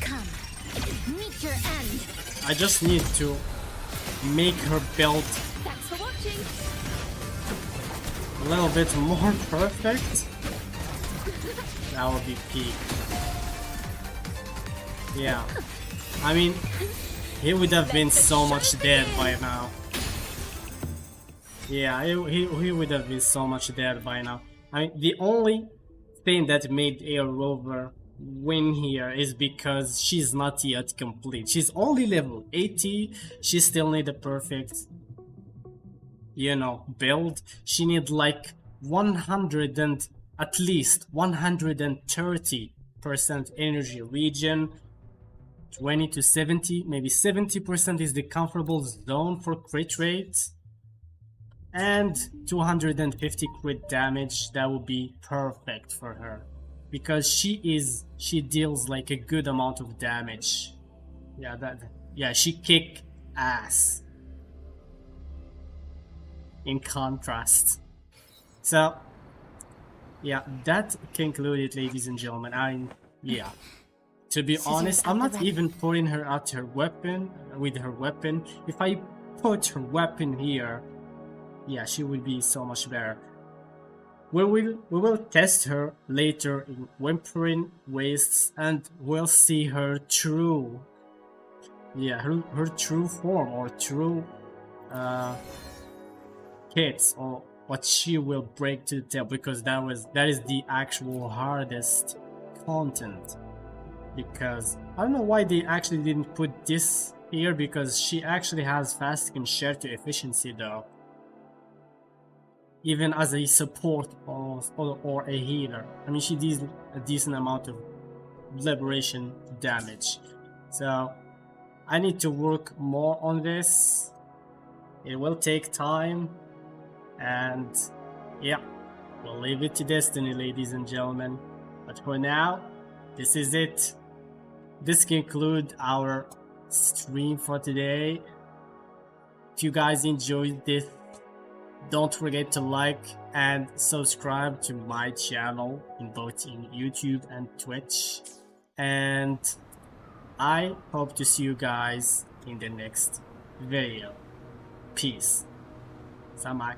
Come, meet your end. I just need to make her build Thanks for watching. a little bit more perfect. That would be peak. Yeah. I mean, he would have been so much dead by now. Yeah, he would have been so much dead by now. I mean, the only thing that made Air Rover win here is because she's not yet complete. She's only level 80. She still need a perfect, you know, build. She need like 100 and at least 130% energy regen. 20 to 70, maybe 70% is the comfortable zone for crit rate, and 250 crit damage. That would be perfect for her because she deals like a good amount of damage. Yeah, she kick ass. in contrast. So yeah, that concluded, ladies and gentlemen. Yeah, to be honest, I'm not even putting her out her weapon with her weapon. If I put her weapon here, yeah, she will be so much better. We will test her later in Wuthering Waves, and we'll see her true, yeah, her true form, or true hits, or what she will break to the tail, because that is the actual hardest content. Because I don't know why they actually didn't put this here, because she actually has fast and share to efficiency though, even as a support or a healer. I mean, she deals a decent amount of liberation damage, so I need to work more on this. It will take time, and yeah, we'll leave it to destiny, ladies and gentlemen. But for now, this is it. This concludes our stream for today. If you guys enjoyed this, don't forget to like and subscribe to my channel in both in YouTube and Twitch. And I hope to see you guys in the next video. Peace. Samak.